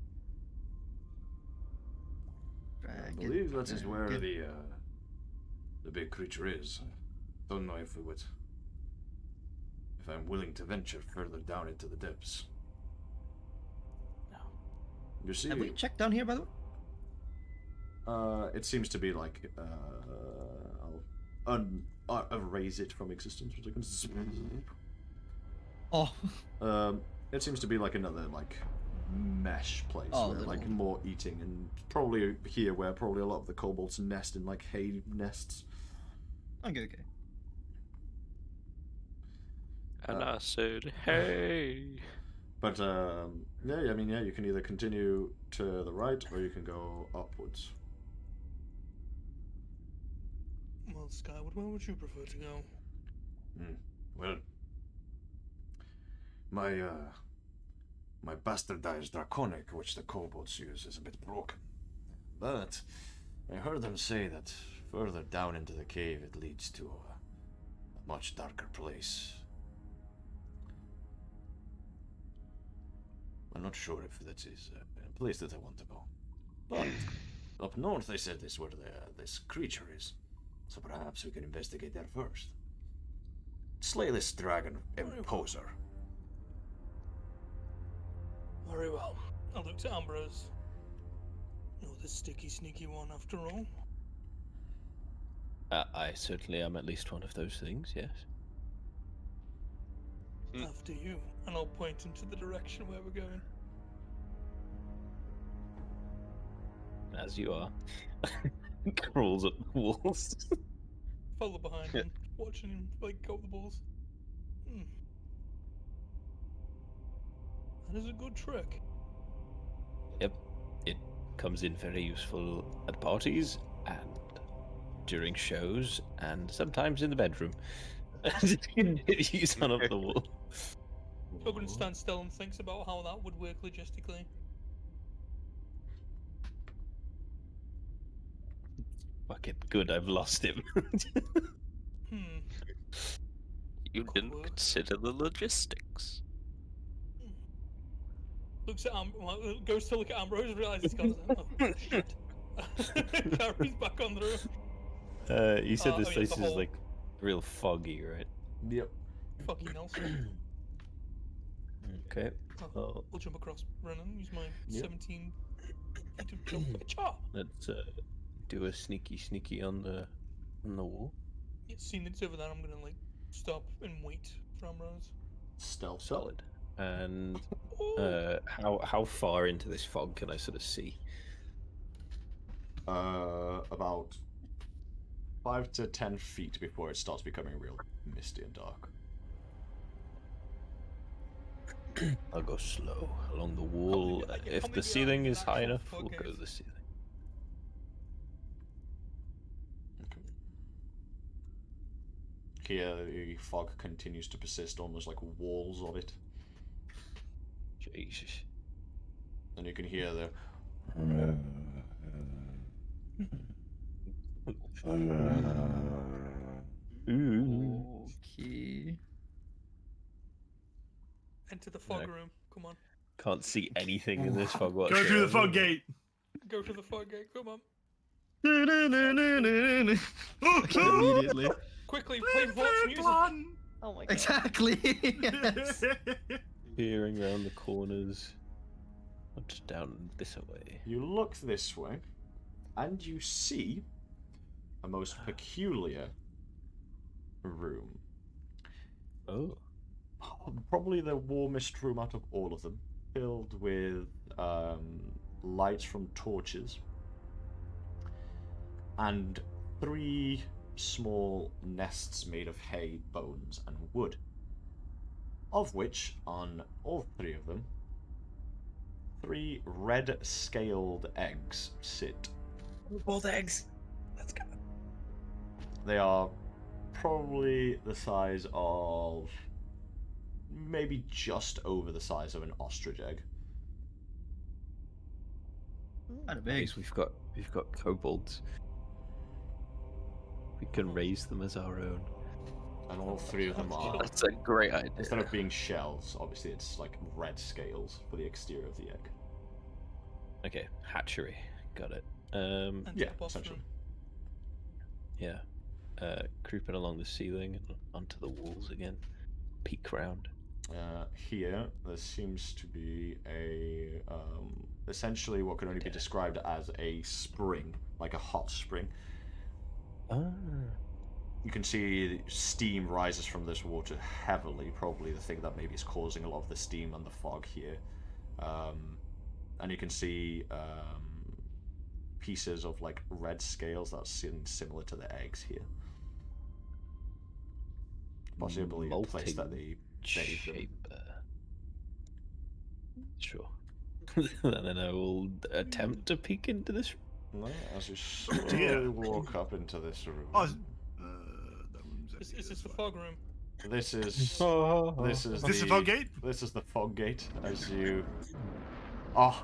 I Dragon. believe that is where Dragon. the big creature is. Don't know if I'm willing to venture further down into the depths. You see, Have we checked down here, by the way? it seems to be like I'll erase it from existence. But I can Oh. it seems to be like another like mesh place Oh, where like little- more eating, and probably here where probably a lot of the kobolds nest in like hay nests. Okay. And I said, hey. But yeah, I mean, yeah, you can either continue to the right or you can go upwards. Well, Skyward, where would you prefer to go? Well, my bastardized draconic, which the kobolds use, is a bit broken. But I heard them say that further down into the cave it leads to a much darker place. I'm not sure if that is a place that I want to go. But up north they said this where this creature is. So perhaps we can investigate there first. Slay this dragon imposer. Very well. I'll look to Ambrose. You're the sticky, sneaky one after all. I certainly am at least one of those things, yes. After you. And I'll point into the direction where we're going. As you are. Crawls up the walls. Follow behind him, watching him like go up the balls. That is a good trick. Yep. It comes in very useful at parties and during shows and sometimes in the bedroom. He's on up the wall. Ogren stands still and thinks about how that would work logistically. Fucking good, I've lost him. You Could didn't work. consider the logistics. Looks at goes to look at Ambrose, realizes he's got oh shit. Carries back on the roof. You said this yeah, place the is hole. like real foggy, right? Yep. Fucking Nelson. Okay. I'll jump across, Brennan. Use my Yep. 17 feet of jump. Cha! Let's do a sneaky on the wall. Yeah, seeing that it's over there, I'm gonna like stop and wait for Ambrose. Stealth. Solid. And Oh, how far into this fog can I sort of see? About 5 to 10 feet before it starts becoming real misty and dark. I'll go slow along the wall. Can't we If be the ceiling around is the high actual enough, fog we'll go gates? to the ceiling. Here, the fog continues to persist, almost like walls of it, Jesus. and you can hear the Okay. enter the fog No. room. Come on. Can't see anything in this fog Go whatsoever. through the fog gate. Go to the fog gate. Come on. Immediately. Quickly, play Vault's music. Oh my god. Exactly. Yes. Peering around the corners. Not just down this way. You look this way, and you see a most peculiar room. Oh. Probably the warmest room out of all of them, filled with lights from torches, and 3 small nests made of hay, bones, and wood, of which, on all 3 of them, 3 red-scaled eggs sit. Both eggs. Let's go. They are probably the size of maybe just over the size of an ostrich egg. Kind of big. Nice, we've got kobolds. We can raise them as our own. And all 3 of them are, That's a great idea. instead of being shells, obviously it's like red scales for the exterior of the egg. Okay, hatchery. Got it. Enter Yeah, the boss essentially. room. Yeah. Creeping along the ceiling and onto the walls again. Peek round. Here, there seems to be a, essentially what can only be described as a spring, like a hot spring. Ah. You can see steam rises from this water heavily, probably the thing that maybe is causing a lot of the steam and the fog here. And you can see pieces of like red scales that seem similar to the eggs here. Possibly a place that they bathe them. Shape. Sure. And then I will attempt to peek into this room. No, as you slowly walk up into this room. Oh, that room's empty Is this as the well. fog room? This is Is this the fog gate? This is the fog gate. As you, oh,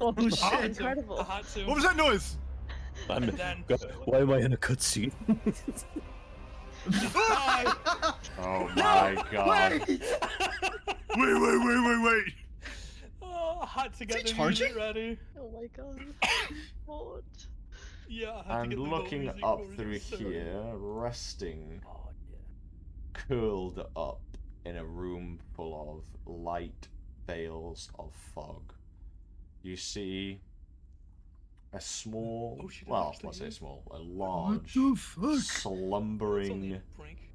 Oh shit. I Incredible. had to. What was that noise? I'm, Then- why am I in a cutscene? oh my god! Wait. Oh, I had to get he the charging? music ready. Oh my god. What? Yeah, I had to And get the looking music up for it, through so- here, resting, curled up in a room full of light veils of fog, you see a small, Oh, she didn't well, actually let's say move. small, a What large, the fuck? It's only slumbering, a break.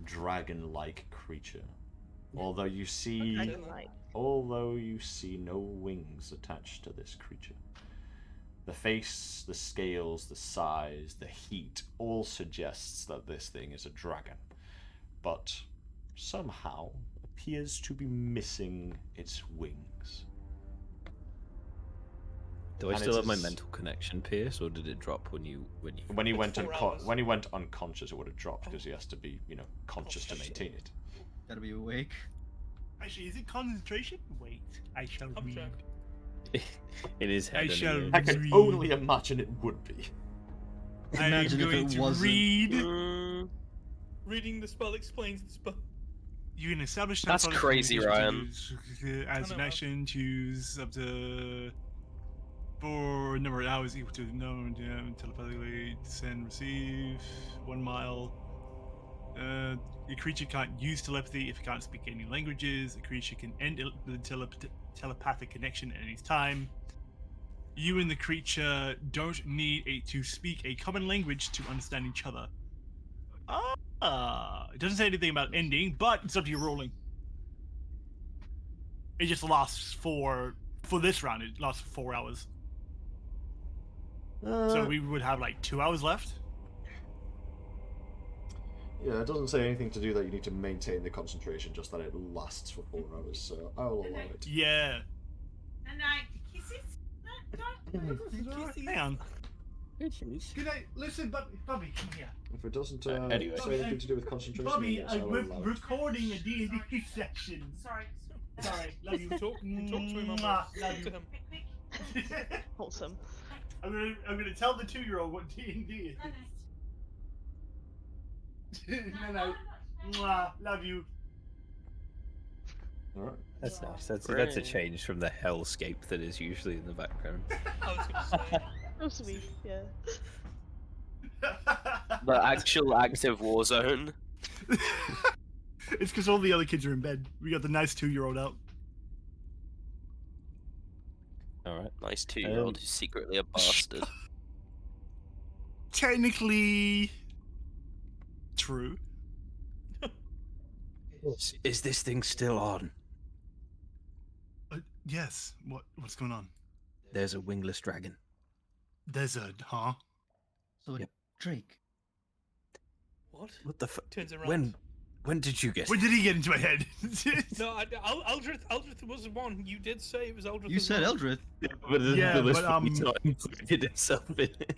dragon-like creature. Although you see, Dragon-like. although you see no wings attached to this creature. The face, the scales, the size, the heat all suggests that this thing is a dragon, but somehow appears to be missing its wings. Do I And still it have my is- mental connection, Pierce, or did it drop when you? When he It's went 4 hours. when he went unconscious, it would have dropped because he has to be, conscious to maintain it. Gotta be awake. Actually, is it concentration? Wait, I shall I'm read. checked. In his head. I shall- anyway. I can Read. only imagine it would be. Imagine I'm if going it to wasn't. read. Reading the spell explains the spell. You can establish That's telephonic crazy, communication Ryan. as an action, choose up to 4 number of hours equal to no telepathically send receive 1 mile. Your creature can't use telepathy if it can't speak any languages. A creature can end the telepathic connection at any time. You and the creature don't need to speak a common language to understand each other. It doesn't say anything about ending, but it's up to your rolling. It just lasts for this round. It lasts for 4 hours. So we would have like 2 hours left. Yeah, it doesn't say anything to do that you need to maintain the concentration, just that it lasts for 4 hours, so I will allow it. Yeah. And kisses? Hang on. Good night. Listen, Bobby, come here. If it doesn't anyway. say anything to do with concentration, Bobby, yes, I will we're allow it. recording a D&D section. Sorry. Love you. Talk to him. Mwah, Ambrose. love Talk to you. him. Wholesome. I'm gonna tell the 2-year-old what D&D is. No. Mwah, love you. Alright. That's nice. That's a Great. change from the hellscape that is usually in the background. I was gonna say. Oh, sweet. Yeah. The actual active war zone. It's because all the other kids are in bed. We got the nice 2-year-old out. All right. Nice 2-year-old who's secretly a bastard. Technically true. Is this thing still on? Yes. What's going on? There's a wingless dragon. There's a So, Yep. Drake, What? What the fuck? Turns around. When did you get? when did he get into my head? No, Eldrith was the one. You did say it was Eldrith. you as said well. Eldrith. But Yeah, the list but, was not included itself in it.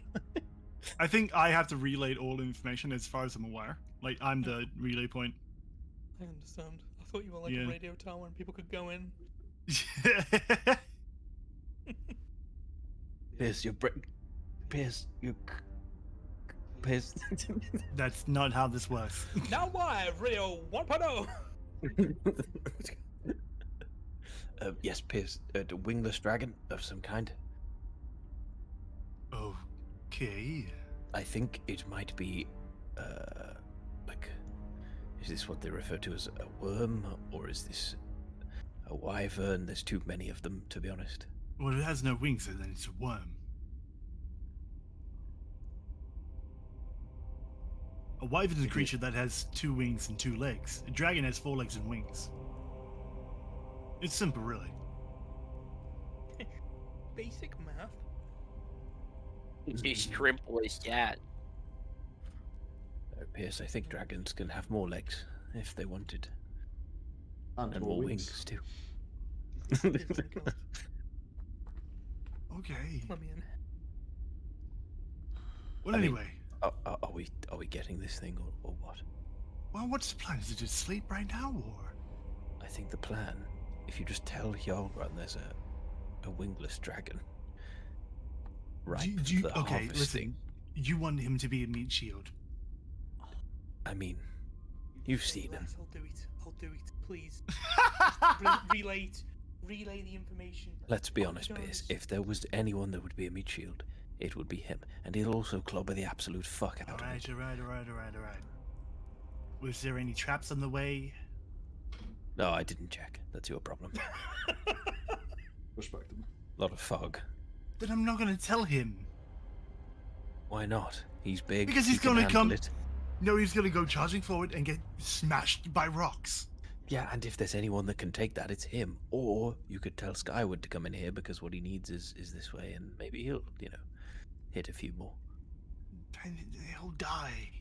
I think I have to relay all information as far as I'm aware. Like, I'm the relay point. I understand. I thought you were like Yeah. a radio tower and people could go in. Pierce, your brain. Pierce, you. Pierce. That's not how this works. Now live, Radio 1.0. Yes, Pierce. A wingless dragon of some kind. Okay. I think it might be, like, is this what they refer to as a worm, or is this a wyvern? There's too many of them, to be honest. Well, it has no wings, so then it's a worm. A wyvern is a creature that has 2 wings and 2 legs. A dragon has 4 legs and wings. It's simple, really. Basic math. His shrimp was that. Pierce, I think dragons can have more legs if they wanted, And more wings too. Okay. Let me in. Well, I mean- anyway. Are we getting this thing or what? Well, what's the plan? Is it just sleep right now, or? I think the plan, if you just tell Hjarlgron there's a wingless dragon. Right. Okay, listen. You want him to be a meat shield. I mean, you've seen him. Yes, I'll do it. Please. Relay the information. Let's be honest, Guys. Pierce. If there was anyone that would be a meat shield, it would be him, and he'll also clobber the absolute fuck out of Alright, it. alright. Was there any traps on the way? No, I didn't check. That's your problem. Respectable. A lot of fog. Then I'm not gonna tell him. Why not? He's big. Because he he's can gonna handle come- it. No, he's gonna go charging forward and get smashed by rocks. Yeah, and if there's anyone that can take that, it's him. Or you could tell Skyward to come in here because what he needs is this way, and maybe he'll, hit a few more. And he'll die.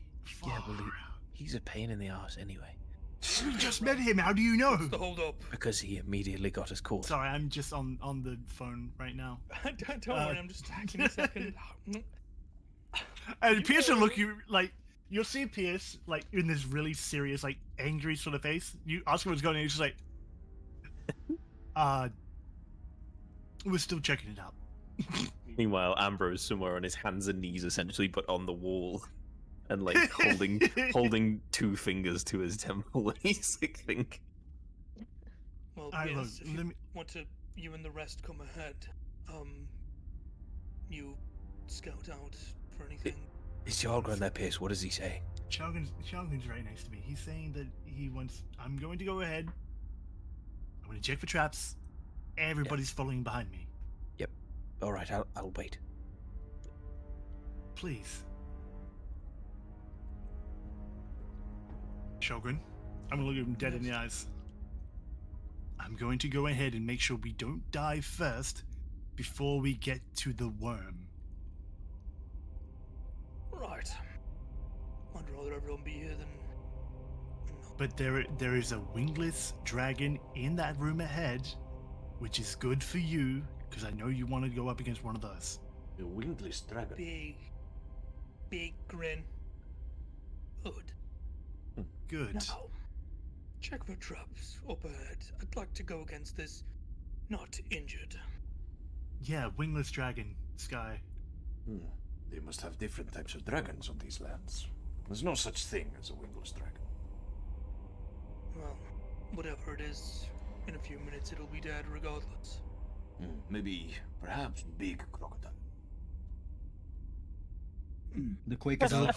Yeah, well, Far. he's a pain in the arse anyway. You just met him. How do you know? The hold up. Because he immediately got us caught. Sorry, I'm just on the phone right now. Don't worry, I'm just taking a second. And Pierce will look you like you'll see Pierce like in this really serious, like angry sort of face. You ask him what's going on, he's just like, we're still checking it out. Meanwhile, Ambrose somewhere on his hands and knees, essentially, but on the wall. and like holding 2 fingers to his temple when he's like think. Well, Alright, look, yes, if you want to, you and the rest come ahead. You scout out for anything. Is Hjarlgron there, Pierce? What does he say? Hjarlgron's right next to me. He's saying that he wants. I'm going to go ahead. I'm going to check for traps. Everybody's following behind me. Yep. All right, I'll wait. Please. Hjarlgron, I'm going to look him dead in the eyes. I'm going to go ahead and make sure we don't die first before we get to the worm. Right. I'd rather everyone be here than. But there is a wingless dragon in that room ahead, which is good for you, because I know you want to go up against one of those. A wingless dragon. Big grin. Good. Good. Now, check for traps up ahead. I'd like to go against this not injured. Yeah, wingless dragon, Sky. They must have different types of dragons on these lands. There's no such thing as a wingless dragon. Well, whatever it is, in a few minutes it'll be dead regardless. Maybe, perhaps, big crocodile. The quake is up.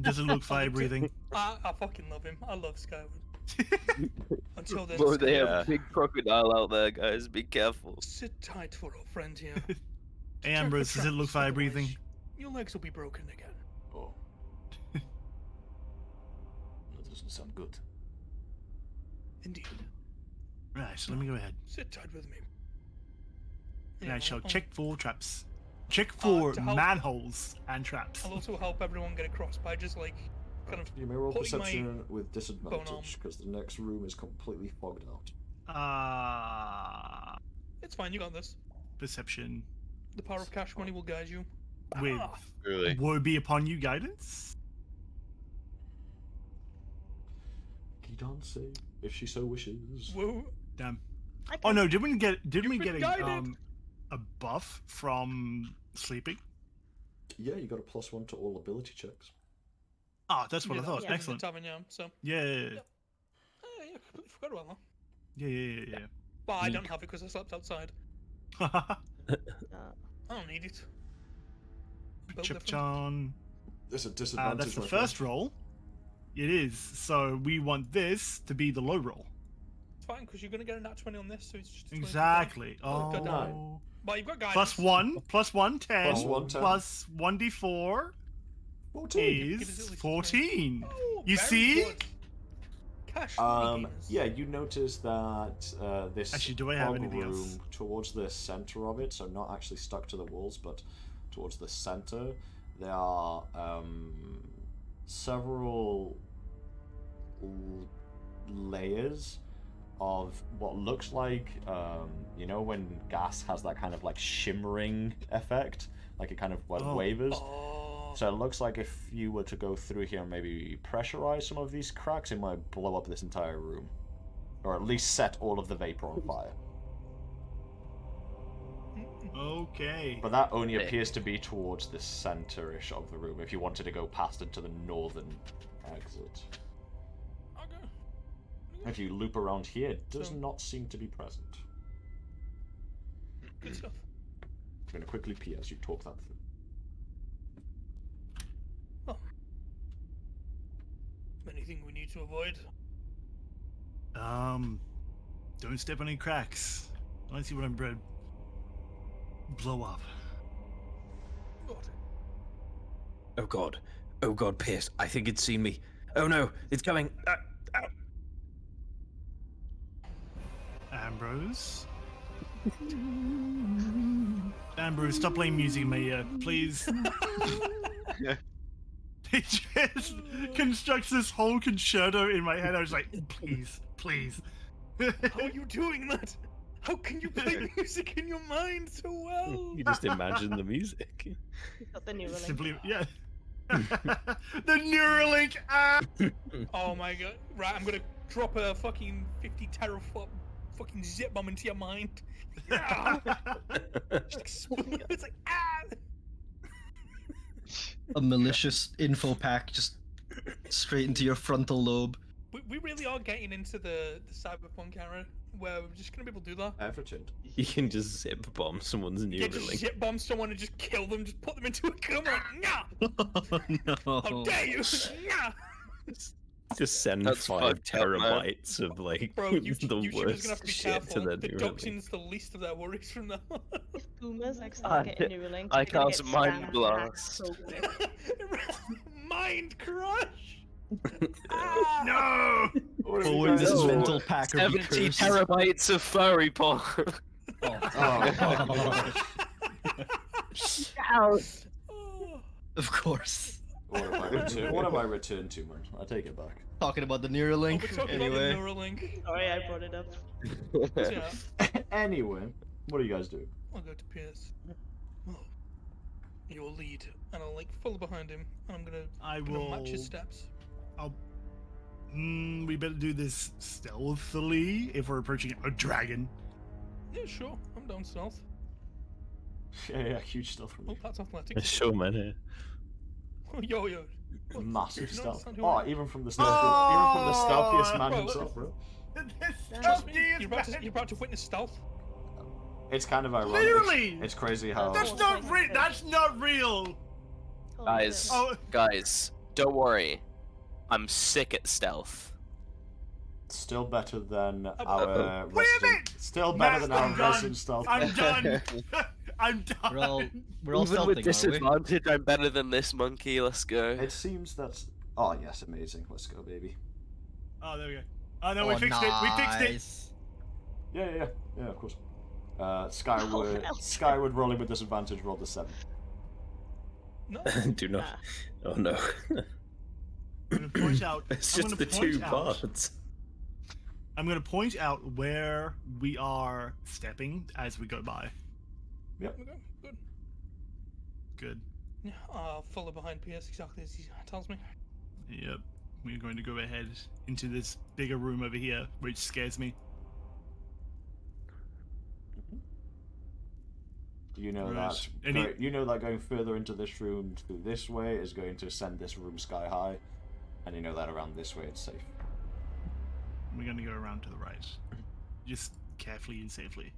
Doesn't look fire breathing. I fucking love him. I love Skyward. Until there's Bro, they have a big crocodile out there, guys. Be careful. Sit tight for our friend here. Hey, Ambrose, does it look fire breathing? Your legs will be broken again. Oh. That doesn't sound good. Indeed. Right, so let me go ahead. Sit tight with me. And I shall check for traps. Check for manholes and traps. I'll also help everyone get across by just like kind of. You may roll putting my perception with bone arm. disadvantage because the next room is completely fogged out. It's fine. You got this. Perception. The power of cash money will guide you. With Really? woe be upon you guidance. Gidon save if she so wishes. Whoa. Damn. Oh no! Didn't we get guided. a buff from sleeping? Yeah, you got a +1 to all ability checks. Ah, that's what I thought. Yeah, Excellent. Tavern, yeah, so. Yeah. Yeah, completely forgot about that. Yeah. But I don't have it because I slept outside. I don't need it. Built different. Chipchan. There's a disadvantage. That's the my first friend. roll. It is. So we want this to be the low roll. It's fine because you're gonna get a nat 20 on this, so it's just a 20. Exactly. Oh, Oh. nine. Well, you've got guidance. Plus one, 10. Plus 1, 10. Plus 1d4 14. Give us at is least 14. Oh, You very see? good. Cash money gamers. Yeah, you notice that this Actually, do I have fog anything room else? towards the center of it, so not actually stuck to the walls, but towards the center, there are several layers of what looks like, you know, when gas has that kind of like shimmering effect, like it kind of wavers. Oh. So it looks like if you were to go through here and maybe pressurize some of these cracks, it might blow up this entire room. Or at least set all of the vapor on fire. Okay. But that only appears to be towards the center-ish of the room, if you wanted to go past into the northern exit. Okay. If you loop around here, it does So- not seem to be present. Good stuff. I'm going to quickly pee as you talk that through. Anything we need to avoid? Don't step on any cracks. I want to see what I'm blow up. Got it. Oh god, Pierce, I think it's seen me. Oh no, it's coming. Ambrose? Ambrose, stop playing music in my ear, please. He just constructs this whole concerto in my head. I was like, please. How are you doing that? How can you play music in your mind so well? You just imagine the music. Got the Neuralink. Simply, yeah. The Neuralink. Oh my god. Right, I'm gonna drop a fucking 50 terafoot fucking zip bomb into your mind. Just explode. It's like, ah! a malicious info pack just straight into your frontal lobe. We really are getting into the cyberpunk era where we're just gonna be able to do that. I've returned. You can just zip bomb someone's Yeah, just Neuralink. zip bomb someone and just kill them, just put them into a coma. Nah! Oh How no. dare you! Nah! Just send That's 5 fucked up, man. terabytes of like Bro, you the YouTubers gonna have to worst be shit to careful. the The Neuralink. doxing's the least of their worries from now on. If boomers like start getting Neuralink, I they're gonna cast get Mind scammed and Blast. hacked so quick. Mind crush! No! Forward this No. mental pack or be 70 cursed. terabytes of furry porn. Oh. Oh. Of course. What have I returned to, man? I take it back. Talking about the Oh, Neuralink. we're talking Anyway. about the Neuralink. Sorry, I brought it up. Yeah, Anyway, what are you guys doing? I'll go to Pierce. Oh, you'll lead, and I'll like follow behind him, and I'm gonna match his steps. We better do this stealthily if we're approaching a dragon. Yeah, sure. I'm down stealth. Yeah, huge stuff from Oh, me. that's athletics. Sure, man. Yeah. Oh, yo. What? Massive You don't stuff. understand who Oh, I am? even from the stealthiest man Bro, himself, bro. Trust me, you're about to witness stealth. It's kind of ironic. Literally! It's crazy how. That's not real. That's not real. Guys, Oh, guys, don't worry. I'm sick at stealth. Still better than Wait our a resident. minute! Still better than our I'm done. resident stealth. I'm done. I'm done. We're all Even stealthing, with aren't we? disadvantage, I'm better than this monkey. Let's go. It seems that's. Oh yes, amazing. Let's go, baby. Oh, there we go. Oh no, we fixed it. We fixed it. nice. Yeah, of course. Skyward, well. Skyward rolling with disadvantage. Rolled a 7. No. Do not. Oh no. I'm gonna point out. It's I'm just gonna the point two out- bards. I'm gonna point out where we are stepping as we go by. Okay, good. Good. Yeah, I'll follow behind Pierce exactly as he tells me. Yep. We're going to go ahead into this bigger room over here, which scares me. You know Right. that. You know that going further into this room through this way is going to send this room sky high, and you know that around this way it's safe. We're going to go around to the right, just carefully and safely.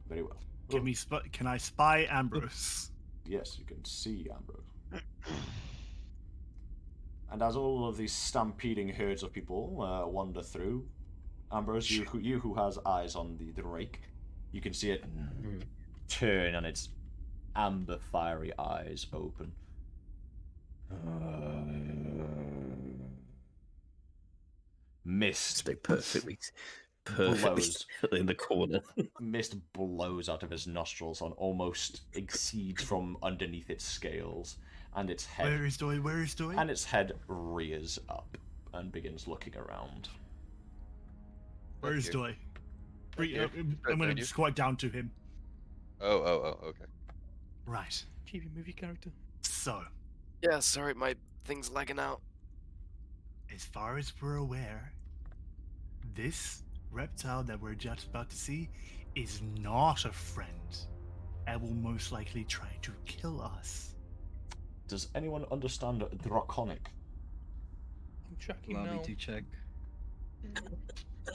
Very well. Can I spy Ambrose? Yes, you can see Ambrose. And as all of these stampeding herds of people wander through, Ambrose, you who has eyes on the drake, you can see it turn and its amber fiery eyes open. Mist Stay perfectly blows. in the corner. Mist blows out of his nostrils and almost exceeds from underneath its scales, and its head Where is Doy? Where is Doy? and its head rears up and begins looking around. Where is Doy? here. I'm Right going there, to squat down to him. Oh, okay. Right. Chibi movie character. So, Yeah, sorry, my thing's lagging out. as far as we're aware, this reptile that we're just about to see is not a friend and will most likely try to kill us. Does anyone understand Draconic? I'm checking Allow now. me to check.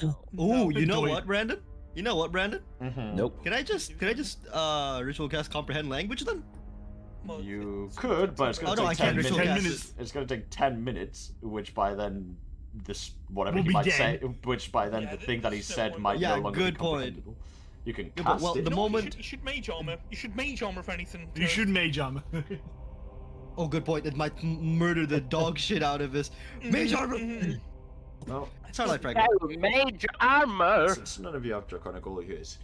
No. Oh, you know Doy. what, Brandon? You know what, Brandon? Mm-hmm. Nope. Can I just ritual cast comprehend language then? Well, You it's- could, but it's Oh going to no, I take can't 10 ritual minutes. 10 cast minutes. it. It's going to take 10 minutes, which by then this whatever We'll he be might dead. say, which by then Yeah, the thing that he there's no said point. might Yeah, no longer good be point. comprehensible. You can Yeah, but, cast well, it. the No, moment- you should mage armor. You should mage armor if anything. You should mage armor. Oh, good point. It might murder the dog shit out of us. Mage armor. Well, Starlight fragment. Major armor! since none of you have Draconic, all you hear is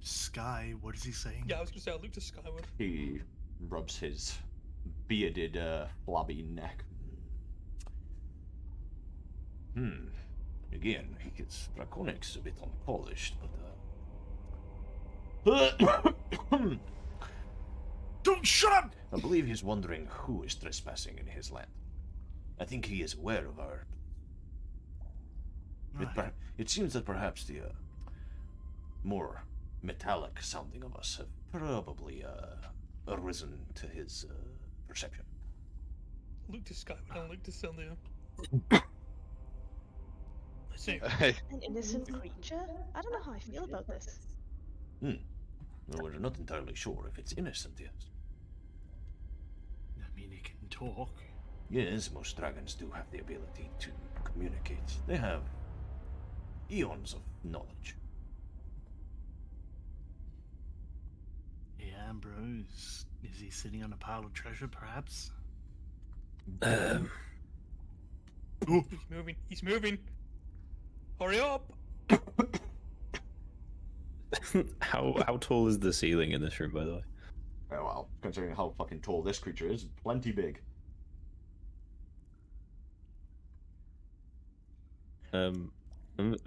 Sky, what is he saying? Yeah, I was gonna say I looked to Skyward. he rubs his bearded, flabby neck. Again, his Draconic's a bit unpolished, but Don't shut up! I believe he's wondering who is trespassing in his land. I think he is aware of our. Right. It seems that perhaps the more metallic sounding of us have probably arisen to his perception. Look to Skyward, I'll look to Syldia. So, An innocent creature? I don't know how I feel about this. Well, we're not entirely sure if it's innocent yet. I mean, it can talk. Yes, most dragons do have the ability to communicate. They have eons of knowledge. Hey, Ambrose. Is he sitting on a pile of treasure, perhaps? he's moving. He's moving. Hurry up! How tall is the ceiling in this room, by the way? Oh, well, considering how fucking tall this creature is, plenty big. I'm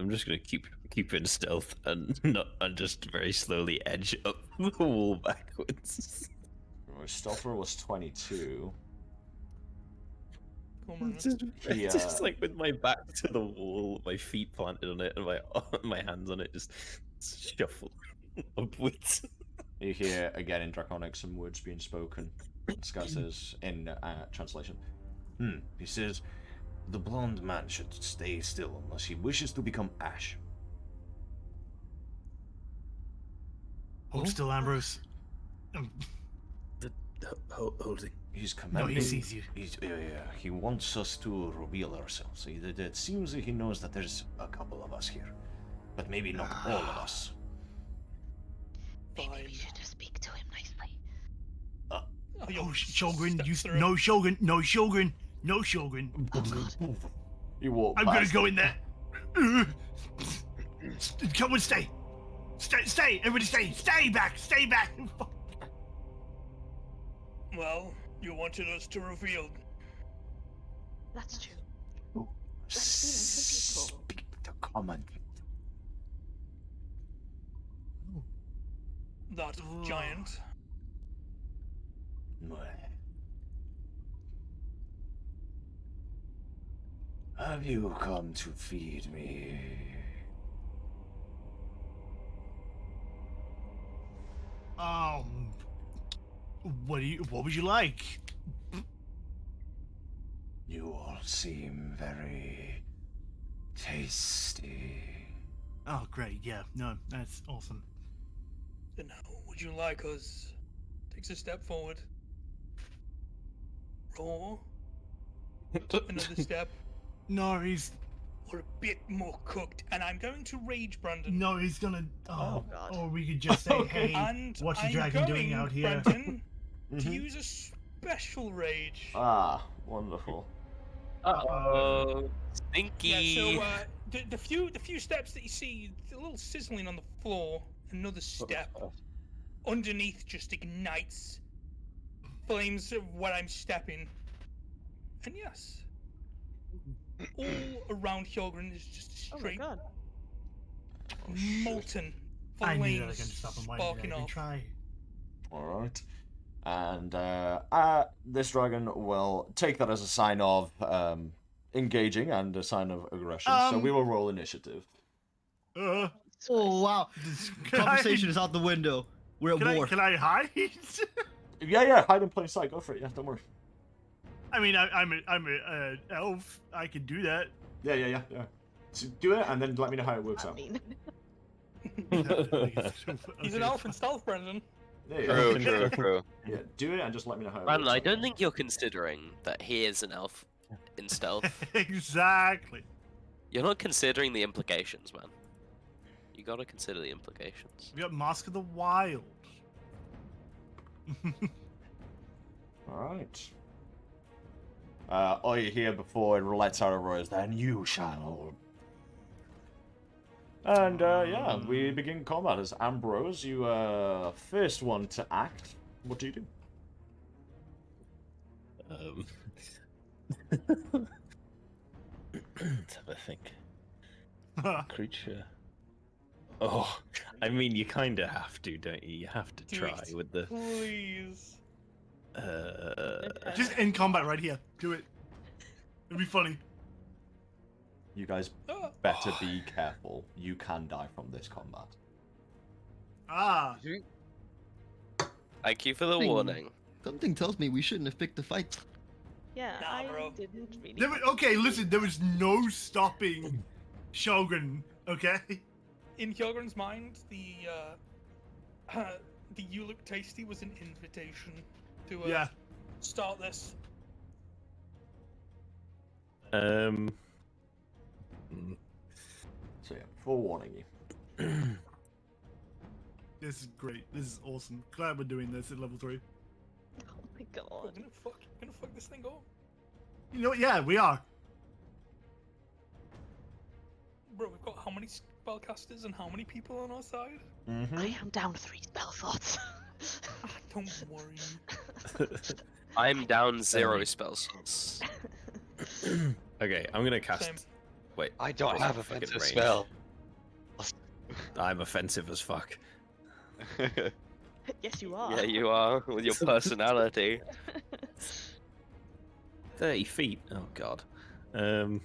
just gonna keep in stealth and just very slowly edge up the wall backwards. My stealth roll was 22. Come on, Just like with my back to the wall, my feet planted on it, and my hands on it, just shuffle upwards. You hear again in Draconic some words being spoken. This guy says in translation. He says, the blonde man should stay still unless he wishes to become ash. Hold still, Ambrose. Holding. He's commanding. No, he sees you. He wants us to reveal ourselves. It seems that he knows that there's a couple of us here, but maybe not all of us. Maybe we should just speak to him nicely. Oh, Hjarlgron, no Hjarlgron, no Hjarlgron, no Hjarlgron. Oh god. You walk I'm past gonna go in there. Come on, stay. Stay, everybody stay back. Well, you wanted us to reveal. That's true. Oh, Let's be nice to people. speak to Comet. That giant. Have you come to feed me? What would you like? You all seem very tasty. Oh, great. Yeah, no, that's awesome. Then how would you like us? Takes a step forward. Raw. Another step. No, he's Or a bit more cooked. And I'm going to rage Brandon. no, he's gonna. Oh, God. Or we could just say, hey, And what's the I'm dragon going, doing out here? Brandon, to use a special rage. Ah, wonderful. Uh-oh. Stinky. Yeah, so the few steps that you see, a little sizzling on the floor, another step. Underneath just ignites flames of where I'm stepping. And yes, all around Hjarlgron is just a Oh my straight god. molten I knew that flames against stop him. Why sparking did I even off. try? Alright. And this dragon will take that as a sign of engaging and a sign of aggression. So we will roll initiative. Oh wow, this conversation is out the window. We're at war. Can I hide? Yeah, hide in plain sight. Go for it. Yeah, don't worry. I mean, I'm an elf. I can do that. Yeah. So do it, and then let me know how it works I out. mean, He's an elf in stealth, Brandon. Yeah, True. Yeah, do it, and just let me know how it Brandon, works I out. don't think you're considering that he is an elf in stealth. Exactly. You're not considering the implications, man. You gotta consider the implications. We got Mask of the Wild. Alright. All you hear before it lets out a roar is, then you shall. And yeah, we begin combat as Ambrose. You first one to act. What do you do? Let's have a think. Creature. Oh, I mean, you kind of have to, don't you? You have to Do try it. with the. Please. Just in combat right here. Do it. It'd be funny. You guys Oh. better be careful. You can die from this combat. Ah. Thank you for the Thing. warning. Something tells me we shouldn't have picked the fight. Yeah, Nah, I bro. didn't really. Okay, listen. There was no stopping Hjarlgron. Okay. In Hjarlgron's mind, the "You look tasty" was an invitation to Yeah. start this. So yeah, forewarning you. This is great. This is awesome. Glad we're doing this at level 3. Oh my We're god. gonna fuck this thing up. You know what? Yeah, we are. Bro, we've got how many spellcasters and how many people on our side? I am down 3 spell slots. Don't worry. I'm down 0 spell slots. Okay, I'm gonna cast. Same. Wait, I don't what's have the fucking offensive range? spell. I'm offensive as fuck. Yes, you are. Yeah, you are with your personality. 30 feet. Oh god. I don't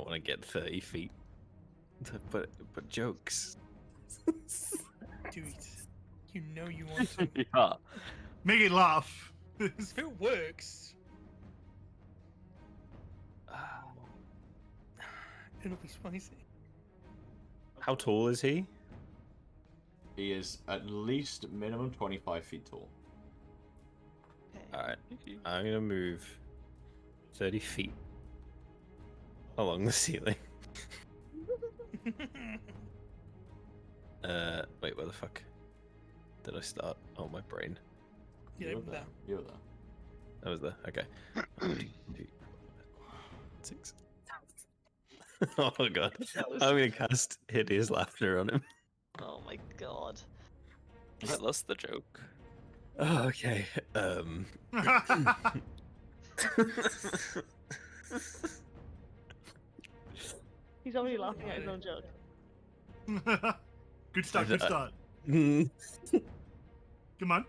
want to get 30 feet. But jokes. Dude, you know you want to. Yeah. Make it laugh. If it works, it'll be spicy. How tall is he? He is at least minimum 25 feet tall. Okay. Alright. I'm gonna move 30 feet along the ceiling. Wait, where the fuck did I start? Oh, my brain. Yeah, You're over there. You're there. That was there. Okay. 1, 2, 6. Oh god. I'm gonna cast Hideous Laughter on him. Oh my god. I lost the joke. Oh, okay. He's already laughing at his own joke. Good start. Good start. Mm. Come on.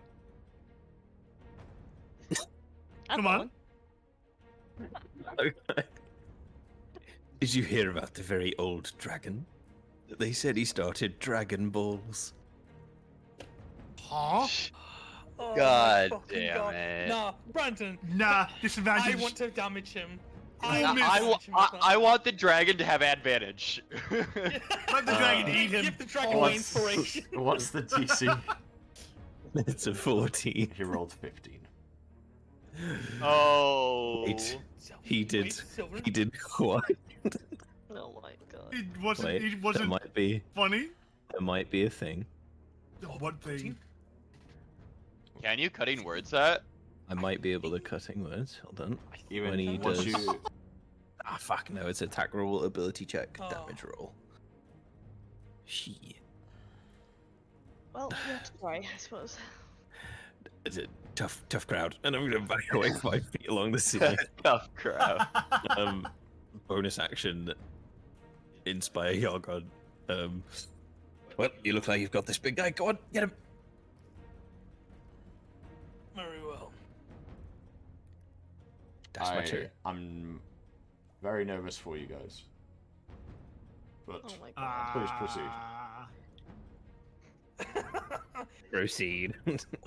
I'm Come on. Okay. Did you hear about the very old dragon? They said he started Dragon Balls. Huh? Oh, my God fucking damn God. it. Nah, Brandon. Nah, disadvantage. I want to damage him. I want the dragon to have advantage. Let the dragon eat him. Give the dragon my inspiration. What's the DC? It's a 14. He rolled 15. Oh. Wait, he did. Silver? He did what? Oh my god. It wasn't. Wait, It that wasn't might be. funny. That might be a thing. What thing? Can you cutting words that? I might be able to cutting words. Hold on. Even When he once does. you Ah, fuck no! It's attack roll, ability check, Oh. damage roll. Shit. Well, you have to try, I suppose. It's a tough crowd, and I'm gonna back away 5 feet along the ceiling. Tough crowd. Bonus action. Inspire Hjarlgron. Well, you look like you've got this big guy. Go on, get him. Very well. That's my turn. I'm very nervous for you guys. But Oh my god. please proceed. Proceed.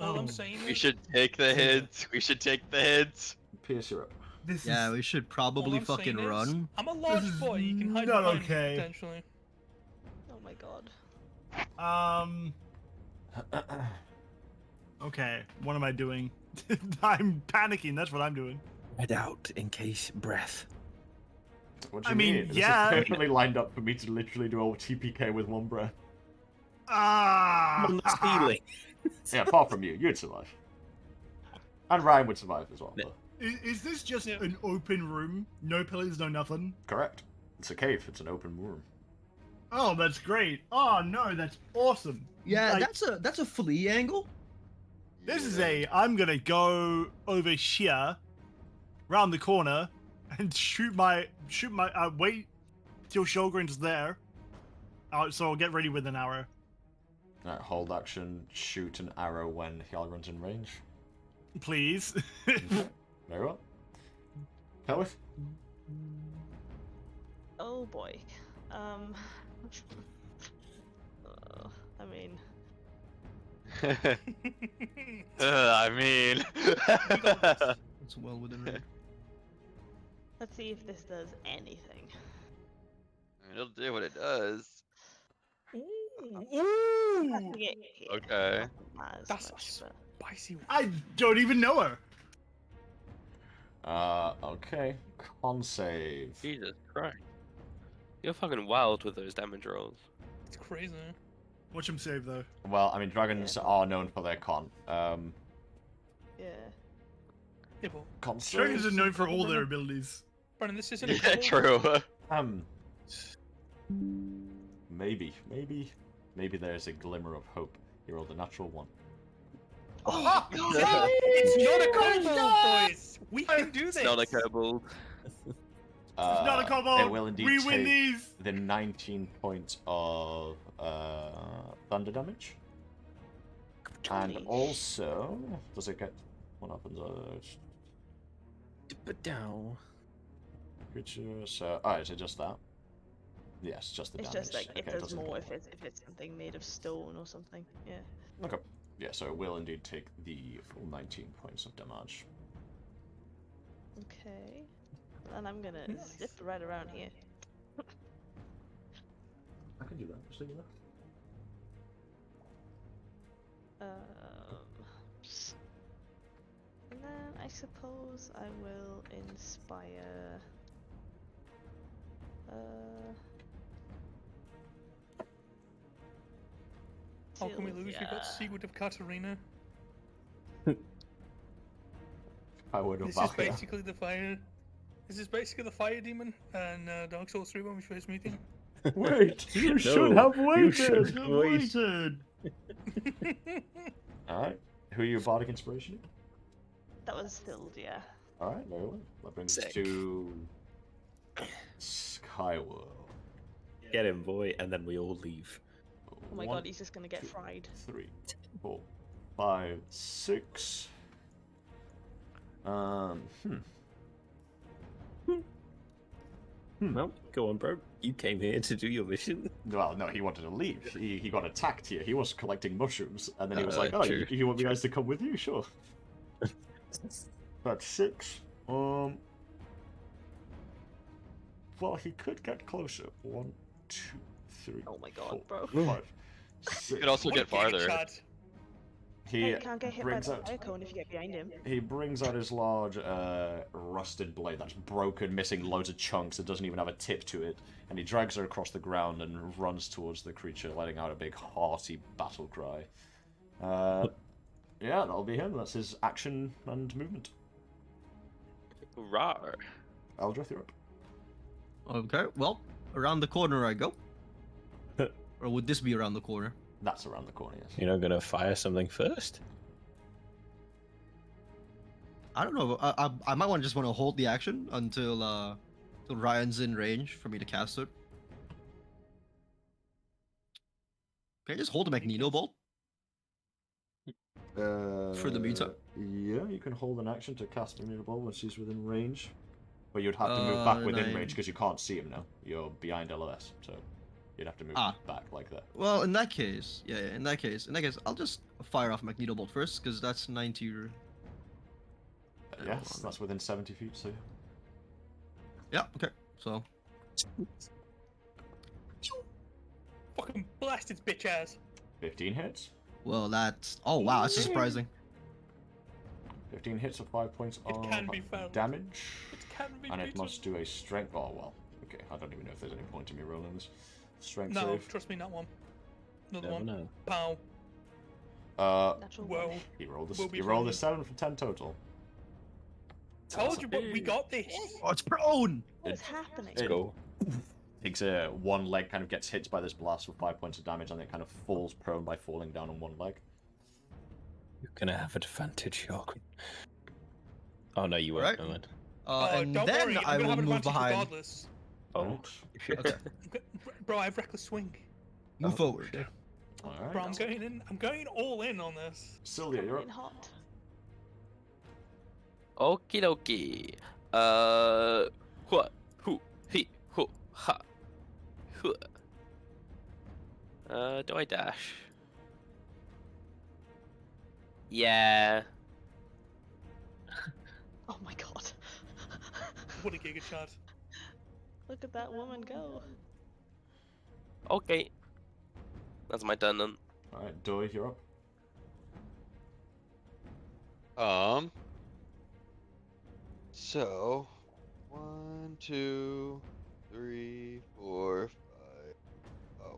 All Oh. I'm saying We is, should take the hints. We should take the hints. Pierce, you're up. This Yeah, is we should all probably I'm fucking saying is, run. I'm a large This is boy. You can hide not behind okay. me, potentially. Oh my god. Okay, what am I doing? I'm panicking. That's what I'm doing. Head out in case breath. What do I you mean, mean? This is yeah. perfectly lined up for me to literally do a TPK with one breath. On the ceiling. Yeah, apart from you, you'd survive. And Ryan would survive as well. But... Is this just Yeah. an open room? No pillars, no nothing? Correct. It's a cave. It's an open room. Oh, that's great. Oh no, that's awesome. Yeah, Like, that's a flea angle. This is I'm gonna go over here, round the corner, and shoot my wait till Hjarlgron's there. So I'll get ready with an arrow. Alright, hold action, shoot an arrow when Hjarlgron's in range. Please. Very well. Celwydd? Oh boy. I mean, It's well within range. Let's see if this does anything. it'll do what it does. Ooh! Yeah, Okay. not as That's much, a but... spicy one. I don't even know her. Okay. Con save. Jesus Christ. You're fucking wild with those damage rolls. It's crazy. Watch him save though. Well, I mean, dragons are known for their con. Yeah. Yeah, but Con Dragons are save. known for all their abilities. Brandon, this isn't a Yeah, kobold. true. Maybe there's a glimmer of hope. You rolled a natural one. Oh, It's not a kobold, boys! We can do this! It's not a kobold. It's not a kobold. It will indeed We win take these. the 19 points of thunder damage. And Holy also, does it get what happens? But down. Creature. So, is it just that? Yes, just the It's damage. just like it Okay, does doesn't more get if it's something made of stone or something. Yeah. Okay. Yeah, so it will indeed take the full 19 points of damage. Okay. And I'm gonna zip right around here. I can do that. Just leave that. And then I suppose I will inspire. How can we lose? We've got Syldia. Skyward of Katarina. I would have This is basically the fire. This is basically the fire demon and Dark Souls 3 when we first meet him. Wait, you should No, have you should waited. wait. Alright, who are your bardic inspiration? That was Syldia. Alright, very well. That brings us Sick. to Skyward. Get him, boy, and then we all leave. Oh my god, he's just gonna get fried. 3, 4, 5, 6. Well, go on, bro. You came here to do your mission. Well, no, he wanted to leave. He got attacked here. He was collecting mushrooms, and then he was like, "Oh, true. you want me guys to come with you? Sure." That's 6. Well, he could get closer. 1, 2, 3. Oh my god, 4, bro. 5, You 6. could also What get a gig, farther. Chad. He You can't get hit by brings the out. fire cone if you get behind him. He brings out his large, rusted blade that's broken, missing loads of chunks. It doesn't even have a tip to it. And he drags her across the ground and runs towards the creature, letting out a big, hearty battle cry. Yeah, that'll be him. That's his action and movement. Rawr. Eldrith, you're up. Okay, well, around the corner I go. Or would this be around the corner? That's around the corner, yes. You're not gonna fire something first? I don't know. I might just want to hold the action until Ryan's in range for me to cast it. Can I just hold a Magneto Bolt? For the meantime? Yeah, you can hold an action to cast Magneto Ball when she's within range. But you'd have to move back within 9. range because you can't see him now. You're behind LOS, so you'd have to move back like that. Well, in that case, in that case, I'll just fire off Magneto Bolt first because that's 90. Yes, that's within 70 feet, so Yeah. Okay. So. Fucking blast its bitch ass. 15 hits. Well, that's. Oh wow, that's surprising. 15 hits for 5 points It of can be found. damage. It can be And it beaten. must do a strength. Oh, well. Okay, I don't even know if there's any point in me rolling this. Strength No, save. trust me, not one. Another Never one. know. Pow. Natural Whoa. one. He rolled We'll a, be he rolled a fine. 7 from 10 total. Told you, but we got this. Oh, it's prone. What is happening? Let's go. Takes one leg, kind of gets hit by this blast with 5 points of damage, and then kind of falls prone by falling down on one leg. You're gonna have advantage, Hjarlgron. Oh no, you won't. Right. Never mind. And don't then worry, I I'm gonna will have an move advantage behind. regardless. Oh. Okay. Bro, I have reckless swing. Move forward. Alright. Bro, I'm going in. I'm going all in on this. Syldia, you're up. Coming in hot. Okie dokie. What? Who? He? Who? Ha? Who? Do I dash? Yeah. Oh my god. What a giga chat. Look at that woman go. Okay. That's my turn then. Alright, Doi, you're up. So 1, 2, 3, 4, 5.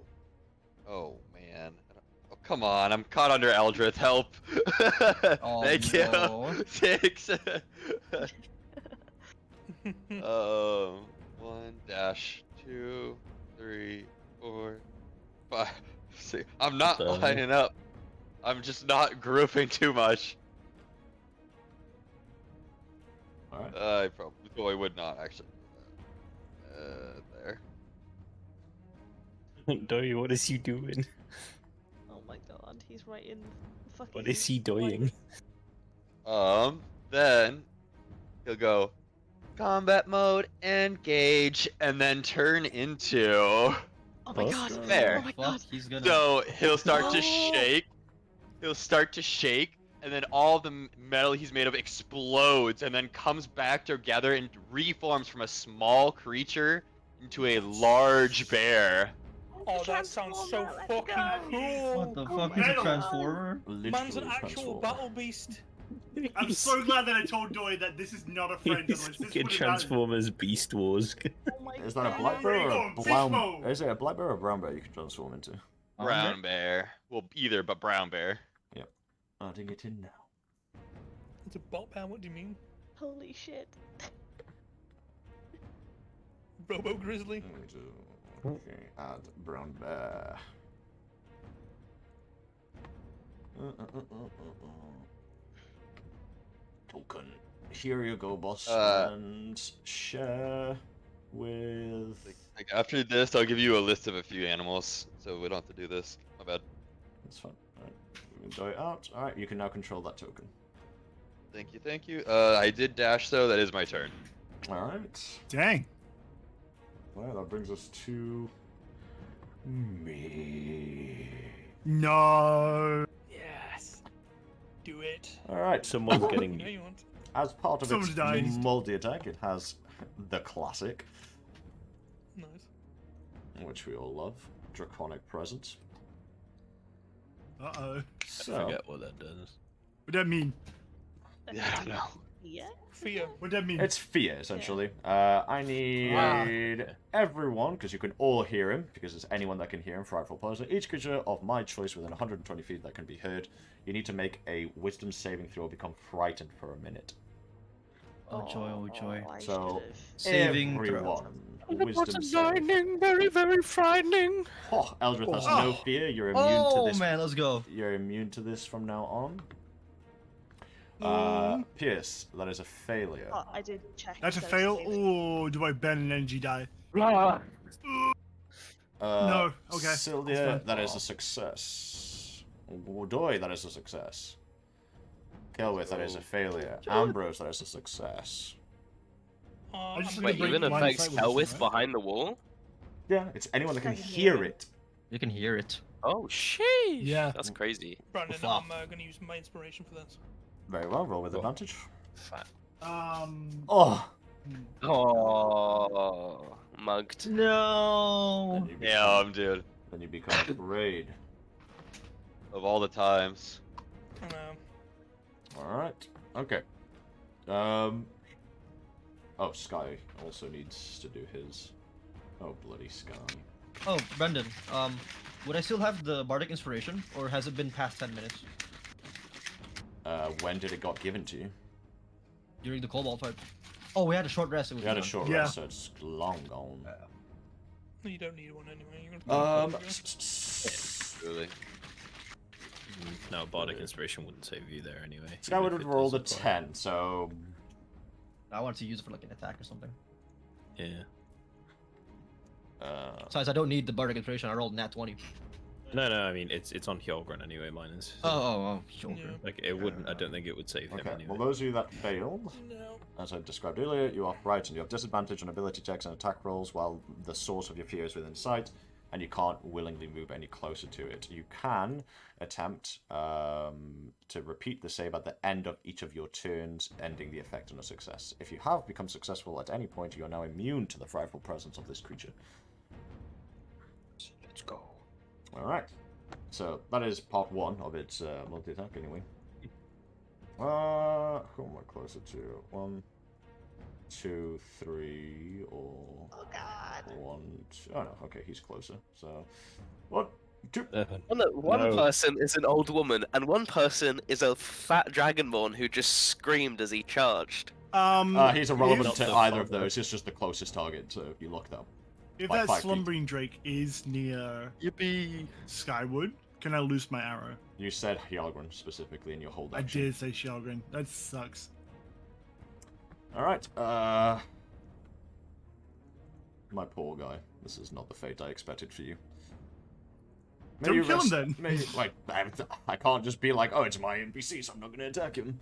Oh man. Oh come on, I'm caught under Eldrith. Help. Oh, Thank no. you. 6. 1 dash 2, 3, 4, 5, 6. I'm not What the hell? lining up. I'm just not grouping too much. Alright. I probably would not actually. There. Dory, what is he doing? Oh my god, he's right in fucking. What is he doing? Then he'll go combat mode, engage, and then turn into. Oh my Huh? god. There. Oh my Fuck, god. he's gonna. So he'll start to No. shake. He'll start to shake, and then all the metal he's made of explodes, and then comes back together and reforms from a small creature into a large bear. Oh, that sounds so Transformer, let's fucking go. cool. What the Oh fuck my is a God. transformer? Man's an Literally actual transformer. battle beast. I'm so glad that I told Doi that this is not a friend. He's Otherwise, this fucking would have Transformers Beast Wars. Oh my Is that a god. black bear or a Beast brown? mode. Is it a black bear or a brown bear you can transform into? Brown bear. Well, either, but brown bear. Adding it in now. It's a bot bear, what do you mean? Holy shit. Robo Grizzly? Okay, add brown bear. Token. Here you go, boss. And share with. Like, after this, I'll give you a list of a few animals, so we don't have to do this. My bad. That's fine. Alright, we can throw it out. Alright, you can now control that token. Thank you, thank you. I did dash though. That is my turn. Alright. Dang. Well, that brings us to me. No. Yes. Do it. Alright, Someone's No, getting you want. as part of Someone's its died. multi-attack, it has the classic, Nice. which we all love, Draconic Presence. Uh-oh. I So, forget what that does. What'd that mean? Yeah, I don't know. Yeah? Fear. What'd that mean? it's fear, essentially. I need everyone, because you can all hear him, because it's anyone that can hear him, frightful person. Each creature of my choice within 120 feet that can be heard. You need to make a wisdom saving throw, become frightened for a minute. Oh joy, oh joy. I So, should've. Saving throw. everyone, wisdom save. very, very frightening. Oh, Eldrith has no fear. You're immune Oh to this. man, let's go. You're immune to this from now on. Pierce, that is a failure. Oh, I did check. That's a so fail, saving. or do I burn an energy die? Ah. No, okay, Syldia, that's fine. that is a success. Doi, that is a success. Celwydd, that is a failure. Ambrose, that is a success. I just I'm need Wait, to break even line of affects sight with this Celwydd thing, right? behind the wall? Yeah, it's anyone that can I can hear hear it. You can hear it. Oh, sheesh. Yeah. That's crazy. Brandon, Flop. I'm going to use my inspiration for this. Very well, roll with advantage. Fat. Oh! Oh, mugged. No. Then you become, Damn, dude. then you become afraid. Of all the times. I know. Alright, okay. Oh, Sky also needs to do his. Oh, bloody Sky. Oh, Brendan. Would I still have the bardic inspiration, or has it been past 10 minutes When did it got given to you? during the cobalt fight? Oh, we had a short rest. It was We had a done. short Yeah. rest, so it's long gone. No, you don't need one anyway. You're gonna Really. No, bardic inspiration wouldn't save you there anyway. Skyward even would if it roll the does apply. 10, so. I wanted to use it for like an attack or something. Yeah. Besides, I don't need the bardic inspiration. I rolled nat 20. No, I mean it's on Hjarlgron anyway. Mine is. Sure. Yeah. Like it wouldn't. I don't think it would save him Okay, anyway. well, those of you that failed, No. as I described earlier, you are frightened. You have disadvantage on ability checks and attack rolls while the source of your fear is within sight. and you can't willingly move any closer to it. You can attempt to repeat the save at the end of each of your turns, ending the effect on a success. If you have become successful at any point, you are now immune to the frightful presence of this creature. Let's go. Alright. So, that is part 1 of its multi-attack, anyway. Who am I closer to? 1, 2, 3, or... Oh god. 1, 2... Oh, no, okay, he's closer. So, 1, 2... One person is an old woman, and one person is a fat dragonborn who just screamed as he charged. He's irrelevant if- to either of those. It's just the closest target, so you lock that. If Like that 5 feet. slumbering drake is near Yippee! Skyward, can I lose my arrow? You said Hjarlgron specifically in your hold I action. did say Hjarlgron. That sucks. Alright, my poor guy. This is not the fate I expected for you. Don't kill him then. Maybe, like, I can't just be like, oh, it's my NPC, so I'm not going to attack him.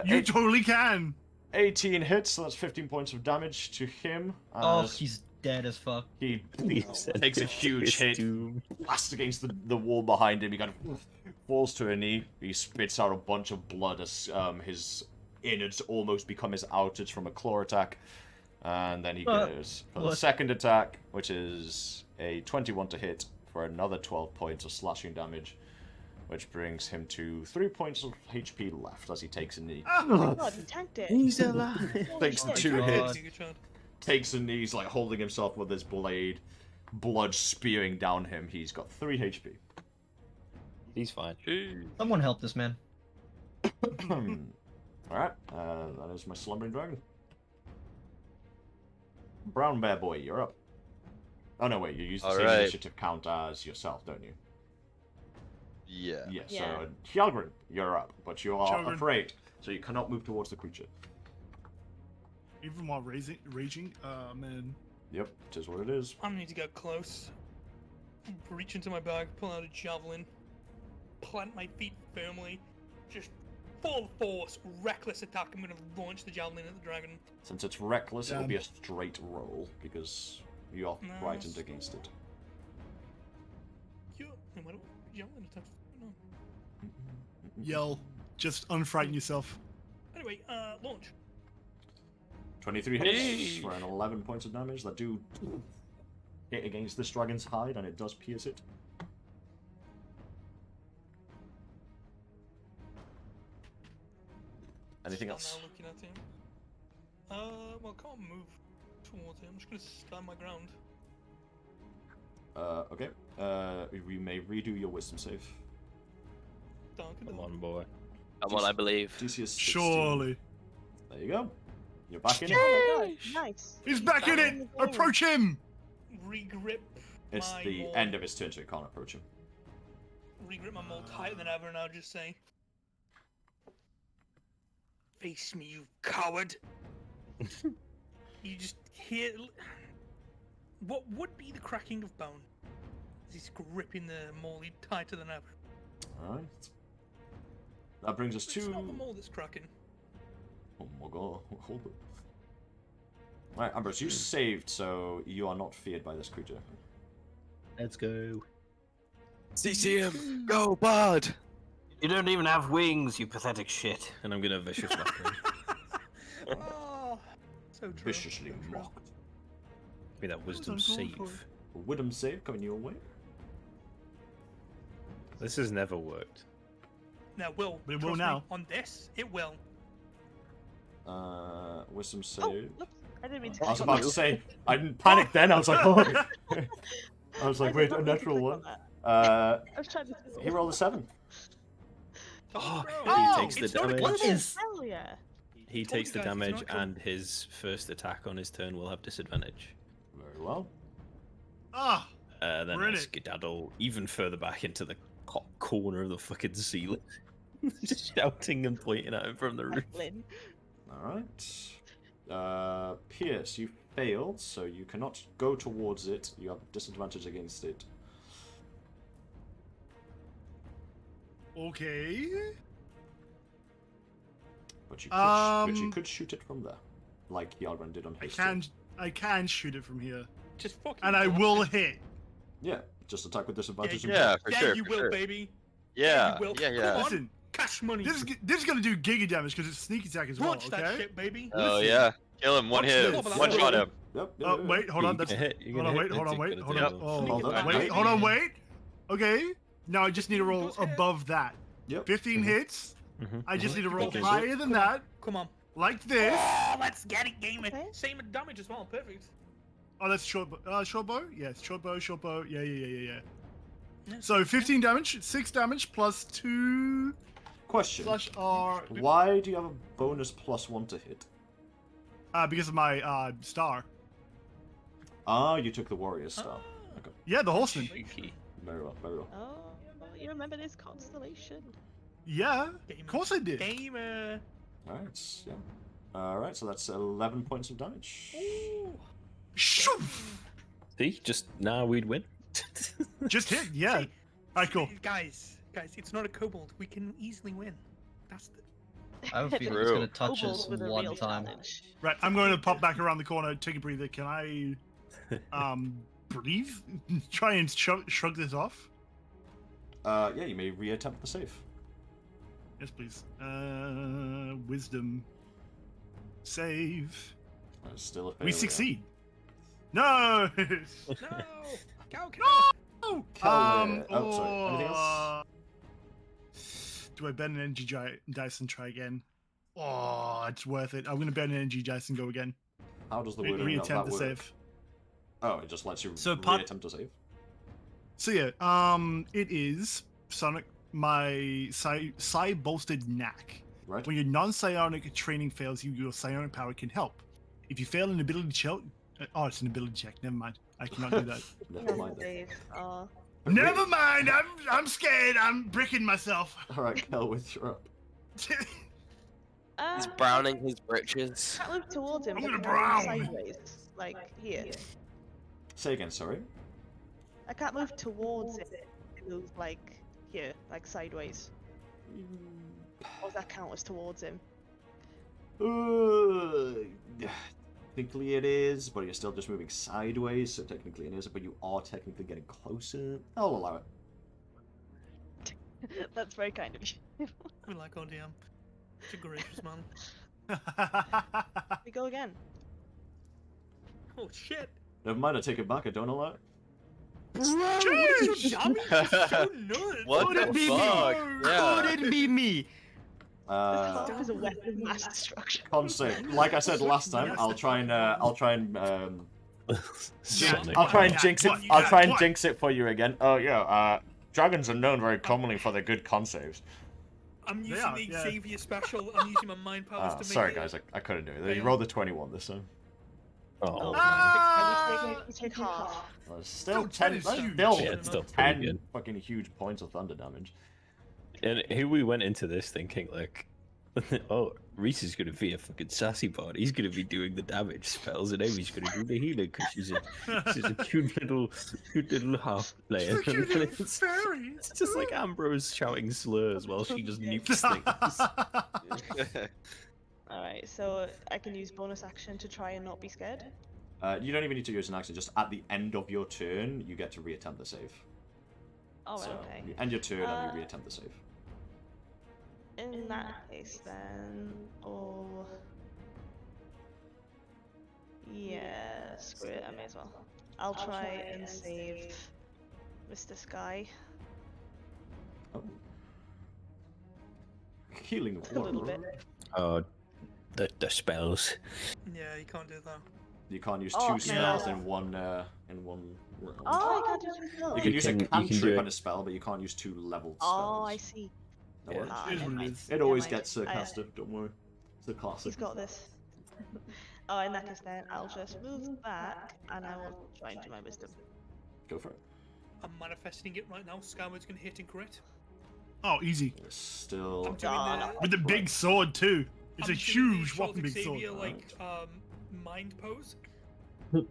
You totally can. 18 hits, so that's 15 points of damage to him. Oh, as he's dead as fuck. he takes a huge hit, blasts against the wall behind him. He kind of falls to a knee. He spits out a bunch of blood as his innards almost become his outwards from a claw attack. And then he goes for the second attack, which is a 21 to hit for another 12 points of slashing damage, which brings him to 3 points of HP left as he takes a knee. Oh my god, he tanked it. He's alive. Takes shit. 2 hits, Good shot. takes a knee, he's like holding himself with his blade, blood spewing down him. He's got 3 HP. He's fine. Someone help this man. Alright, that is my slumbering dragon. Brown Bear Boy, you're up. Oh no, wait, you use the same Alright. initiative count as yourself, don't you? Yeah. Yeah, Yeah. so Hjarlgron, you're up, but you are Hjarlgron. afraid, so you cannot move towards the creature. Even while raging, man. Yep, it is what it is. I need to get close. Reach into my bag, pull out a javelin, plant my feet firmly, just full force, reckless attack. I'm gonna launch the javelin at the dragon. Since it's reckless, it'll Damn. be a straight roll, because you are No, frightened it's- against it. Yeah, and what javelin attack? No. Yell. Just unfrighten yourself. Anyway, launch. 23 hits for an 11 points of damage that do hit against this dragon's hide, and it does pierce it. Anything else? Still now looking at him. Well, I can't move towards him. I'm just gonna stand my ground. Okay. We may redo your wisdom save. Come on, boy. Come on, I believe. DC is 16. Surely. There you go. You're back in it. Oh my god, nice. He's back in it! Approach him! Regrip. It's my the maul. end of his turn, so you can't approach him. Regrip my maul tighter than ever, and I'll just say, "Face me, you coward!" You just hear. What would be the cracking of bone? As he's gripping the maul tighter than ever. Alright. That brings us It's to... not the maul that's cracking. Oh my god, hold it. Alright, Ambrose, you saved, so you are not feared by this creature. Let's go. CCM, go, bud! You don't even have wings, you pathetic shit. And I'm gonna vicious weapon. Oh, so true. Viciously so true. mocked. Be that wisdom I'm going for save. A Wisdom save coming your way. This has never worked. Now, will. But it will trust me, now. On this, it will. Wisdom Oh, save. whoops. I didn't mean to I was click about on to that. say, I didn't panic then, I was like, oh. I was like, I wait, did a not mean to natural click one. on that. Uh, I was trying to. he rolled a 7. Oh, he takes the it's not a damage. What glitch. is? Hell yeah. He Told takes you the guys, it's damage, not cool. and his first attack on his turn will have disadvantage. Very well. Ah! Then We're in I it. skedaddle even further back into the corner of the fucking ceiling. Just shouting and pointing at him from the roof. Lynn. Alright. Pierce, you failed, so you cannot go towards it. You have disadvantage against it. Okay. But you Um, could shoot it from there. Like Hjarlgron did on I his turn. can shoot it from here. Just fucking. And I blast will it. hit. Yeah, just attack with disadvantage. Yeah, for yeah, sure. you for will, sure. baby. Yeah, you will. yeah, Come yeah. on, Listen, cash money. this is gonna do giga damage because it's sneak attack as well. Watch Okay. that shit, baby. Oh Listen. yeah, kill him, one Watch hit him, this. one shot him. Yep. Wait, hold Yeah, on. you That's can hit, you can hold on. hit, Wait, hold it's on. Wait, gonna hold do on. it. Oh, Hold on, wait, wait. hold on. Wait. Okay. Now I just need to roll Does hit. above that. Yep. 15 hits. I just need to roll Okay. higher than that, Come on. like this. Oh, let's get it, gamer. Okay. Same damage as well. Perfect. Oh, that's short bow? Yes, short bow. Yeah. Yeah. So 15 damage, 6 damage plus 2 Question. slash R. Why do you have a bonus +1 to hit? Because of my star. Ah, you took the warrior star. Okay. Yeah, the horseman. Cheeky. Very well, very well. Oh, you remember this constellation? Yeah, Gamer. of course I did. Gamer. Alright, yeah. Alright, so that's 11 points of damage. Shoo! See, just now we'd win. Just hit, yeah. See, Alright, cool. Guys, it's not a kobold. We can easily win. That's the. I have a feeling True. it's gonna touch Kobolds us with a one real time. challenge. Right, I'm going to pop back around the corner, take a breather. Can I, breathe? Try and shrug this off? Yeah, you may reattempt the save. Yes, please. Wisdom. Save. Still a failure. We succeed. No! No. Cow. No! Celwydd. Oh, sorry. Anything else? Do I bet an energy dice and try again? Oh, it's worth it. I'm going to bet an energy dice and go again. How does the wording of that Reattempt the work? save. Oh, it just lets you So pot- reattempt to save? So yeah, it is Sonic, my psi bolstered knack. Right? When your non-psionic training fails, your psionic power can help. If you fail an ability check, it's an ability check. Never mind. I cannot do that. Never mind then. Save. Never mind. I'm scared. I'm bricking myself. Alright, Celwydd, you're up. He's browning his britches. Can't move towards him. I'm but gonna can I brown. move Sideways, like here. Say again, sorry. I can't move towards it. I move like here, like sideways. Or does that count as towards him? Technically it is, but you're still just moving sideways, so technically it is, but you are technically getting closer. I'll allow it. That's very kind of you. We like ODM. It's a gracious man. We go again. Oh shit. Never mind, I take it back, I don't allow it. Jeez, Johnny is so nuts. What the fuck? Yeah. Couldn't be me. This harp is a weapon of mass destruction. Con save. Like I said last time, I'll try and Sonic. I'll try and Yeah, jinx it. what? I'll try and What? jinx it for you again. Oh yeah, dragons are known very commonly for their good con saves. I'm using are, the yeah. Xavier special. I'm using my mind powers to make Sorry it. guys, I couldn't do it. You Fail. rolled the 21 this time. Oh, We take half. Well, still Dude, 10. that is That's huge. still yeah, it's still pretty 10 good. fucking huge points of thunder damage. And here we went into this thinking like, oh, Reece is gonna be a fucking sassy bot. He's gonna be doing the damage spells, and Amy's gonna do the healing because she's a cute little half player. She's a cute little It's, fairy. it's just like Ambrose shouting slurs while she just nukes things. Alright, so I can use bonus action to try and not be scared. You don't even need to use an action. Just at the end of your turn, you get to reattempt the save. Oh, So okay. you end your turn and you reattempt the save. In that case, then, yeah, screw it. I may as well. I'll try and save Mr. Sky. Oh. Healing of A little water. bit. Oh, the spells. Yeah, you can't do that. You can't use Oh, two no. spells in one round. Oh, I can't do two spells. You can use a you can do cantrip it. on a spell, but you can't use two leveled spells. Oh, I see. No Yeah. worries. Ah, It is never what it mind. is. It always Never mind. gets sarcastic, don't worry. It's a classic. He's got this. Oh, in that case, then I'll just move back and I will try and do my wisdom. Go for it. I'm manifesting it right now. Skyward's gonna hit and crit. Oh, easy. It's still. I'm doing Ah, With the big sword too. It's I'm a doing the huge, Charles whopping big sword. Xavier, like mind pose. Alright,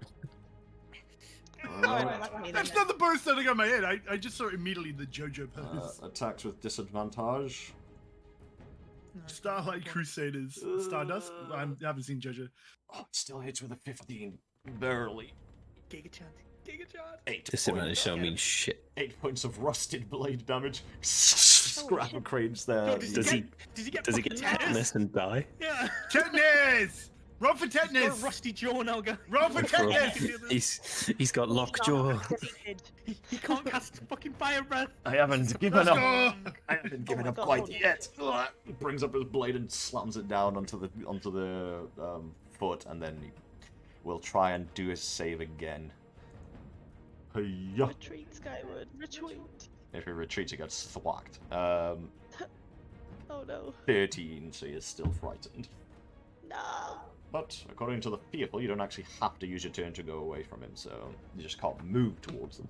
well, that's me then. That's not the burst that I got in my head. I just saw immediately the JoJo pose. Attacks with disadvantage. No, Starlight okay. Crusaders. Stardust? I haven't seen JoJo. Oh, it still hits with a 15. Barely. Giga chant. Giga-charge. 8 Disadvantage don't mean shit. 8 points of rusted blade damage. Scrap of cranes there. Does he get tetanus and die? Yeah. Tetanus! Roll for He's got tetanus! a rusty jaw now, guys. Roll for tetanus! He's got lockjaw. He can't cast fucking fire breath. I haven't given Let's up. go! I haven't given my up God, quite hold on. yet. He brings up his blade and slams it down onto the foot, and then he will try and do his save again. Hiya. Retreat, Skyward. Retreat. If he retreats, he gets thwacked. Oh no. 13, so he's still frightened. No. But according to the people, you don't actually have to use your turn to go away from him, so you just can't move towards them.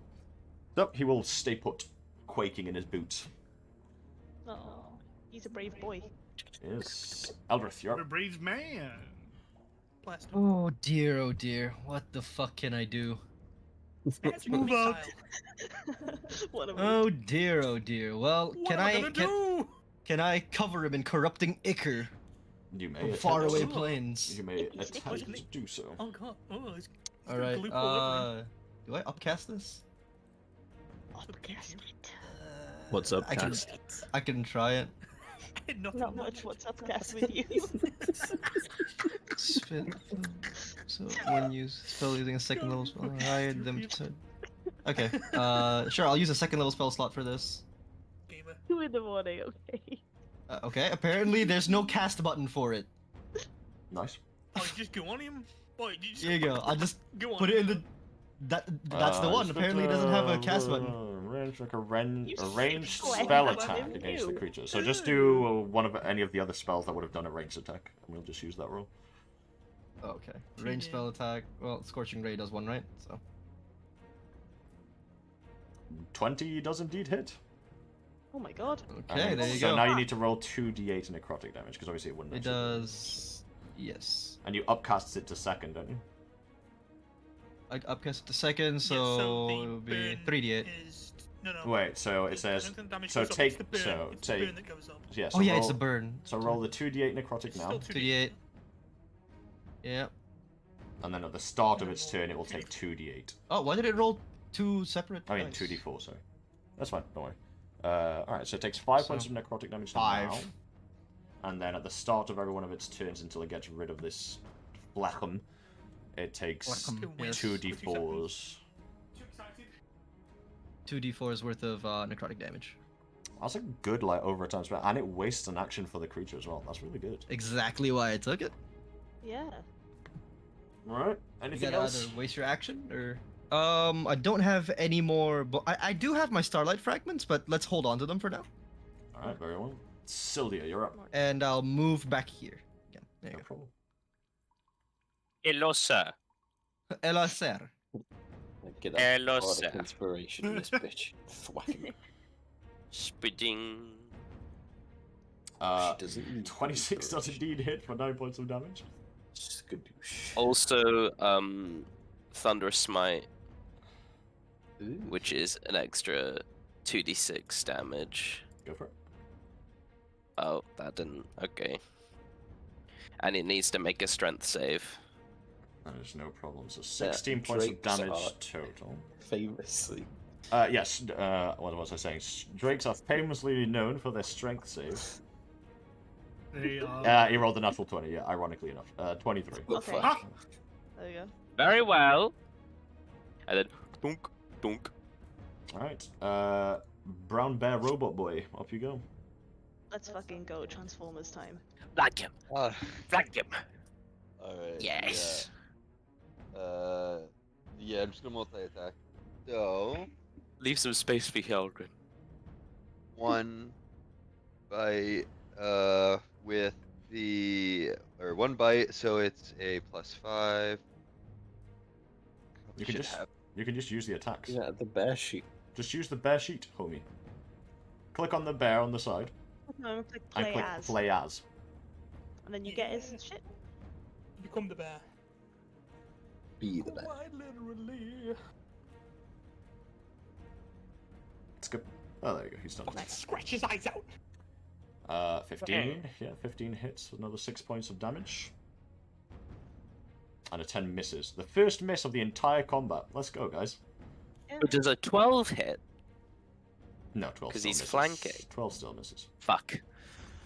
So he will stay put, quaking in his boots. Oh, he's a brave boy. Yes. Eldrith, you're What a up. brave man. Blast him. Oh dear. What the fuck can I do? Move up. What a Oh dear. Well, What can am I I gonna do? can I cover him in corrupting ichor You may from attempt- faraway Sure. plains? You may Sticky, sticky. attempt to do so. Oh god. Oh, it's All right. Gloop all over him. Do I upcast this? Upcast it. What's up, I can Cass? I can try it. Nothing Not much. What's upcast with you? Spin. So when you spell using a second level spell, hide them to. Okay. Sure. I'll use a second level spell slot for this. Gamer. 2 in the morning. Okay. Okay. Apparently, there's no cast button for it. Nice. Oh, you just go on him. Oh, you just Here you go. I just go on put it in him. the. That's the one. Just Apparently, it doesn't have a cast button. Range, like a You ranged sick spell boy. attack against the Ew. creature. So just do one of any of the other spells that would have done a ranged attack, and we'll just use that roll. Okay. Range spell attack. Well, Scorching Ray does one, right? So. 20 does indeed hit. Oh my god. Okay, there you so go. now you need to roll 2d8 necrotic damage, because obviously it wouldn't. It actually- does. Yes. And you upcast it to second, don't you? I upcast it to second, Yeah, so the it would be burn 3d8. is- No. Wait, so it I says. don't think damage So goes up, take. it's the burn. So It's the take. burn that goes up. Yeah. Oh So yeah, roll, it's a burn. So roll the 2d8 necrotic now, Still 2d8. Yeah. and then at the start of its turn, it will take 2d8. Oh, why did it roll 2 separate? I mean, dice? 2d4, sorry. That's fine, don't worry. Alright, so it takes 5 points So, of necrotic damage 5. now. And then at the start of every one of its turns until it gets rid of this Blackham, it takes Blackham, yes. 2d4s. 2d4's worth of necrotic damage. That's a good, like, overtime spell. And it wastes an action for the creature as well. That's really good. Exactly why I took it. Yeah. Alright, You anything gotta else? either waste your action or. I don't have any more. But I do have my starlight fragments, but let's hold on to them for now. Alright, very well. Syldia, you're up. And I'll move back here. Again. There No you problem. Hello, sir. go. Ela ser. Get that Hello, bardic sir. inspiration in this bitch. Thwack him. Spitting. Uh, She doesn't need 26 does inspiration. indeed hit for 9 points of damage. Skadoosh. Also, Thunderous Smite, Ooh. which is an extra 2d6 damage. Go for it. Oh, that didn't. Okay. And it needs to make a strength save. That is no problem. So 16 points of Drakes damage are- total. Famously. Yes, what was I saying? Drakes are famously known for their strength saves. They are. He rolled a natural 20, yeah, ironically enough. 23. The Okay. fuck? There you go. Very well. And then, dunk, dunk. Alright, Brown Bear Robot Boy, off you go. Let's fucking go. Transformers time. Flank him. Ah, Flank him. alright. Yes. Yeah, I'm just gonna multi-attack. So, Leave some space for Hjarlgron. 1 bite, with or 1 bite, so it's a +5. You can Should just have- you can just use the attacks. Yeah, the bear sheet. Just use the bear sheet, homie. Click on the bear on the side No, click and play click as. play as. And then you get his shit. Become the bear. Be the bear. Quite literally. It's good. Oh, there you go. He's done. Let's scratch his eyes out. 15. Yeah, 15 hits. Another 6 points of damage. And a 10 misses. The first miss of the entire combat. Let's go, guys. But does a 12 hit? No, 12 'Cause still he's misses. flanking. 12 still misses. Fuck.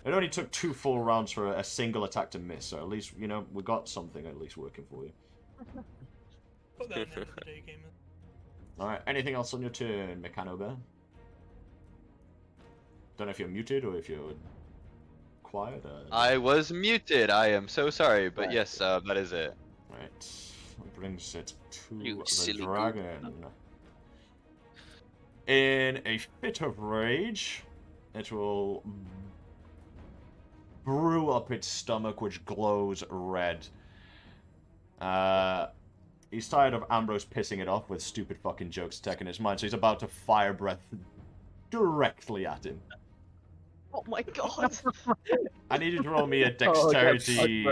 It only took 2 full rounds for a single attack to miss, so at least, you know, we got something at least working for you. Put that in the end of the day, gamer. Alright, anything else on your turn, Mechano Bear? Don't know if you're muted or if you're quiet. I was muted. I am so sorry, but Right. yes, that is it. Right, that brings it to You the silly dragon. In a fit of rage, it will brew up its stomach, which glows red. He's tired of Ambrose pissing it off with stupid fucking jokes stuck in his mind, so he's about to fire breath directly at him. Oh my god. I need you to roll me a dexterity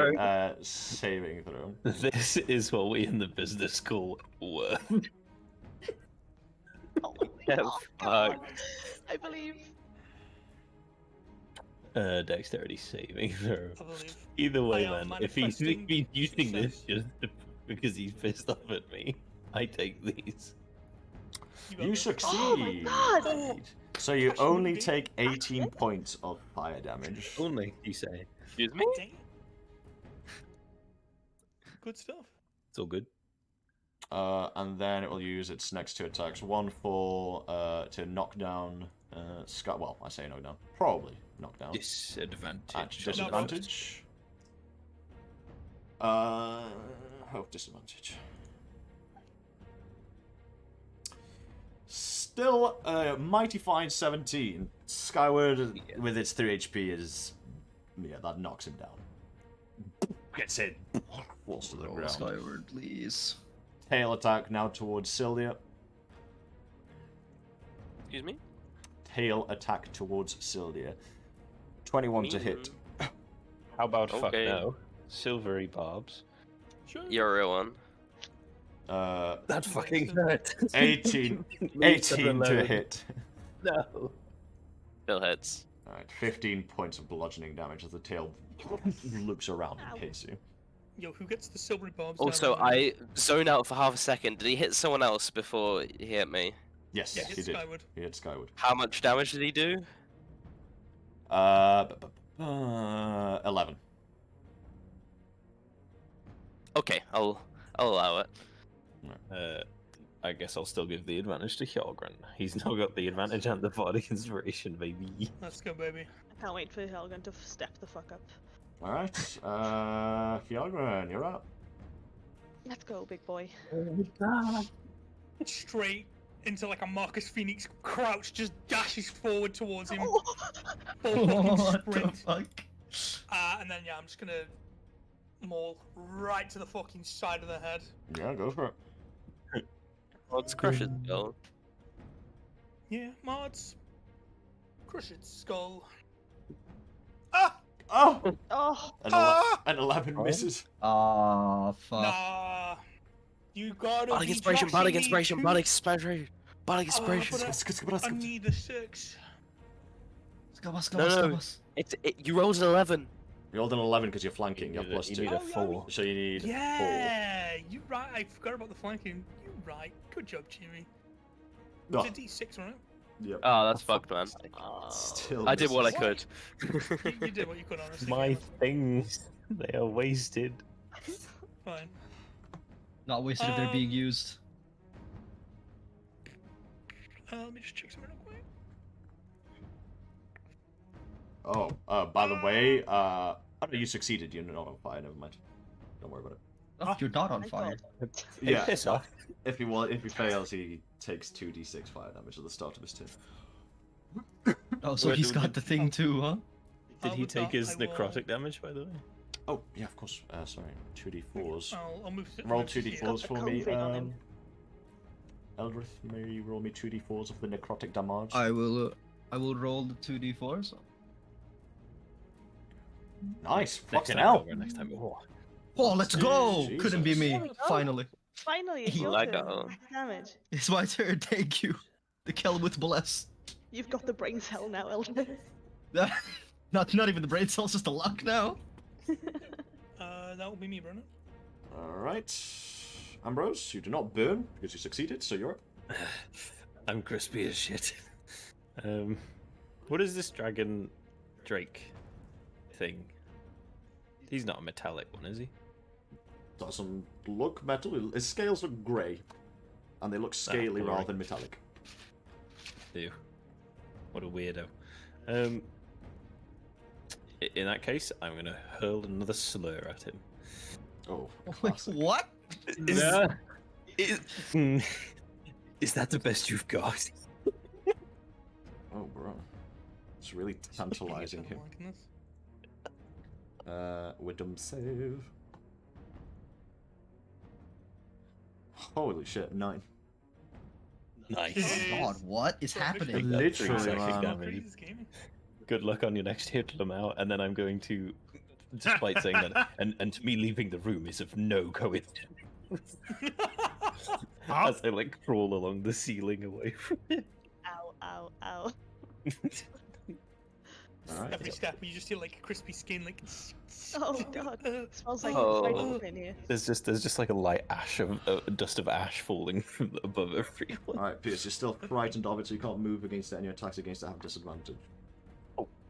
saving throw. This is what we in the business call work. Oh my Yeah, god. I believe. Dexterity saving throw. I believe. Either way, I am man, if he's manifesting using this success. just because he's pissed off at me, I take these. got You this. succeed. Oh my god. So you Actually, only dude. take 18 points of fire damage. Only, you say. Excuse me? Dang. Good stuff. It's all good. And then it will use its next 2 attacks. One for to knock down Sky. Well, I say knock down. Probably knock down. Disadvantage. At disadvantage. Disadvantage. Still, mighty fine 17. Skyward with its 3 HP is, that knocks him down. Gets hit. Falls to the ground. Skyward, please. Tail attack now towards Syldia. Excuse me? Tail attack towards Syldia. 21 to hit. How about fuck Okay. no? Silvery barbs. Sure. You're a real one. That fucking hurt. 18 Leave them 18 to alone. hit. No. Still hits. Alright, 15 points of bludgeoning damage as the tail loops around and hits you. Yo, who gets the silvery barbs? Also, down on I zoned out for half a second. Did he hit someone else before he hit me? Yes, Yeah, he hit did. Skyward. He hit Skyward. How much damage did he do? 11. Okay, I'll allow it. I guess I'll still give the advantage to Hjarlgron. He's now got the advantage and the body inspiration, baby. Let's go, baby. I can't wait for Hjarlgron to step the fuck up. Alright, Hjarlgron, you're up. Let's go, big boy. Straight into like a Marcus Phoenix crouch, just dashes forward towards him. Oh. Full fucking What the sprint. fuck? And then, yeah, I'm just gonna maul right to the fucking side of the head. Yeah, go for it. Let's crush his skull. Yeah, mods. Crush its skull. Ah! Oh! Oh. An 11 misses. Ah, fuck. Nah. You gotta Bardic be inspiration, bardic joshing me inspiration, too. bardic inspiration, bardic inspiration. But I need a 6. No. You rolled an 11. You rolled an 11 because you're flanking. You have plus You 2. need a 4. So you need 4. Yeah, you right. I forgot about the flanking. You right. Good job, Chibi. Oh, It's a D6, right? yep. Oh, that's fucked, man. Still I did what I misses. could. You did what you could, honestly. My gamer. things, they are wasted. Fine. Not wasted if they're being used. Let me just check something real quick. Oh, by the way, oh, you succeeded. You're not on fire. Never mind. Don't worry about it. Oh, you're not on I fire. Hey, Yeah. piss off. If he fails, he takes 2d6 fire damage at the start of his turn. Oh, so he's got the thing too, huh? Did he with take that, his I will- necrotic damage, by the way? Oh, yeah, of course. Sorry, 2d4s. I'll move to Roll move to here. 2d4s for me. COVID on him. Eldrith, may you roll me 2d4s of the necrotic damage? I will roll the 2d4s. Nice, Next fucking time, hell. Hjarlgron, next time. Oh. Oh, let's go! Jesus. Couldn't be me. There we go. Finally. Finally, it's your Let turn. go. Max damage. It's my turn, thank you. The Celwydd bless. You've got the brain cell now, Eldrith. not even the brain cells, just the luck now. That will be me, Brennan. Alright. Ambrose, you do not burn because you succeeded, so you're up. I'm crispy as shit. What is this dragon drake thing? He's not a metallic one, is he? Doesn't look metal. His scales look grey, and they look scaly rather than metallic. Ew. What a weirdo. In that case, I'm gonna hurl another slur at him. Oh, Wait, classic. what? Is that the best you've got? Oh, bro. It's really tantalizing him. Wisdom save. Holy shit, 9. Nice. Oh God, what is happening? Literally, man. Good luck on your next hit, Lamau, and then I'm going to, despite saying that, and me leaving the room is of no coincidence. As I like crawl along the ceiling away from it. Ow, ow, ow. Alright. Every step you just hear like crispy skin, like. Oh God, it smells like Oh. fried oven in here. There's just like a light ash of dust of ash falling from above everyone. Alright, Pierce, you're still frightened of it, so you can't move against it, and your attacks against it have disadvantage.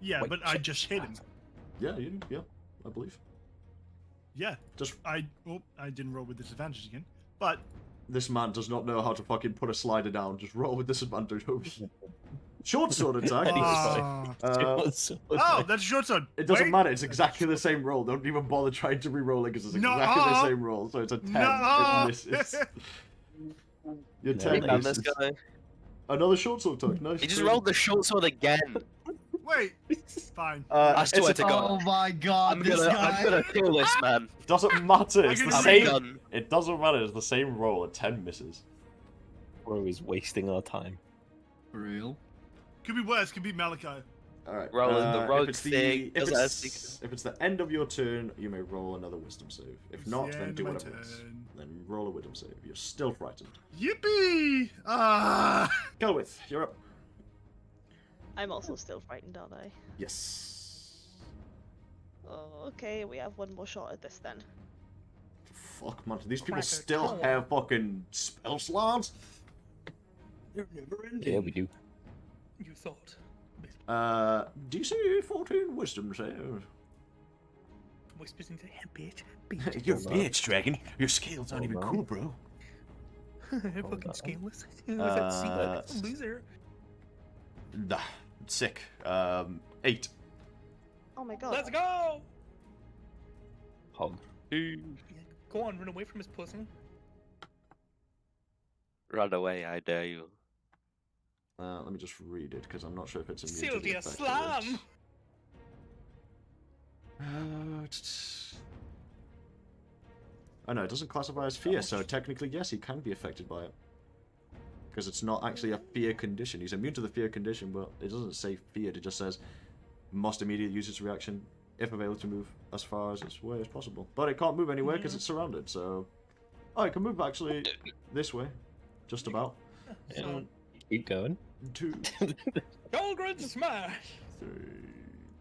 Yeah, Wait, but I just hit him. Yeah, yeah, I believe. Yeah. Just I didn't roll with disadvantage again. But this man does not know how to fucking put a slider down. Just roll with disadvantage. Short sword attack. oh, that's a short sword. It doesn't Wait. matter. It's exactly the same roll. Don't even bother trying to re-roll it because it's exactly the same roll. So it's a 10. It misses. Your 10 Down this misses. guy. Another short sword attack. Nice. He just rolled the short sword again. Wait. Fine. I swear to God. Oh my God, I'm this guy. gonna kill this man. Doesn't matter. It's the I'm same. done. It doesn't matter. It's the same roll. A 10 misses. We're always wasting our time. For real? Could be worse. Could be Malachi. All right. Rolling the rogue if it's thing, if does it's, if it's the end of your turn, you may roll another wisdom save. If not, the then end do of my whatever else. turn. Then roll a wisdom save. You're still frightened. Yippee! Ah! Celwydd, you're up. I'm also still frightened, aren't I? Yes. Oh, okay, we have one more shot at this then. Fuck, man. Do these people Cracker still Tower. have fucking spell slots? They're never ending. Yeah, we do. You thought. DC 14 wisdom save. Whispers into him, bitch. You're a bitch, dragon. Your scales aren't even cool, bro. Fucking scaleless. That's a loser. Nah, sick. 8. Oh my God. Let's go! Hog. Go on, run away from his pussy. Run away, I dare you. Let me just read it because I'm not sure if it's immune to the Syldia, effect of slam! Oh no, it doesn't classify as fear, so technically yes, he can be affected by it. Because it's not actually a fear condition. He's immune to the fear condition, but it doesn't say feared, it just says must immediately use its reaction if available to move as far as its way as possible. But it can't move anywhere because it's surrounded, so... Oh, it can move actually this way. Just about. So, Keep going. 2, Hjarlgron smash! 3,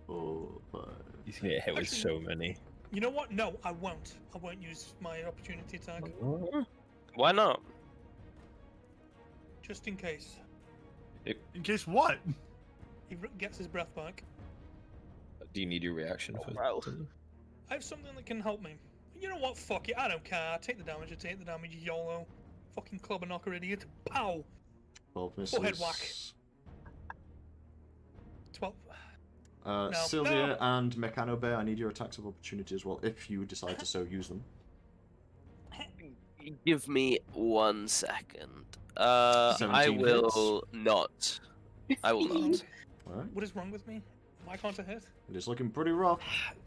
4, 5... He's gonna get hit with so many. You know what? No, I won't. I won't use my opportunity attack. Why not? Just in case. In case what? He gets his breath back. Do you need your reaction for Wow. I have something that can help me. You know what? Fuck it. I don't care. I take the damage. I take the damage. YOLO. Fucking club and knocker idiot. Pow! 12 misses. Forehead whack. 12. No. Syldia No. and Mechano Bear, I need your attacks of opportunity as well, if you decide to so use them. Give me 1 second. I 17 will not. I will not. Alright. What is wrong with me? Why can't I hit? It is looking pretty rough.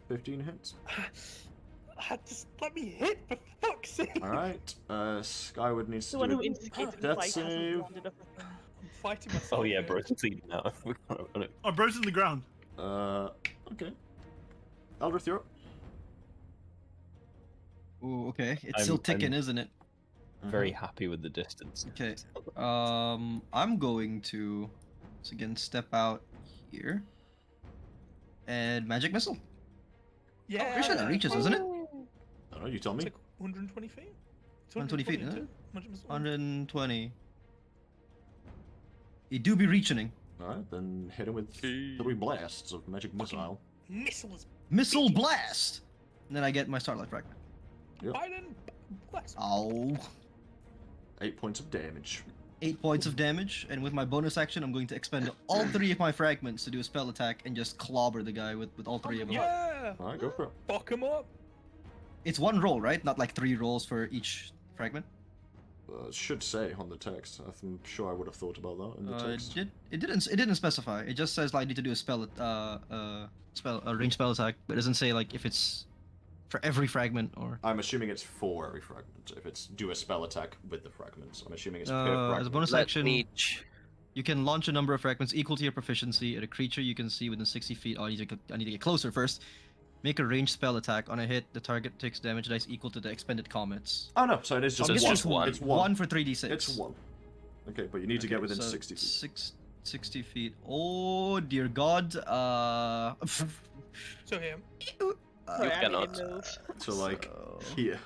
15 hits. Just let me hit, for fuck's sake! Alright. Skyward needs The to one do who a instigated the death fight hasn't save. landed up. I'm fighting myself. Oh yeah, here. bro, it's bleeding out. Oh, bro's in the ground. Okay. Eldrith, you're up. Ooh, okay. It's I'm- still ticking, I'm- isn't it? Very happy with the distance. Okay. I'm going to once again step out here. And magic missile. Yeah! Pretty sure that reaches, isn't it? I don't know, you tell It's me. like 120 feet? It's 120 feet, isn't it? Magic missile. 120. It do be reaching. Alright, then hit him with 3 blasts of magic missile. Missiles. Missile blast! And then I get my starlight fragment. Yep. Biden. Bless. Ow. 8 points of damage. 8 points of damage, and with my bonus action, I'm going to expend all 3 of my fragments to do a spell attack and just clobber the guy with all 3 of them. Yeah. Alright, go for it. Fuck him up. It's 1 roll, right? Not like 3 rolls for each fragment. It should say on the text. I'm sure I would have thought about that in the text. It didn't specify. It just says like I need to do a spell a range spell attack, but it doesn't say like if it's for every fragment or. I'm assuming it's for every fragment. If it's do a spell attack with the fragments, I'm assuming it's per fragment. As a bonus Let action, me you can launch a number of fragments equal to your proficiency at a creature you can see within 60 feet. Oh, I need to get closer first. Make a ranged spell attack. On a hit, the target takes damage dice equal to the expended comets. Oh no, so it is just I'm one. guessing just one. It's one. 1 for 3d6. It's 1. Okay, but you need to get within so 60 feet. 60 feet. Oh dear God. So here. Sorry, I cannot. didn't move. So like So- here.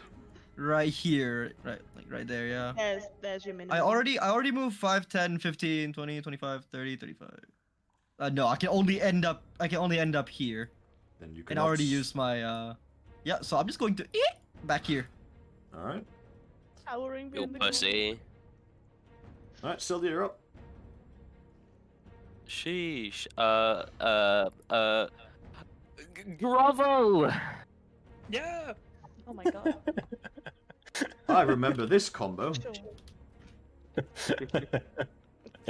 Right here, right there, yeah. There's your minimum. I already moved 5, 10, 15, 20, 25, 30, 35. No, I can only end up here. Then you can. And I already used my yeah, so I'm just going to back here. Alright. Towering You behind the corner. pussy. Alright, Syldia, you're up. Sheesh. Grovel. Yeah. Oh my god. I remember this combo. Sure.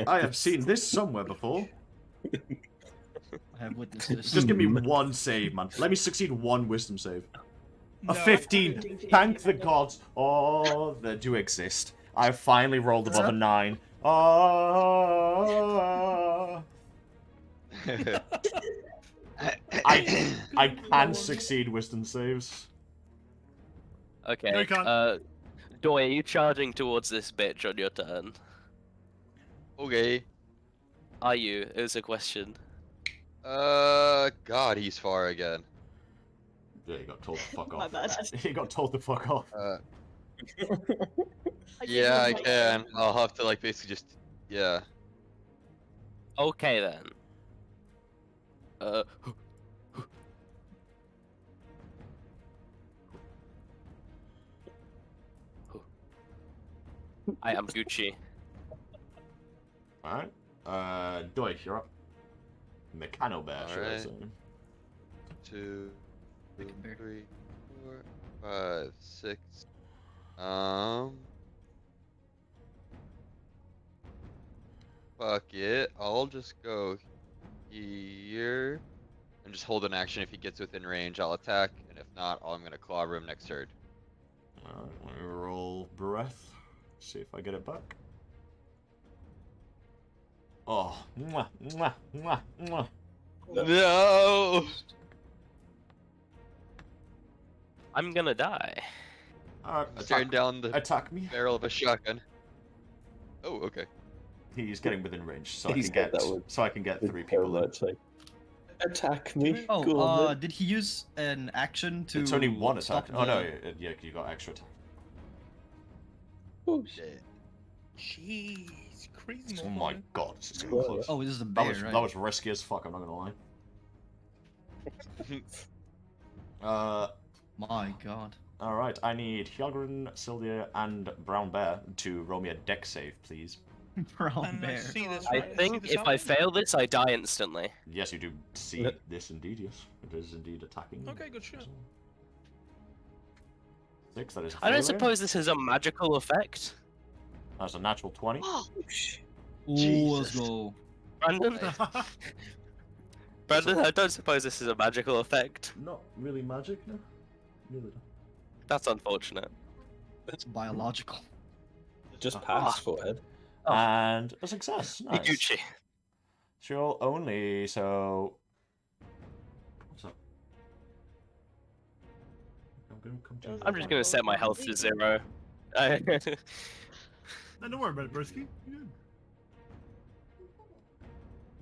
I have seen this somewhere before. I have witnessed this. Just give me 1 save, man. Let me succeed 1 wisdom save. No. A 15. Thank the gods. Oh, they do exist. I finally rolled above a 9. Oh. I can succeed wisdom saves. Okay. No, you can't. Doy, are you charging towards this bitch on your turn? Okay. Are you? It was a question. God, he's far again. Yeah, you got told to fuck My off. bad. You got told to fuck off. Yeah, I can. I'll have to like basically just, yeah. Okay then. I am Gucci. Alright. Deutsch, you're up. Mechano Bear, should I Alright. say. 2, Big bear. 3, 4, 5, 6. Fuck it. I'll just go here and just hold an action. If he gets within range, I'll attack, and if not, I'm gonna clobber him next turn. Alright, let me roll breath. See if I get it back. Oh, mwah, mwah, mwah, mwah. No. I'm gonna die. Alright, Staring down the attack me. barrel of a shotgun. Oh, okay. He's getting within range, so I He can said get that with- 3 people in. Attack me. Oh, Go on, then. did he use an action to? It's only 1 stop attack. Oh no, the- yeah, you got extra attack. Oh shit. Jeez, crazy. Oh my god, this is so Yeah. close. Oh, this is the That bear, was, right? that was risky as fuck, I'm not gonna lie. My god. Alright, I need Hjarlgron, Syldia, and Brown Bear to roll me a deck save, please. Brown And I bear. see this. I right? See think this if I happen? fail this, I die instantly. Yes, you do see Yep. this indeed, yes. It is indeed attacking. Okay, good shit. 6, that is a I don't failure. suppose this is a magical effect. That's a natural 20. Ooh, let's Jesus. go. Brandon? Brandon, I don't suppose this is a magical effect. Not really magic, no. Really not. That's unfortunate. It's biological. Just passed forehead. Oh. And a success. Nice. Gucci. She'll only, so... What's up? I'm gonna come to I'm just gonna set my health to 0. No, don't worry about it, Brisky. You're good.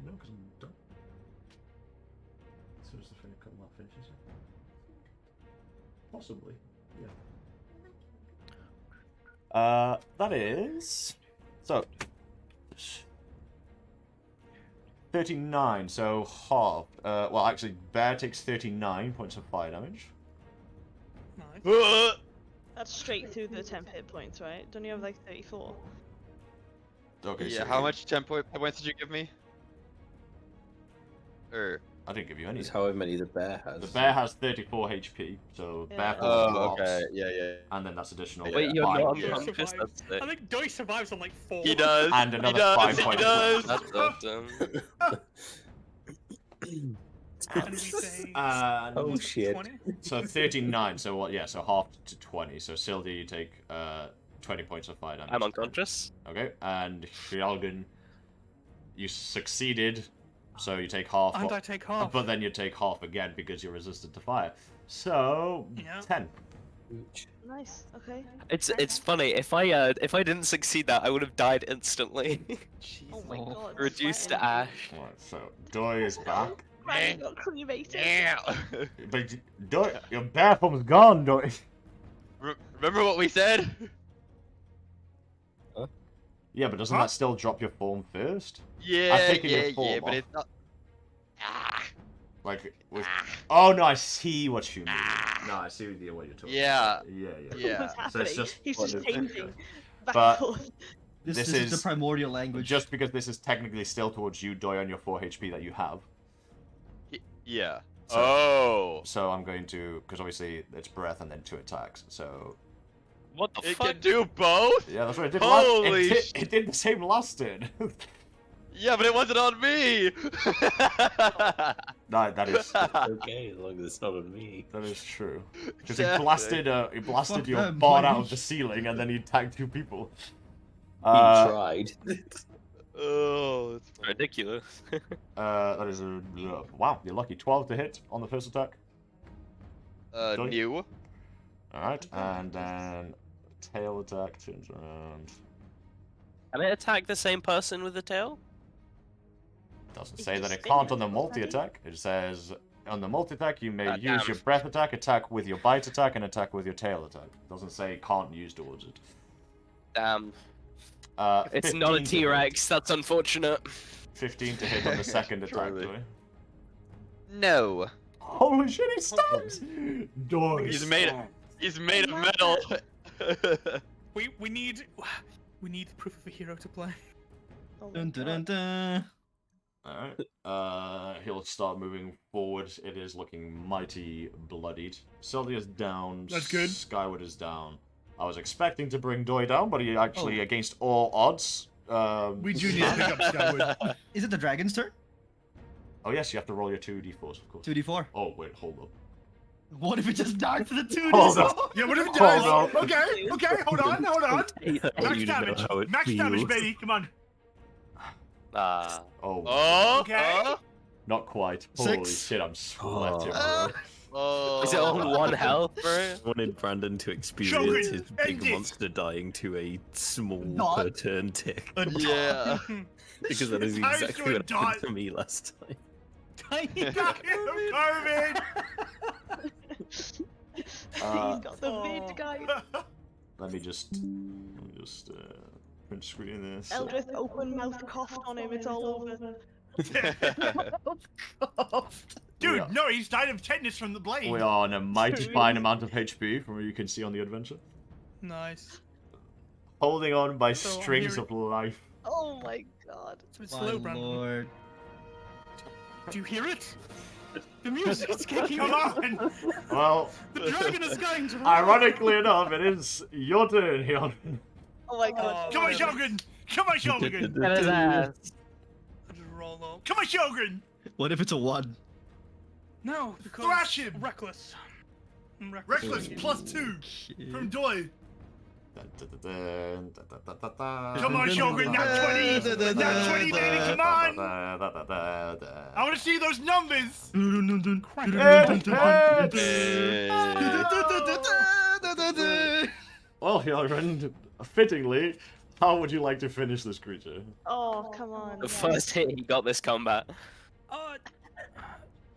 No, because I'm done. As soon as the combat finishes. Possibly, yeah. That is... So... 39, so half. Well, actually, Bear takes 39 points of fire damage. Nice. That's straight through the 10 hit points, right? Don't you have like 34? Okay, Yeah, so how much 10 points did you give me? I didn't give you any. Is however many the bear has. The bear has 34 HP, so Yeah. bear Oh, falls okay. halves, Yeah. and then that's additional. Wait, you're 5 not yeah. unconscious? Survives. That's I it. think Doi survives on like 4. He does. And another he does. 5 He points. does. That's awesome. And we say Oh shit. 20. So 39. So what? Yeah. So half to 20. So Syldia, you take 20 points of fire damage. I'm unconscious. Okay, and Hjarlgron, you succeeded, so you take half. And I take half. But then you take half again because you're resistant to fire. So Yeah. 10. Nice, okay. It's funny. If I didn't succeed that, I would have died instantly. Oh my god. Reduced to sweating. ash. Right, so Doi is back. Right, got cremated. But Doi, your bear form's gone, Doi. Remember what we said? Yeah, but doesn't that still drop your form first? Yeah, taken your form but off. it's not. Like, with... Oh no, I see what you mean. No, I see what you're talking Yeah. about. Yeah. Yeah. What's So happening? it's just He's what just is- changing. Back But- and forth. This This is the is- primordial language. Just because this is technically still towards you, Doi, on your 4 HP that you have. Yeah. So- So I'm going to, because obviously it's breath and then 2 attacks. So What the It fuck? can do both? yeah, that's what it did. Holy it did the same last turn. Yeah, but it wasn't on me! No, that is Okay, as long as it's not on me. that is true. Because Exactly. it blasted Fuck your them, bot out why of the ceiling and then he tagged 2 people. He tried. Oh, that's funny. Ridiculous. That is a wow. You're lucky. 12 to hit on the first attack. Don't- New. All right, and then tail attack turns around. Can it attack the same person with the tail? Doesn't It say that just it spin can't on the around, multi doesn't attack. It says on the multi attack you may Ah, use damn. your breath attack with your bite attack, and attack with your tail attack. It doesn't say can't use towards it. Damn. 15 It's not a to hit. T-Rex. That's unfortunate. 15 to hit on the second attack. Truly. Doi. No. Holy shit! He stabs. Doi. He's made of metal. We need proof of a hero to play. Oh my Dun, dun, god. dun, dun. Alright. He'll start moving forward. It is looking mighty bloodied. Sylvia's down. That's good. Skyward is down. I was expecting to bring Doi down, but he actually, against all odds. We do need to pick up Skyward. Is it the dragon's turn? Oh yes, you have to roll your 2d4s, of course. 2d4. Oh wait, hold up. What if it just died for the 2d4? Hold on. Yeah, what if it Hold does? Okay, hold on. You Max know damage. how it Max damage, feels. baby. Come on. Oh, Oh. Okay. not quite. Holy 6. shit, I'm sweating. Oh. bro. Oh. Is it on 1 health, bro? I wanted Brandon to experience Shogun, his big end it. monster dying to a small Dot. per turn tick. Yeah. Because that is Times exactly to a what dot. happened to me last time. COVID. He's Uh, got the vid, guys. let me just print screen this. Eldrith open mouth coughed on him, it's all over. We are- Dude, no, he's died of tetanus from the blade. We are on a mighty fine amount of HP from what you can see on the adventure. Nice. Holding on by So I'm strings hearing- of life. Oh my god. So it's My slow, Brandon. lord. Do you hear it? The music is kicking Come on. on. Well, The dragon is going to. ironically enough, it is your turn, Hjarlgron. Oh my god. Come on, Shogun. Come on, Shogun. Get his ass. I just roll up. Come on, Shogun. What if it's a 1? No, because Thrash him. reckless. I'm Reckless +2 from Doi. Come on, Shogun. Not 20. Not 20, baby. Come on. I want to see those numbers. Well, Hjarlgron, fittingly, how would you like to finish this creature? Oh, come on. The yes. first hit he got this combat.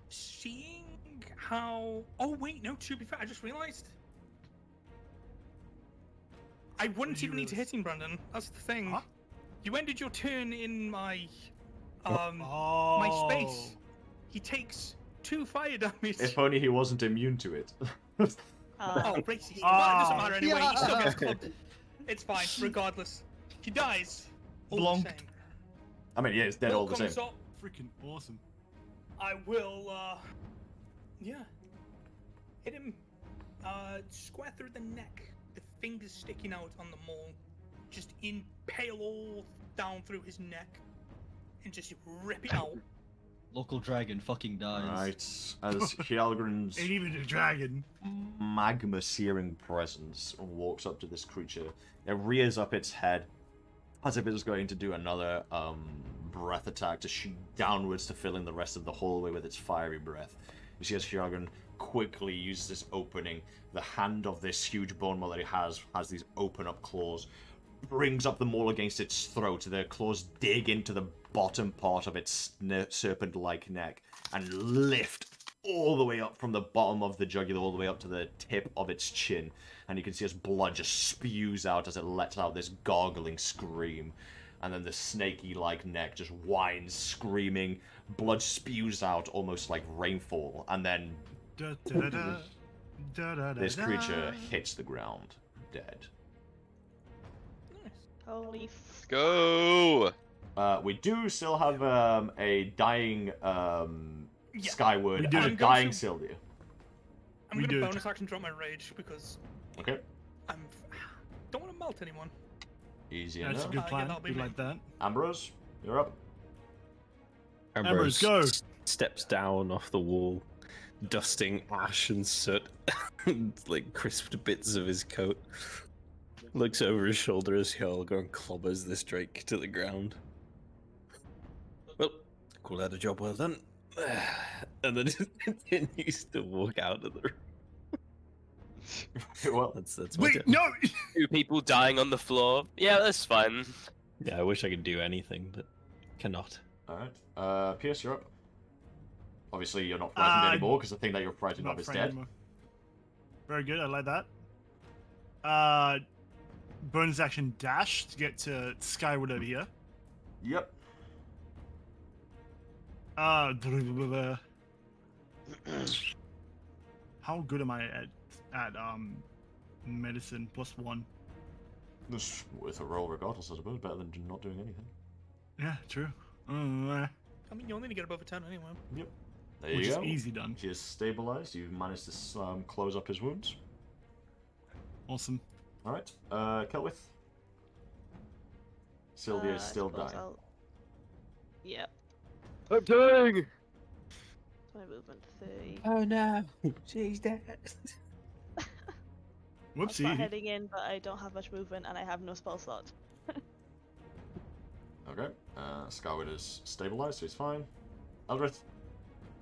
Seeing how. Oh wait, no. To be fair, I just realised. I wouldn't did you even need to hit him, Brandon. That's the thing. Huh? You ended your turn in my My space. He takes 2 fire damage. If only he wasn't immune to it. Oh, Reece. Well, it doesn't matter anyway. He still Yeah. gets clubbed. It's fine, regardless. He dies. All the Blonked. same. I mean, yeah, it's dead all the Comes same. up, Freaking awesome. I will, yeah. Hit him, square through the neck. The fingers sticking out on the maul. Just impale all down through his neck. And just rip it out. Local dragon fucking dies. Right, as Hjarlgron's Ain't even a dragon. magma-searing presence walks up to this creature. It rears up its head as if it was going to do another breath attack to shoot downwards to fill in the rest of the hallway with its fiery breath. You see as Hjarlgron quickly uses this opening, the hand of this huge bone maul that he has these open-up claws, brings up the maul against its throat. The claws dig into the bottom part of its serpent-like neck and lift all the way up from the bottom of the jugular all the way up to the tip of its chin. And you can see as blood just spews out as it lets out this gargling scream. And then the snaky-like neck just whines, screaming. Blood spews out almost like rainfall. And then this creature hits the ground, dead. Holy Let's go. We do still have a dying Skyward We and do. a I'm going dying to- Syldia. I'm We gonna do. bonus action drop my rage because Okay, don't want to melt anyone. easy That's a enough. good yeah, plan. that'll be We me. like that. Ambrose, you're up. Ambrose, go. Steps down off the wall, dusting ash and soot, like crisped bits of his coat. Looks over his shoulder as Hjarlgron clobbers this drake to the ground. Well, call that a job well done. And then just continues to walk out of the room. Well, That's my Wait, turn. no. 2 people dying on the floor. Yeah, that's fun. Yeah, I wish I could do anything, but cannot. alright. Pierce, you're up. Obviously, you're not frightened anymore because the thing that you're frightened of Not is friend dead. anymore. Very good. I like that. Bonus action dash to get to Skyward over here. Yep. How good am I at medicine +1? It's worth a roll regardless, I suppose. Better than not doing anything. Yeah, true. I mean, you only need to get above a 10 anyway. Yep. There Which you is go. easy done. He is stabilized. You've managed to close up his wounds. Awesome. Alright. Celwydd. Sylvia is I still suppose dying. Yep. I'm dying. My movement 30. Oh no, she's dead. I'll start Whoopsie. heading in, but I don't have much movement and I have no spell slot. Okay. Skyward is stabilized, so he's fine. Eldrith.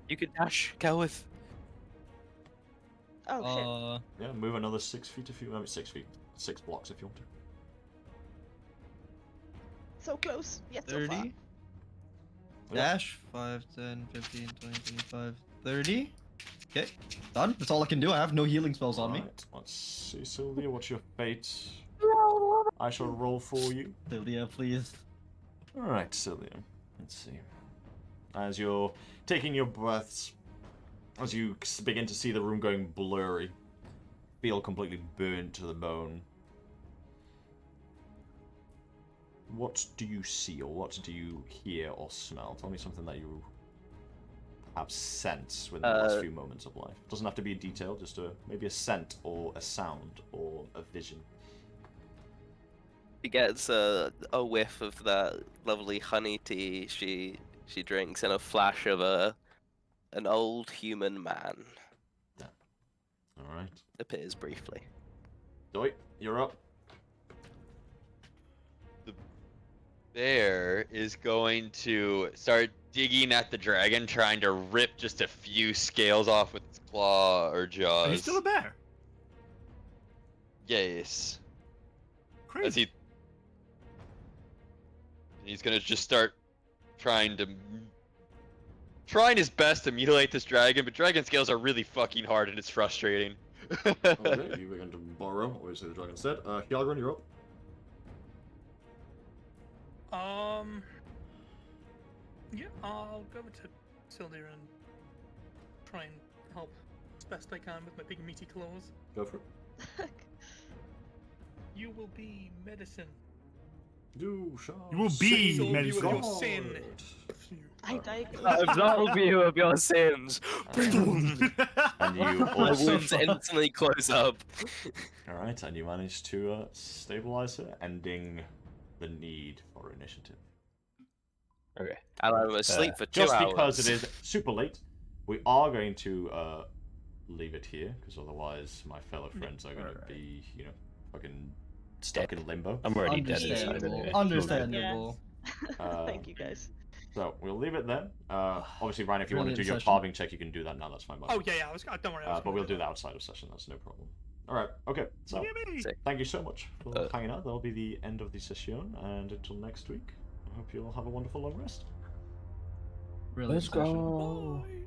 You can dash, Celwydd. Oh Yeah, move another 6 feet if you... I mean, 6 feet. 6 blocks if you want to. shit. So close, yet so far. 30. Dash. 5, 10, 15, 20, 25, 30. Okay, done. That's all I can do. I have no healing spells on me. Alright, let's see, Sylvia, what's your fate? I shall roll for you. Syldia, please. Alright, Sylvia. Let's see. As you're taking your breaths, as you begin to see the room going blurry, feel completely burnt to the bone. What do you see, or what do you hear or smell? Tell me something that you have sense within the last few moments of life. It doesn't have to be a detail, just maybe a scent or a sound or a vision. She gets a whiff of that lovely honey tea she drinks, and a flash of an old human man Alright. appears briefly. Doi, you're up. Bear is going to start digging at the dragon, trying to rip just a few scales off with its claw or jaws. He's still a bear. Yes. Crazy. As he's gonna just start trying his best to mutilate this dragon, but dragon scales are really fucking hard and it's frustrating. Okay, you begin to borrow. Obviously, the dragon's dead. Hjarlgron, you're up. Yeah, I'll go over to Syldia and try and help as best I can with my big meaty claws. Go for it. You will be medicine. You shall. You will be absolve you of medicine. your sin. I diagnose. Absolve you of your sins. And you My also. wounds instantly close up. Alright, and you manage to stabilize her, ending the need for initiative. Okay. And I'm asleep for 2 Just hours. because it is super late, we are going to leave it here, because otherwise my fellow friends are going to be, you know, fucking stuck in limbo. I'm already dead inside Understandable. anyway. Understandable. Thank you guys. So we'll leave it then. Obviously, Ryan, if you want to do Brilliant your session. carving check, you can do that now. That's fine. By the Oh way. yeah, don't worry. I was But gonna we'll do that. that outside of session. That's no problem. All right. Okay. So Yippee! thank you so much for hanging out. That'll be the end of the session, and until next week, I hope you all have a wonderful long rest. Brilliant Let's session. go. Bye.